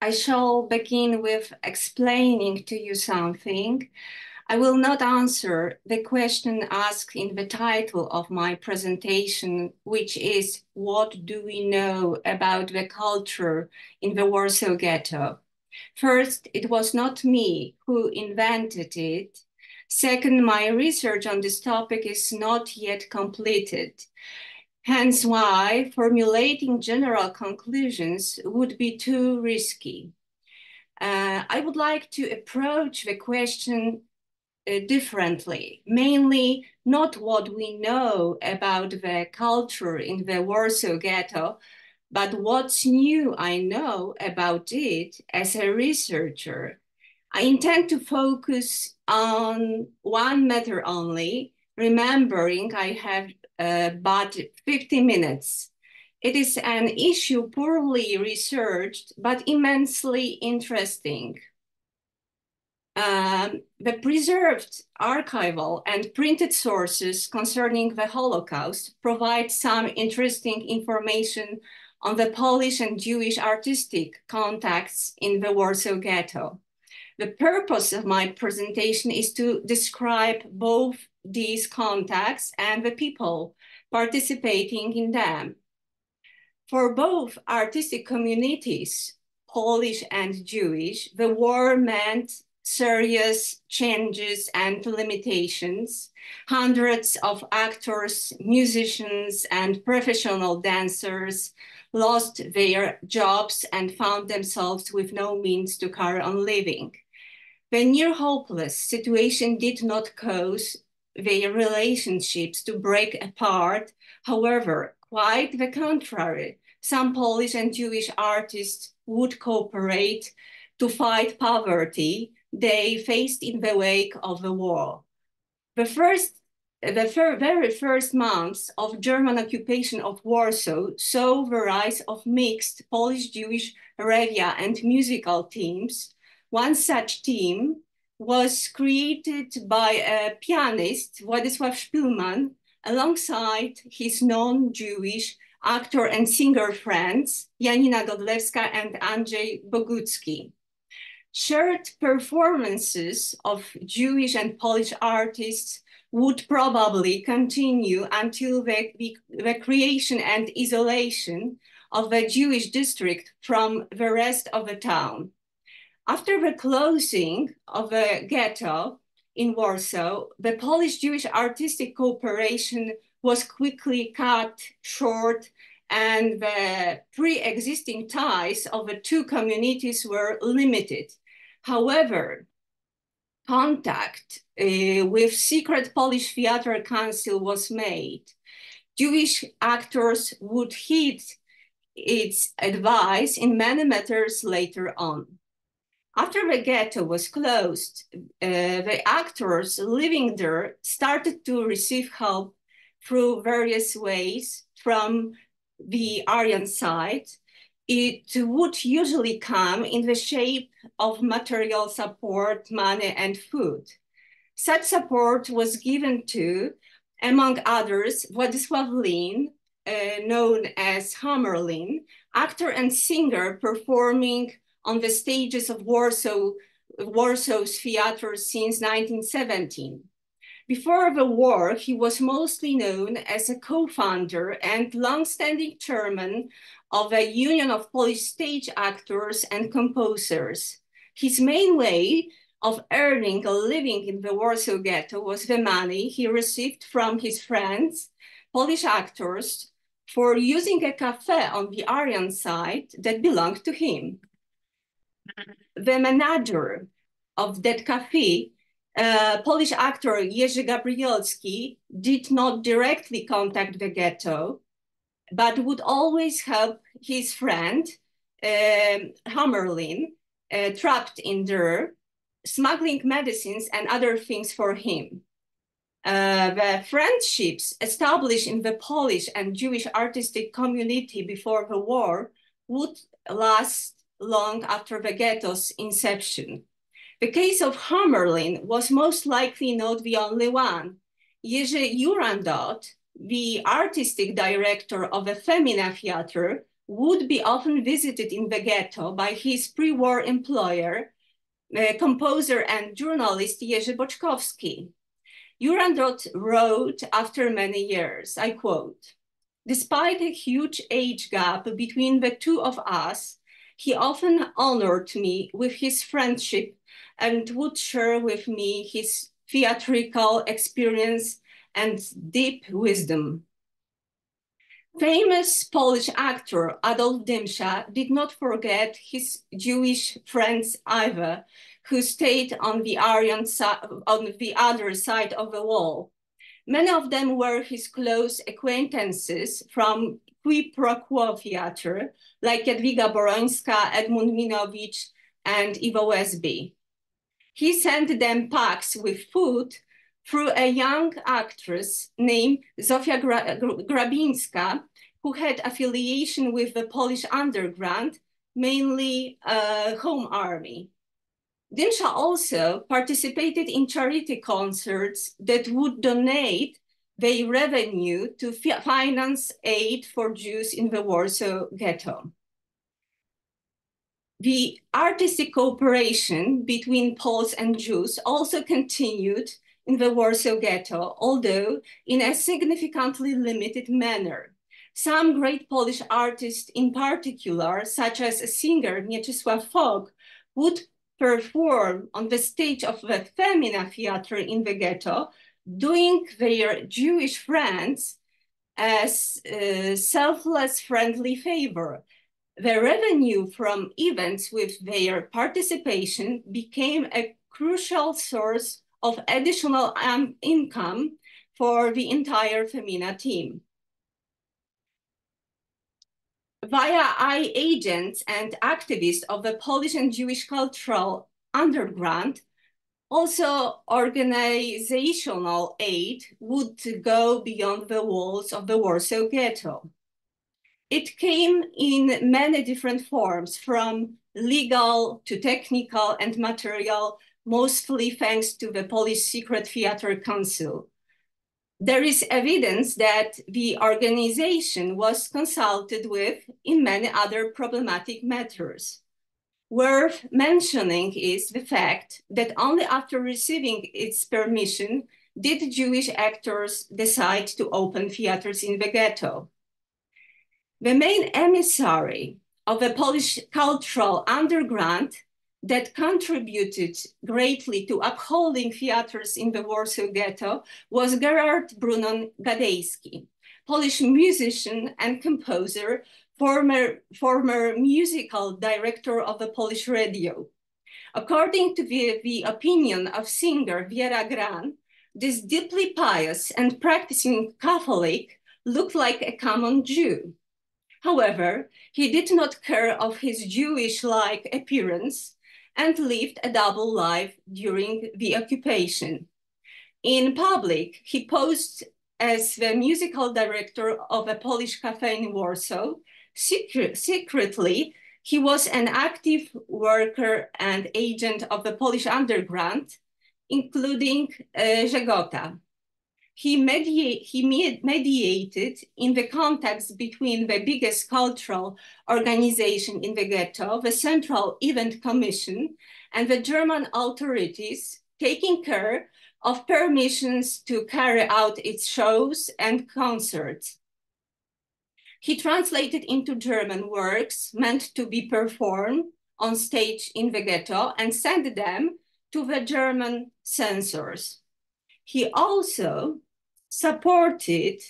I shall begin with explaining to you something. I will not answer the question asked in the title of my presentation, which is, what do we know about the culture in the Warsaw Ghetto? First, it was not me who invented it. Second, my research on this topic is not yet completed. Hence why formulating general conclusions would be too risky. I would like to approach the question differently, mainly not what we know about the culture in the Warsaw Ghetto, but what's new I know about it as a researcher. I intend to focus on one matter only, remembering I have but 50 minutes. It is an issue poorly researched, but immensely interesting. The preserved archival and printed sources concerning the Holocaust provide some interesting information on the Polish and Jewish artistic contacts in the Warsaw Ghetto. The purpose of my presentation is to describe both these contacts and the people participating in them. For both artistic communities, Polish and Jewish, the war meant serious changes and limitations. Hundreds of actors, musicians, and professional dancers lost their jobs and found themselves with no means to carry on living. The near hopeless situation did not cause their relationships to break apart. However, quite the contrary, some Polish and Jewish artists would cooperate to fight poverty they faced in the wake of the war. The very first months of German occupation of Warsaw saw the rise of mixed Polish-Jewish revia and musical teams. One such team was created by a pianist, Władysław Szpilman, alongside his non-Jewish actor and singer friends, Janina Godlewska and Andrzej Bogucki. Shared performances of Jewish and Polish artists would probably continue until the creation and isolation of the Jewish district from the rest of the town. After the closing of the ghetto in Warsaw, the Polish-Jewish artistic cooperation was quickly cut short, and the pre-existing ties of the two communities were limited. However, contact with secret Polish Theatre Council was made. Jewish actors would heed its advice in many matters later on. After the ghetto was closed, the actors living there started to receive help through various ways from the Aryan side. It would usually come in the shape of material support, money, and food. Such support was given to, among others, Władysław Lin, known as Hammerlin, actor and singer performing on the stages of Warsaw's theater since 1917. Before the war, he was mostly known as a co-founder and long-standing chairman of a union of Polish stage actors and composers. His main way of earning a living in the Warsaw Ghetto was the money he received from his friends, Polish actors, for using a cafe on the Aryan side that belonged to him. The manager of that cafe, Polish actor Jerzy Gabrielski, did not directly contact the ghetto, but would always help his friend, Hammerlin, trapped in there, smuggling medicines and other things for him. The friendships established in the Polish and Jewish artistic community before the war would last long after the ghetto's inception. The case of Hammerlin was most likely not the only one. Jerzy Jurandot, the artistic director of a Femina theater, would be often visited in the ghetto by his pre-war employer, composer and journalist Jerzy Boczkowski. Jurandot wrote after many years, I quote, "Despite a huge age gap between the two of us, he often honored me with his friendship and would share with me his theatrical experience and deep wisdom." Famous Polish actor Adolf Dymsza did not forget his Jewish friends either, who stayed on the other side of the wall. Many of them were his close acquaintances from qui pro quo theater, like Jadwiga Borońska, Edmund Minowicz, and Iwo Wesby. He sent them packs with food through a young actress named Zofia Grabinska, who had affiliation with the Polish underground, mainly Home Army. Dymsza also participated in charity concerts that would donate their revenue to finance aid for Jews in the Warsaw Ghetto. The artistic cooperation between Poles and Jews also continued in the Warsaw Ghetto, although in a significantly limited manner. Some great Polish artists in particular, such as singer Mieczysław Fok, would perform on the stage of the Femina theater in the ghetto, doing their Jewish friends as a selfless friendly favor. The revenue from events with their participation became a crucial source of additional income for the entire Femina team. via agents and activists of the Polish and Jewish cultural underground, also organizational aid would go beyond the walls of the Warsaw Ghetto. It came in many different forms, from legal to technical and material, mostly thanks to the Polish Secret Theater Council. There is evidence that the organization was consulted with in many other problematic matters. Worth mentioning is the fact that only after receiving its permission did Jewish actors decide to open theaters in the ghetto. The main emissary of the Polish cultural underground that contributed greatly to upholding theaters in the Warsaw Ghetto was Gerard Brunon Gadejski, Polish musician and composer, former musical director of the Polish radio. According to the opinion of singer Wiera Gran, this deeply pious and practicing Catholic looked like a common Jew. However, he did not care of his Jewish-like appearance and lived a double life during the occupation. In public, he posed as the musical director of a Polish cafe in Warsaw. Secretly, he was an active worker and agent of the Polish underground, including Żegota. He mediated in the contacts between the biggest cultural organization in the ghetto, the Central Event Commission, and the German authorities, taking care of permissions to carry out its shows and concerts. He translated into German works meant to be performed on stage in the ghetto and sent them to the German censors. He also supported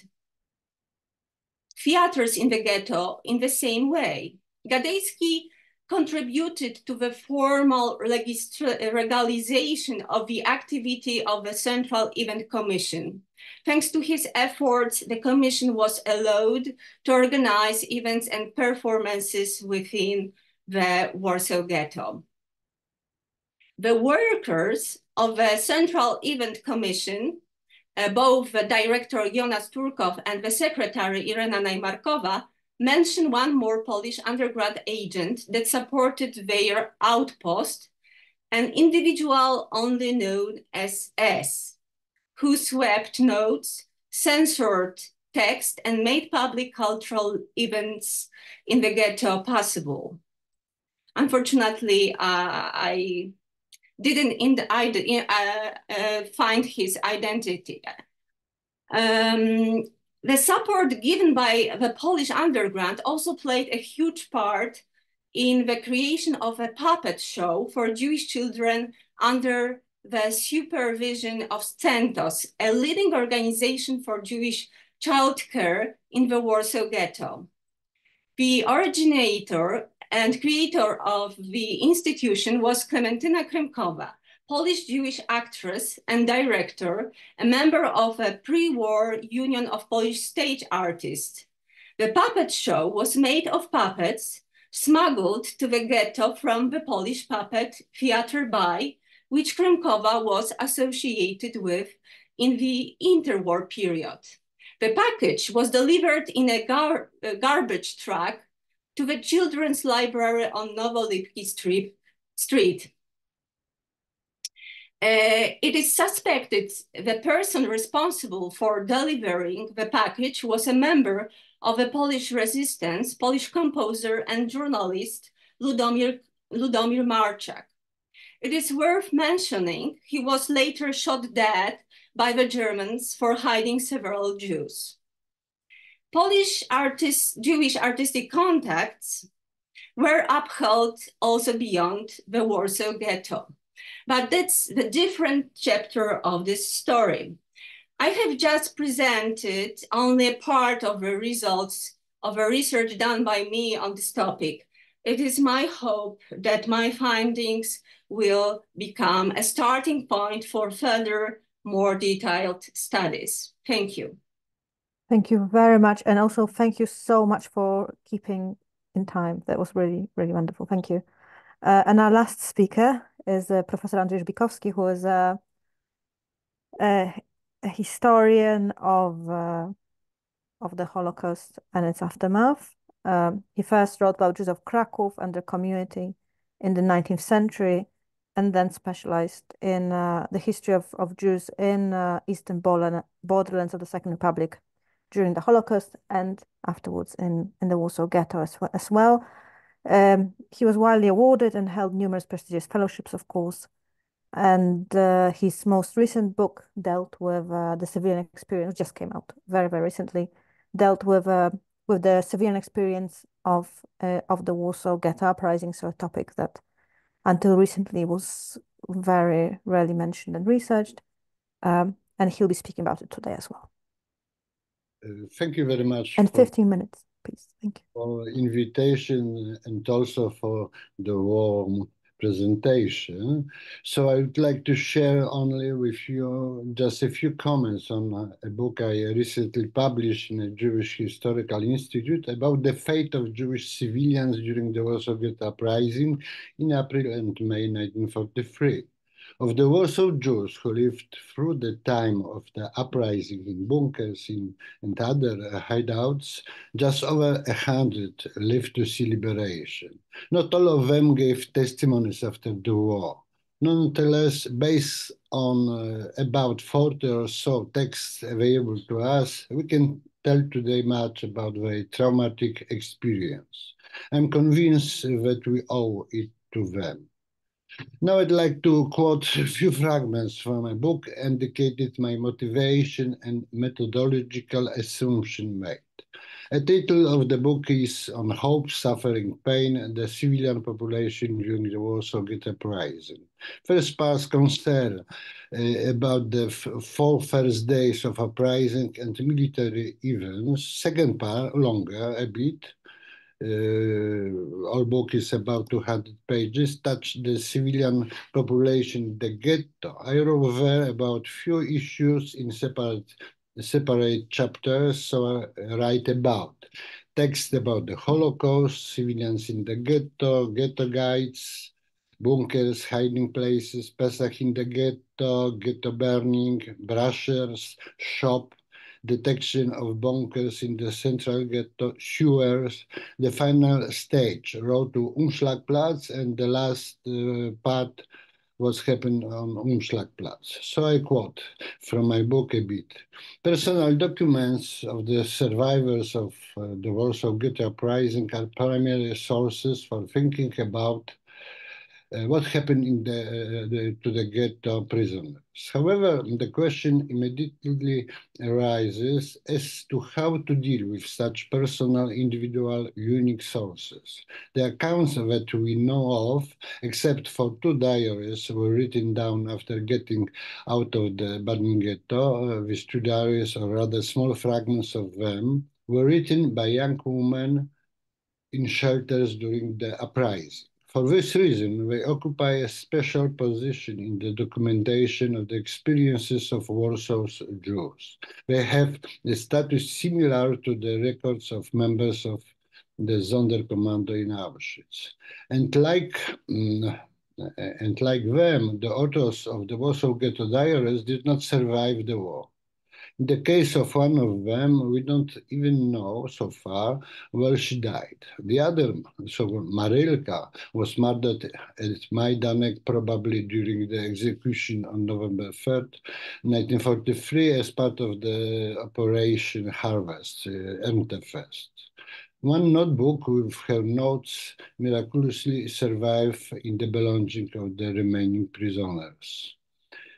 theaters in the ghetto in the same way. Gadejski contributed to the formal legalization of the activity of the Central Event Commission. Thanks to his efforts, the commission was allowed to organize events and performances within the Warsaw Ghetto. The workers of the Central Event Commission, both the director Jonas Turkow and the secretary Irena Najmarkowa, mention one more Polish underground agent that supported their outpost, an individual only known as S, who swept notes, censored text, and made public cultural events in the ghetto possible. Unfortunately, I didn't find his identity. The support given by the Polish underground also played a huge part in the creation of a puppet show for Jewish children under the supervision of Centos, a leading organization for Jewish childcare in the Warsaw Ghetto. The originator and creator of the institution was Klementyna Krymkowa, Polish Jewish actress and director, a member of a pre-war Union of Polish Stage Artists. The puppet show was made of puppets smuggled to the ghetto from the Polish puppet theater by which Krymkowa was associated with in the interwar period. The package was delivered in a garbage truck to the children's library on Nowolipki Street. It is suspected the person responsible for delivering the package was a member of the Polish resistance, Polish composer and journalist Ludomir Marczak. It is worth mentioning he was later shot dead by the Germans for hiding several Jews. Polish Jewish artistic contacts were upheld also beyond the Warsaw Ghetto. But that's the different chapter of this story. I have just presented only a part of the results of a research done by me on this topic. It is my hope that my findings will become a starting point for further, more detailed studies. Thank you. Thank you very much. And also thank you so much for keeping in time. That was really, really wonderful. Thank you. And our last speaker is Professor Andrzej Bikowski, who is a historian of the Holocaust and its aftermath. He first wrote about Jews of Krakow and their community in the 19th century, and then specialized in the history of Jews in Eastern borderlands of the Second Republic during the Holocaust and afterwards in the Warsaw Ghetto as well. He was widely awarded and held numerous prestigious fellowships, of course. And his most recent book dealt with the civilian experience, just came out very, very recently, dealt with the civilian experience of the Warsaw Ghetto uprising, so a topic that until recently was very rarely mentioned and researched. And he'll be speaking about it today as well. Thank you very much. And 15 minutes, please. Thank you. For invitation and also for the warm presentation. So I would like to share only with you just a few comments on a book I recently published in a Jewish Historical Institute about the fate of Jewish civilians during the Warsaw Ghetto Uprising in April and May 1943. Of the Warsaw Jews who lived through the time of the uprising in bunkers and other hideouts, just over 100 lived to see liberation. Not all of them gave testimonies after the war. Nonetheless, based on about 40 or so texts available to us, we can tell today much about their traumatic experience. I'm convinced that we owe it to them. Now I'd like to quote a few fragments from my book indicated my motivation and methodological assumption made. A title of the book is On Hope, Suffering, Pain, and the Civilian Population During the Warsaw Ghetto Uprising. First part concerns about the 4 first days of uprising and military events. Second part, longer a bit, our book is about 200 pages, touch the civilian population in the ghetto. I wrote there about few issues in separate chapters, so I write about text about the Holocaust, civilians in the ghetto, ghetto guides, bunkers, hiding places, Pesach in the ghetto, ghetto burning, brushers, shop, detection of bunkers in the central ghetto, sewers, the final stage, road to Umschlagplatz, and the last part was happened on Umschlagplatz. So I quote from my book a bit. Personal documents of the survivors of the Warsaw Ghetto Uprising are primary sources for thinking about what happened in to the ghetto prisoners. However, the question immediately arises as to how to deal with such personal, individual, unique sources. The accounts that we know of, except for 2 diaries, were written down after getting out of the burning ghetto. These 2 diaries, or rather small fragments of them, were written by young women in shelters during the uprising. For this reason, they occupy a special position in the documentation of the experiences of Warsaw's Jews. They have a status similar to the records of members of the Sonderkommando in Auschwitz. And like them, the authors of the Warsaw Ghetto Diaries did not survive the war. In the case of one of them, we don't even know so far where she died. The other, so Marylka, was murdered at Majdanek probably during the execution on November 3rd, 1943, as part of the Operation Harvest, Erntefeldt. One notebook with her notes miraculously survived in the belonging of the remaining prisoners.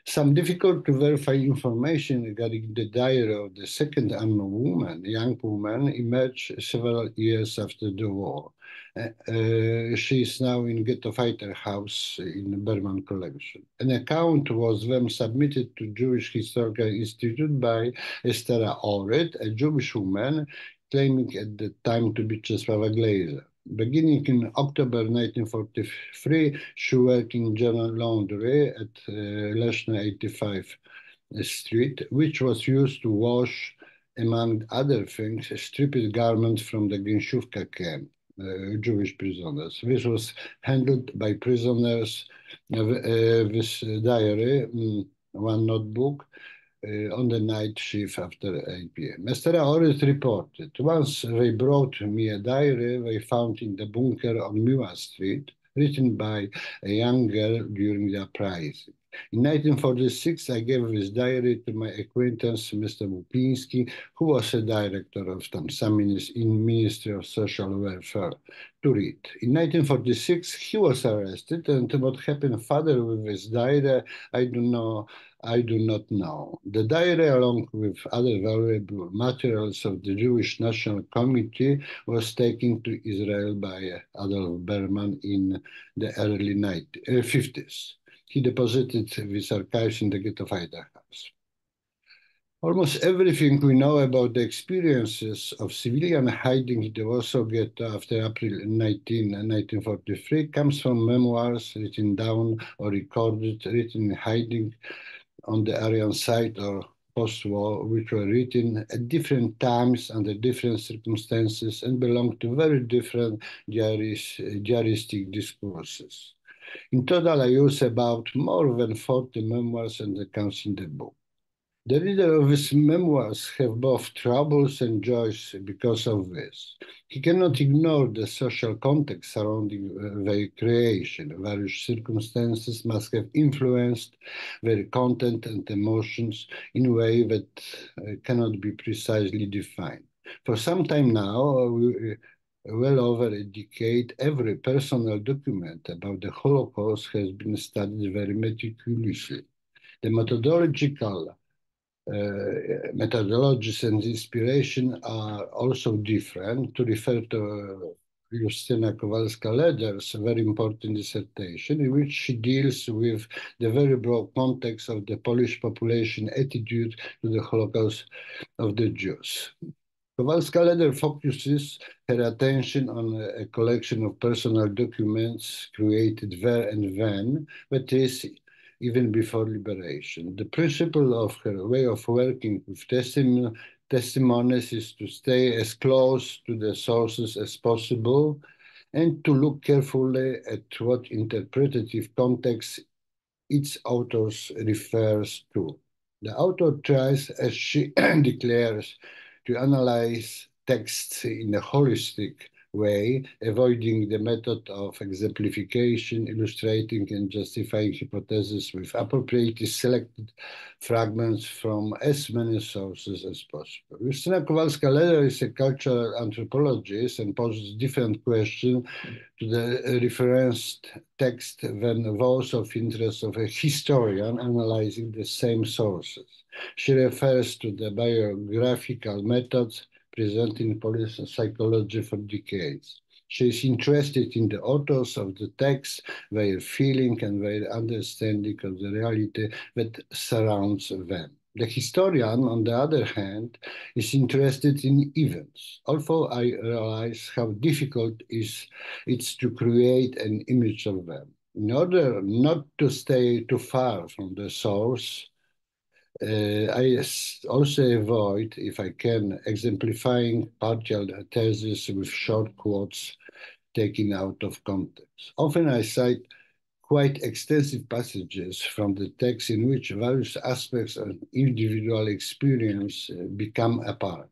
Some difficult to verify information regarding the diary of the second unknown woman, young woman, emerged several years after the war. She is now in Ghetto Fighter House in the Berman collection. An account was then submitted to Jewish Historical Institute by Estera Oret, a Jewish woman, claiming at the time to be Czesława Glazer. Beginning in October 1943, she worked in general laundry at Leszno 85 Street, which was used to wash, among other things, stripped garments from the Gęsiówka camp. Jewish prisoners. This was handled by prisoners with diary, one notebook, on the night shift after 8 p.m. As Tara already reported, once they brought me a diary they found in the bunker on Miła Street, written by a young girl during the uprising. In 1946, I gave this diary to my acquaintance, Mr. Bupiński, who was a director of some Ministry of Social Welfare, to read. In 1946, he was arrested, and what happened further with this diary, I do not know. The diary, along with other valuable materials of the Jewish National Committee, was taken to Israel by Adolf Berman in the early 50s. He deposited these archives in the Ghetto Fighter House. Almost everything we know about the experiences of civilian hiding in the Warsaw Ghetto after April 1943 comes from memoirs written down or recorded, written in hiding on the Aryan side or post-war, which were written at different times under different circumstances and belong to very different diaristic discourses. In total, I use about more than 40 memoirs and accounts in the book. The reader of his memoirs have both troubles and joys because of this. He cannot ignore the social context surrounding their creation. Various circumstances must have influenced their content and emotions in a way that cannot be precisely defined. For some time now, well over a decade, every personal document about the Holocaust has been studied very meticulously. The methodologies and inspiration are also different. To refer to Justyna Kowalska-Leder's very important dissertation, in which she deals with the very broad context of the Polish population attitude to the Holocaust of the Jews. Kowalska-Leder focuses her attention on a collection of personal documents created there and then, that is, even before liberation. The principle of her way of working with testimonies is to stay as close to the sources as possible and to look carefully at what interpretative context its author refers to. The author tries, as she declares, to analyze texts in a holistic way, avoiding the method of exemplification, illustrating and justifying hypotheses with appropriately selected fragments from as many sources as possible. Justyna Kowalska-Leder is a cultural anthropologist and poses different questions to the referenced text than those of interest of a historian analyzing the same sources. She refers to the biographical methods present in Polish psychology for decades. She is interested in the authors of the text, their feeling and their understanding of the reality that surrounds them. The historian, on the other hand, is interested in events, although I realize how difficult it's to create an image of them. In order not to stay too far from the source, I also avoid, if I can, exemplifying partial theses with short quotes taken out of context. Often I cite quite extensive passages from the text in which various aspects of individual experience become apparent.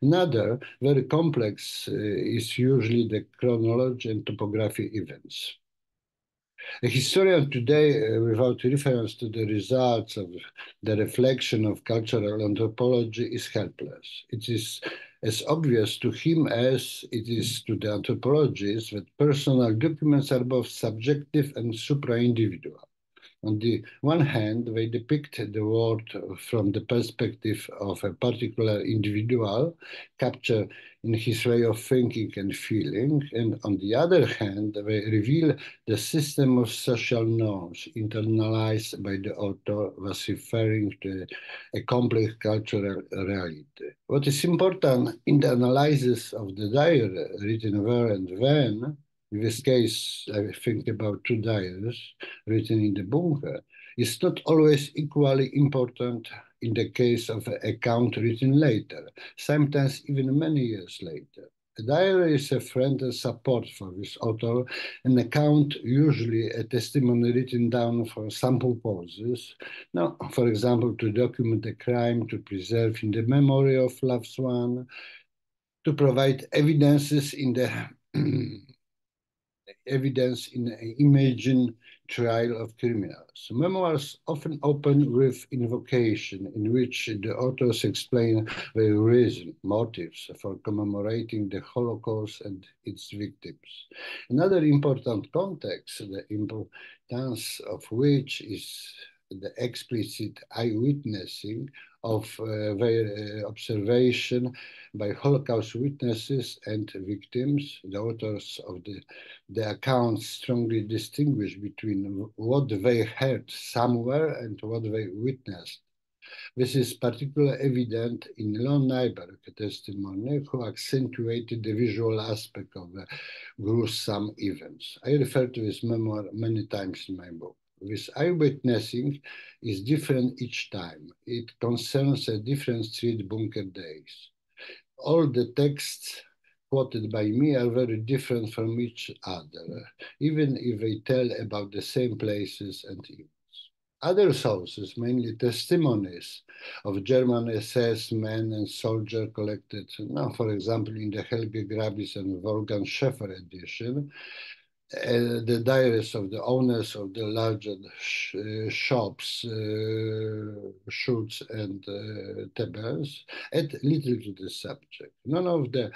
Another, very complex, is usually the chronology and topography events. A historian today, without reference to the results of the reflection of cultural anthropology, is helpless. It is as obvious to him as it is to the anthropologists that personal documents are both subjective and supra-individual. On the one hand, they depict the world from the perspective of a particular individual, captured in his way of thinking and feeling, and on the other hand, they reveal the system of social norms internalized by the author, thus referring to a complex cultural reality. What is important in the analysis of the diary written there and then, in this case, I think about two diaries written in the bunker, is not always equally important in the case of an account written later, sometimes even many years later. A diary is a friend and support for this author, an account, usually a testimony written down for some purposes. Now, for example, to document a crime, to preserve in the memory of loved one, to provide evidences in the evidence in an imagined trial of criminals. Memoirs often open with invocation, in which the authors explain their reason, motives for commemorating the Holocaust and its victims. Another important context, the importance of which is the explicit eyewitnessing of their observation by Holocaust witnesses and victims. The authors of the accounts strongly distinguish between what they heard somewhere and what they witnessed. This is particularly evident in Lon Nyberg testimony, who accentuated the visual aspect of the gruesome events. I refer to this memoir many times in my book. This eyewitnessing is different each time. It concerns a different street bunker days. All the texts quoted by me are very different from each other, even if they tell about the same places and events. Other sources, mainly testimonies of German SS men and soldiers collected, now, for example, in the Helge Grabis and Wolfgang Schäfer edition, the diaries of the owners of the larger shops, Schutz and Tebels, add little to the subject. None of the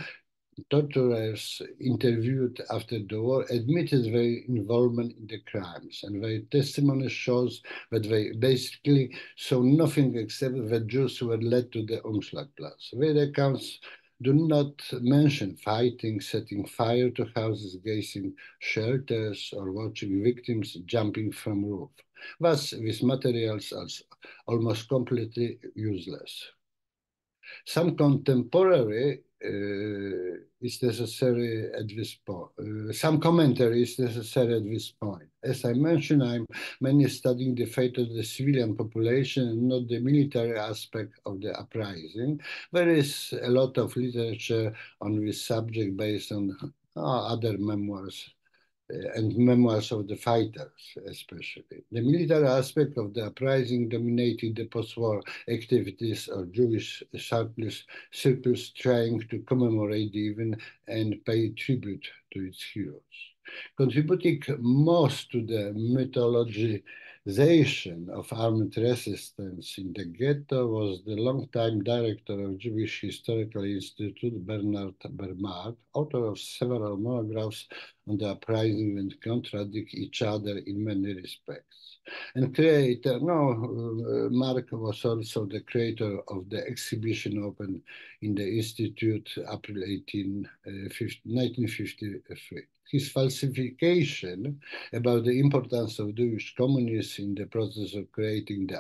torturers interviewed after the war admitted their involvement in the crimes, and their testimony shows that they basically saw nothing except that Jews were led to the Umschlagplatz. Their accounts do not mention fighting, setting fire to houses, gazing shelters, or watching victims jumping from roof. Thus, these materials are almost completely useless. Some contemporary is necessary at this point. Some commentary is necessary at this point. As I mentioned, I'm mainly studying the fate of the civilian population and not the military aspect of the uprising. There is a lot of literature on this subject based on other memoirs and memoirs of the fighters, especially. The military aspect of the uprising dominated the post-war activities of Jewish circles trying to commemorate the event and pay tribute to its heroes. Contributing most to the mythologization of armed resistance in the ghetto was the longtime director of Jewish Historical Institute, Bernard Bermark, author of several monographs on the uprising and contradict each other in many respects. And creator, Mark was also the creator of the exhibition opened in the Institute April 1953. His falsification about the importance of Jewish communists in the process of creating the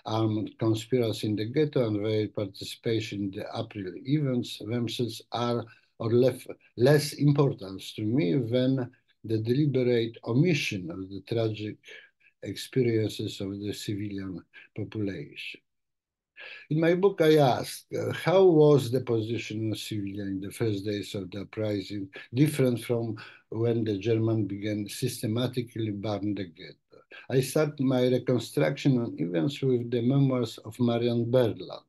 armed conspiracy in the ghetto and their participation in the April events themselves are of less importance to me than the deliberate omission of the tragic experiences of the civilian population. In my book, I asked, how was the position of civilians in the first days of the uprising different from when the Germans began systematically burning the ghetto? I start my reconstruction on events with the memoirs of Marian Berland,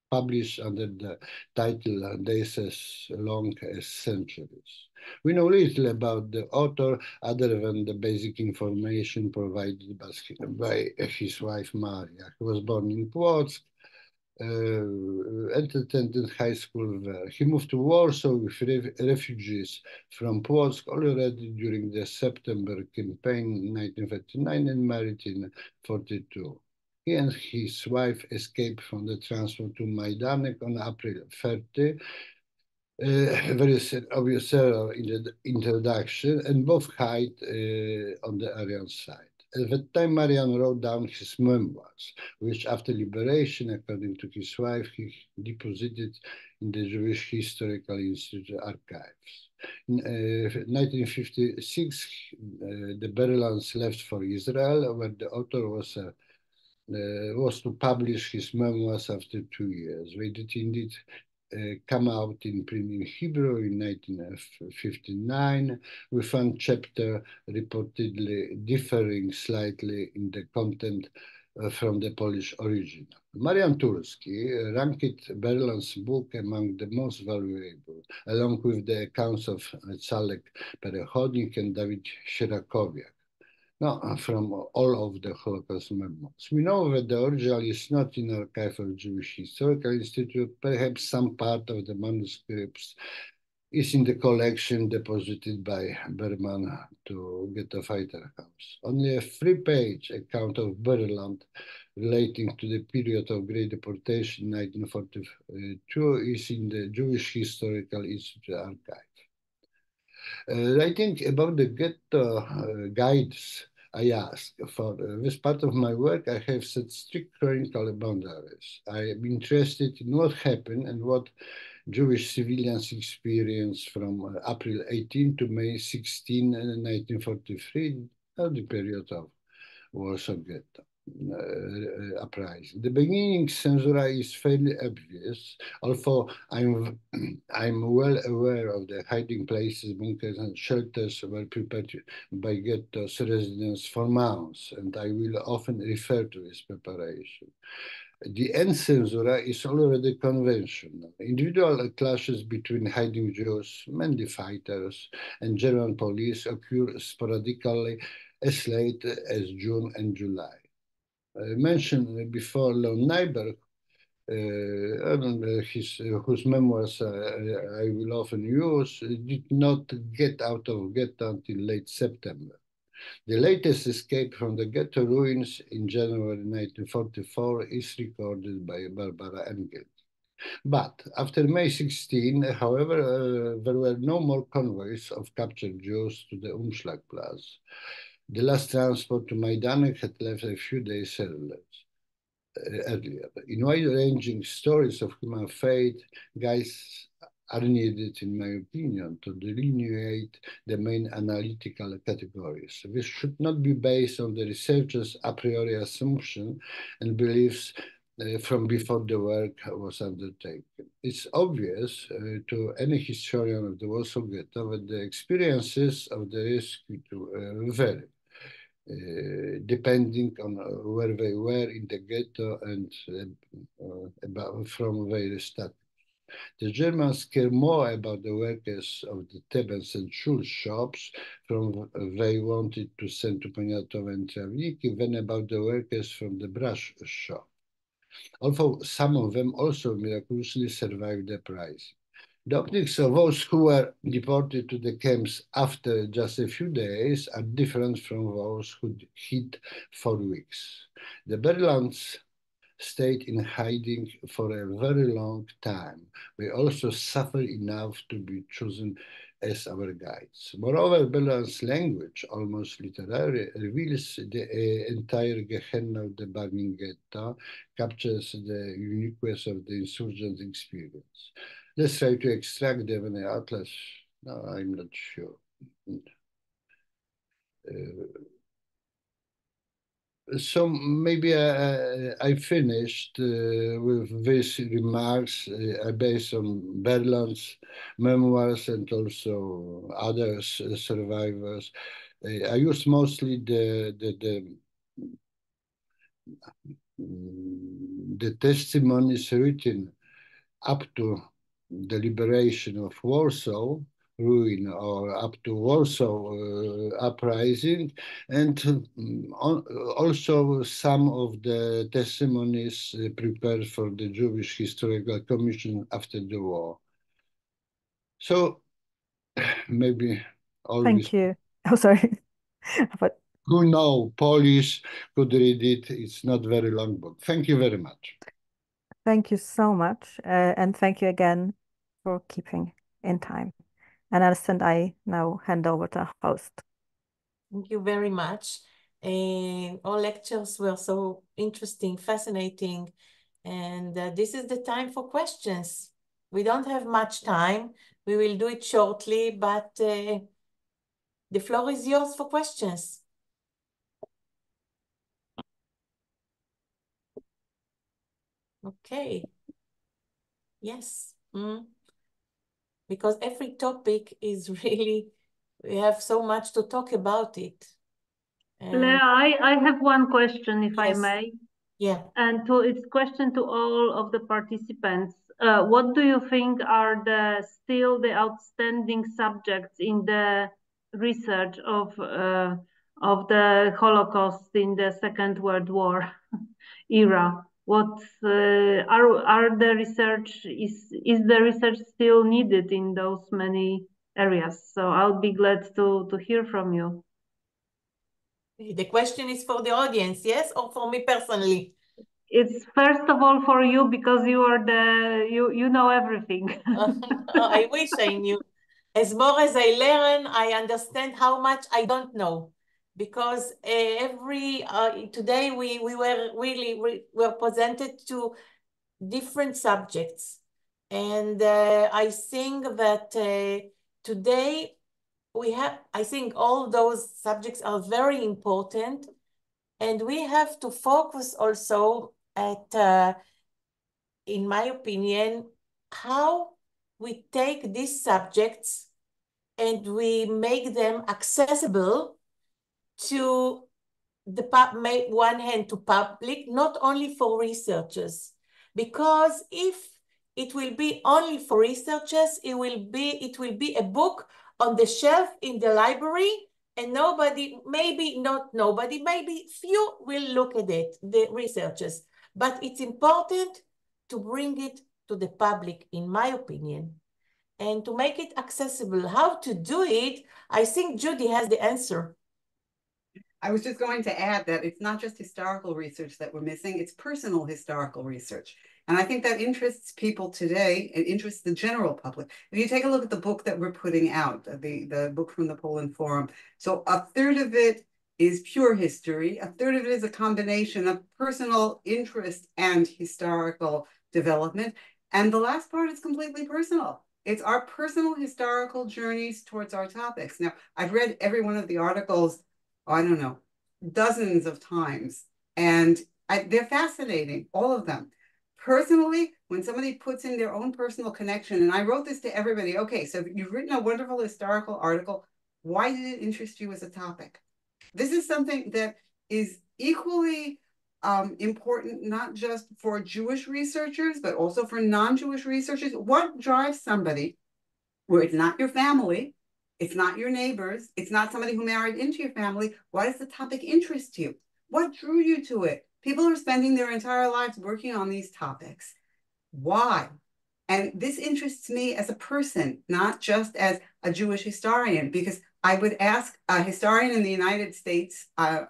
published under the title Days as Long as Centuries. We know little about the author other than the basic information provided by his wife Maria. He was born in Płock, and attended high school there. He moved to Warsaw with refugees from Płock already during the September campaign in 1939 and married in 1942. He and his wife escaped from the transfer to Majdanek on April 30. Very obvious error in the introduction, and both hide on the Aryan side. At that time, Marian wrote down his memoirs, which after liberation, according to his wife, he deposited in the Jewish Historical Institute archives. In 1956, the Bar-Ilans left for Israel, where the author was to publish his memoirs after 2 years. They did indeed come out in print in Hebrew in 1959, with one chapter reportedly differing slightly in the content from the Polish original. Marian Turski ranked Bar-Ilan's book among the most valuable, along with the accounts of Czalek Perechodnik and David Sirakowiak. No, from all of the Holocaust memoirs. We know that the original is not in Archive of Jewish Historical Institute. Perhaps some part of the manuscripts is in the collection deposited by Berman to Ghetto Fighter House. Only a 3-page account of Bar-Ilan relating to the period of Great Deportation 1942 is in the Jewish Historical Institute archive. Writing about the ghetto guides, I ask for this part of my work, I have set strict chronicle boundaries. I am interested in what happened and what Jewish civilians experienced from April 18 to May 16, 1943, the period of Warsaw Ghetto uprising. The beginning censura is fairly obvious, although I'm well aware of the hiding places, bunkers, and shelters were prepared by ghetto's residents for months, and I will often refer to this preparation. The end censura is already conventional. Individual clashes between hiding Jews, mainly fighters, and German police occur sporadically as late as June and July. Mentioned before, Lon Nyberg, whose memoirs I will often use, did not get out of ghetto until late September. The latest escape from the ghetto ruins in January 1944 is recorded by Barbara Engel. But after May 16, however, there were no more convoys of captured Jews to the Umschlagplatz. The last transport to Majdanek had left a few days earlier. In wide-ranging stories of human fate, guides are needed, in my opinion, to delineate the main analytical categories. This should not be based on the researcher's a priori assumption and beliefs from before the work was undertaken. It's obvious to any historian of the Warsaw Ghetto that the experiences of the rescued vary. Depending on where they were in the ghetto and from their status. The Germans care more about the workers of the Tebens and Schulz shops from they wanted to send to Poniatowa and Trawniki than about the workers from the brush shop. Although some of them also miraculously survived the uprising. The optics of those who were deported to the camps after just a few days are different from those who hid for weeks. The Bar-Ilans stayed in hiding for a very long time. They also suffered enough to be chosen as our guides. Moreover, Bar-Ilan's language, almost literary, reveals the entire Gehenna of the burning ghetto, captures the uniqueness of the insurgent experience. Let's try to extract them in the atlas. No, I'm not sure. So maybe I finished with these remarks based on Bar-Ilan's memoirs and also other survivors. I used mostly the testimonies written up to the liberation of Warsaw ruin or up to Warsaw uprising, and also some of the testimonies prepared for the Jewish Historical Commission after the war. So maybe always. Thank you. Oh, sorry. But who know Polish could read it. It's not very long book. Thank you very much. thank you so much. And thank you again for keeping in time. And Alison, I now hand over to our host. Thank you very much. All lectures were so interesting, fascinating. And this is the time for questions. We don't have much time. We will do it shortly, but the floor is yours for questions. Okay. Yes. Because every topic is really, we have so much to talk about it. Leah, I have one question, if I may. Yeah. And it's question to all of the participants. What do you think are still the outstanding subjects in the research of the Holocaust in the Second World War era? What are the research, is the research still needed in those many areas? So I'll be glad to hear from you. The question is for the audience, yes, or for me personally? It's first of all for you, because you are you know everything. I wish I knew. As more as I learn, I understand how much I don't know. Because today we were presented to different subjects. And I think that today I think all those subjects are very important, and we have to focus also at, in my opinion, how we take these subjects and we make them accessible to one hand to public, not only for researchers. Because if it will be only for researchers, it will be a book on the shelf in the library, and maybe few will look at it, the researchers. But it's important to bring it to the public, in my opinion, and to make it accessible. How to do it, I think Judy has the answer. I was just going to add that it's not just historical research that we're missing, it's personal historical research. And I think that interests people today, it interests the general public. If you take a look at the book that we're putting out, the book from the Poland Forum, so a third of it is pure history, a third of it is a combination of personal interest and historical development, and the last part is completely personal. It's our personal historical journeys towards our topics. Now, I've read every one of the articles, I don't know, dozens of times, and they're fascinating, all of them. Personally, when somebody puts in their own personal connection, and I wrote this to everybody, okay, so you've written a wonderful historical article, why did it interest you as a topic? This is something that is equally important, not just for Jewish researchers, but also for non-Jewish researchers. What drives somebody where it's not your family, it's not your neighbors, it's not somebody who married into your family? Why does the topic interest you? What drew you to it? People are spending their entire lives working on these topics. Why? And this interests me as a person, not just as a Jewish historian, because I would ask a historian in the United States, a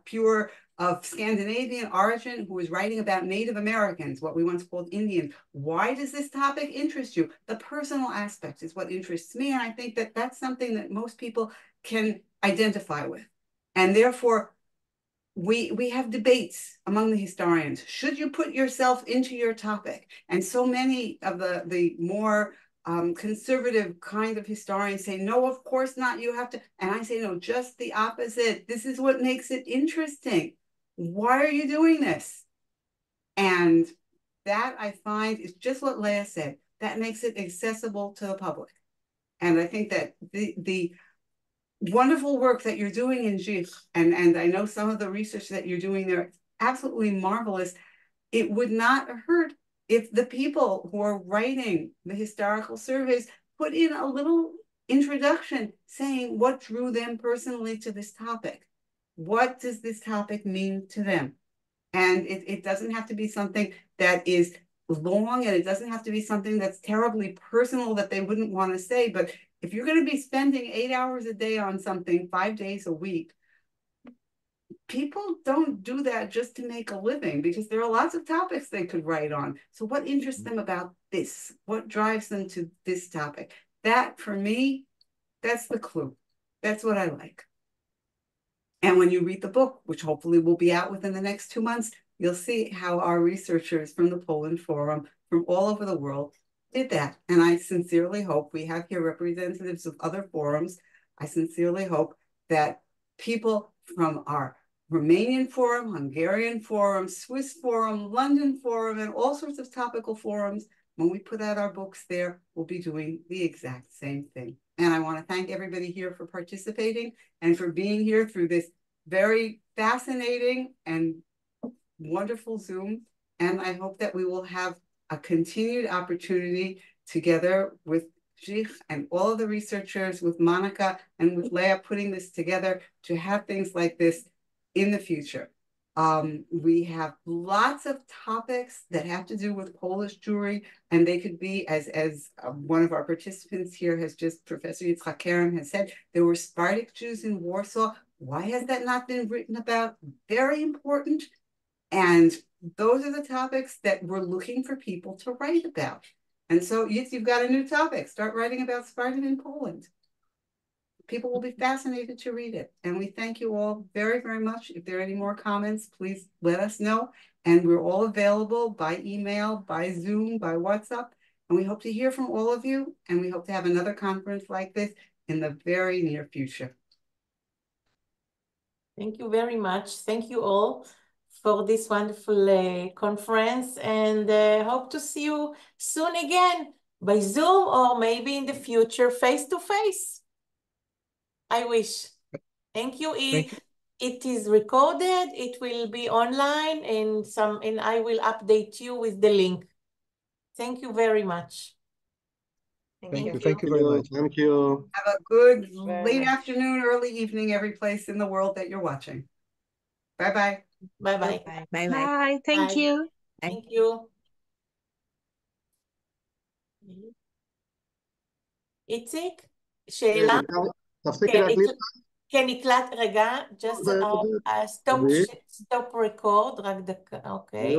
pure of Scandinavian origin, who was writing about Native Americans, what we once called Indians, why does this topic interest you? The personal aspect is what interests me, and I think that that's something that most people can identify with. And therefore, we have debates among the historians. Should you put yourself into your topic? And so many of the more conservative kind of historians say, no, of course not, you have to. And I say, no, just the opposite. This is what makes it interesting. Why are you doing this? And that, I find, is just what Leah said. That makes it accessible to the public. And I think that the wonderful work that you're doing in JICH, and I know some of the research that you're doing there, absolutely marvelous. It would not hurt if the people who are writing the historical surveys put in a little introduction saying what drew them personally to this topic. What does this topic mean to them? And it doesn't have to be something that is long, and it doesn't have to be something that's terribly personal that they wouldn't want to say. But if you're going to be spending 8 hours a day on something 5 days a week, people don't do that just to make a living, because there are lots of topics they could write on. So what interests them about this? What drives them to this topic? That, for me, that's the clue. That's what I like. And when you read the book, which hopefully will be out within the next 2 months, you'll see how our researchers from the Poland Forum from all over the world did that. And I sincerely hope, we have here representatives of other forums, I sincerely hope that people from our Romanian forum, Hungarian forum, Swiss forum, London forum, and all sorts of topical forums When we put out our books there, we'll be doing the exact same thing. And I want to thank everybody here for participating and for being here through this very fascinating and wonderful Zoom. And I hope that we will have a continued opportunity together with Zich and all of the researchers, with Monica and with Leah, putting this together to have things like this in the future. We have lots of topics that have to do with Polish Jewry, and they could be, as one of our participants here has just, Professor Yitzhak Kerem has said, there were Sephardic Jews in Warsaw. Why has that not been written about? Very important. And those are the topics that we're looking for people to write about. And so you've got a new topic. Start writing about Sephardim in Poland. People will be fascinated to read it. And we thank you all very, very much. If there are any more comments, please let us know. And we're all available by email, by Zoom, by WhatsApp. And we hope to hear from all of you. And we hope to have another conference like this in the very near future. Thank you very much. Thank you all for this wonderful conference, and hope to see you soon again by Zoom or maybe in the future face-to-face. I wish. Thank you. It is recorded. It will be online and I will update you with the link. Thank you very much. Thank you. Thank you very much. Thank you. Have a good late afternoon, early evening, every place in the world that you're watching. Bye-bye. Bye-bye. Bye bye. Bye. Thank Bye. you. Thank you. איציק, שאלה? תפסיקי להקליט. כן, נקלט רגע, just stop record, רק דקה, אוקיי.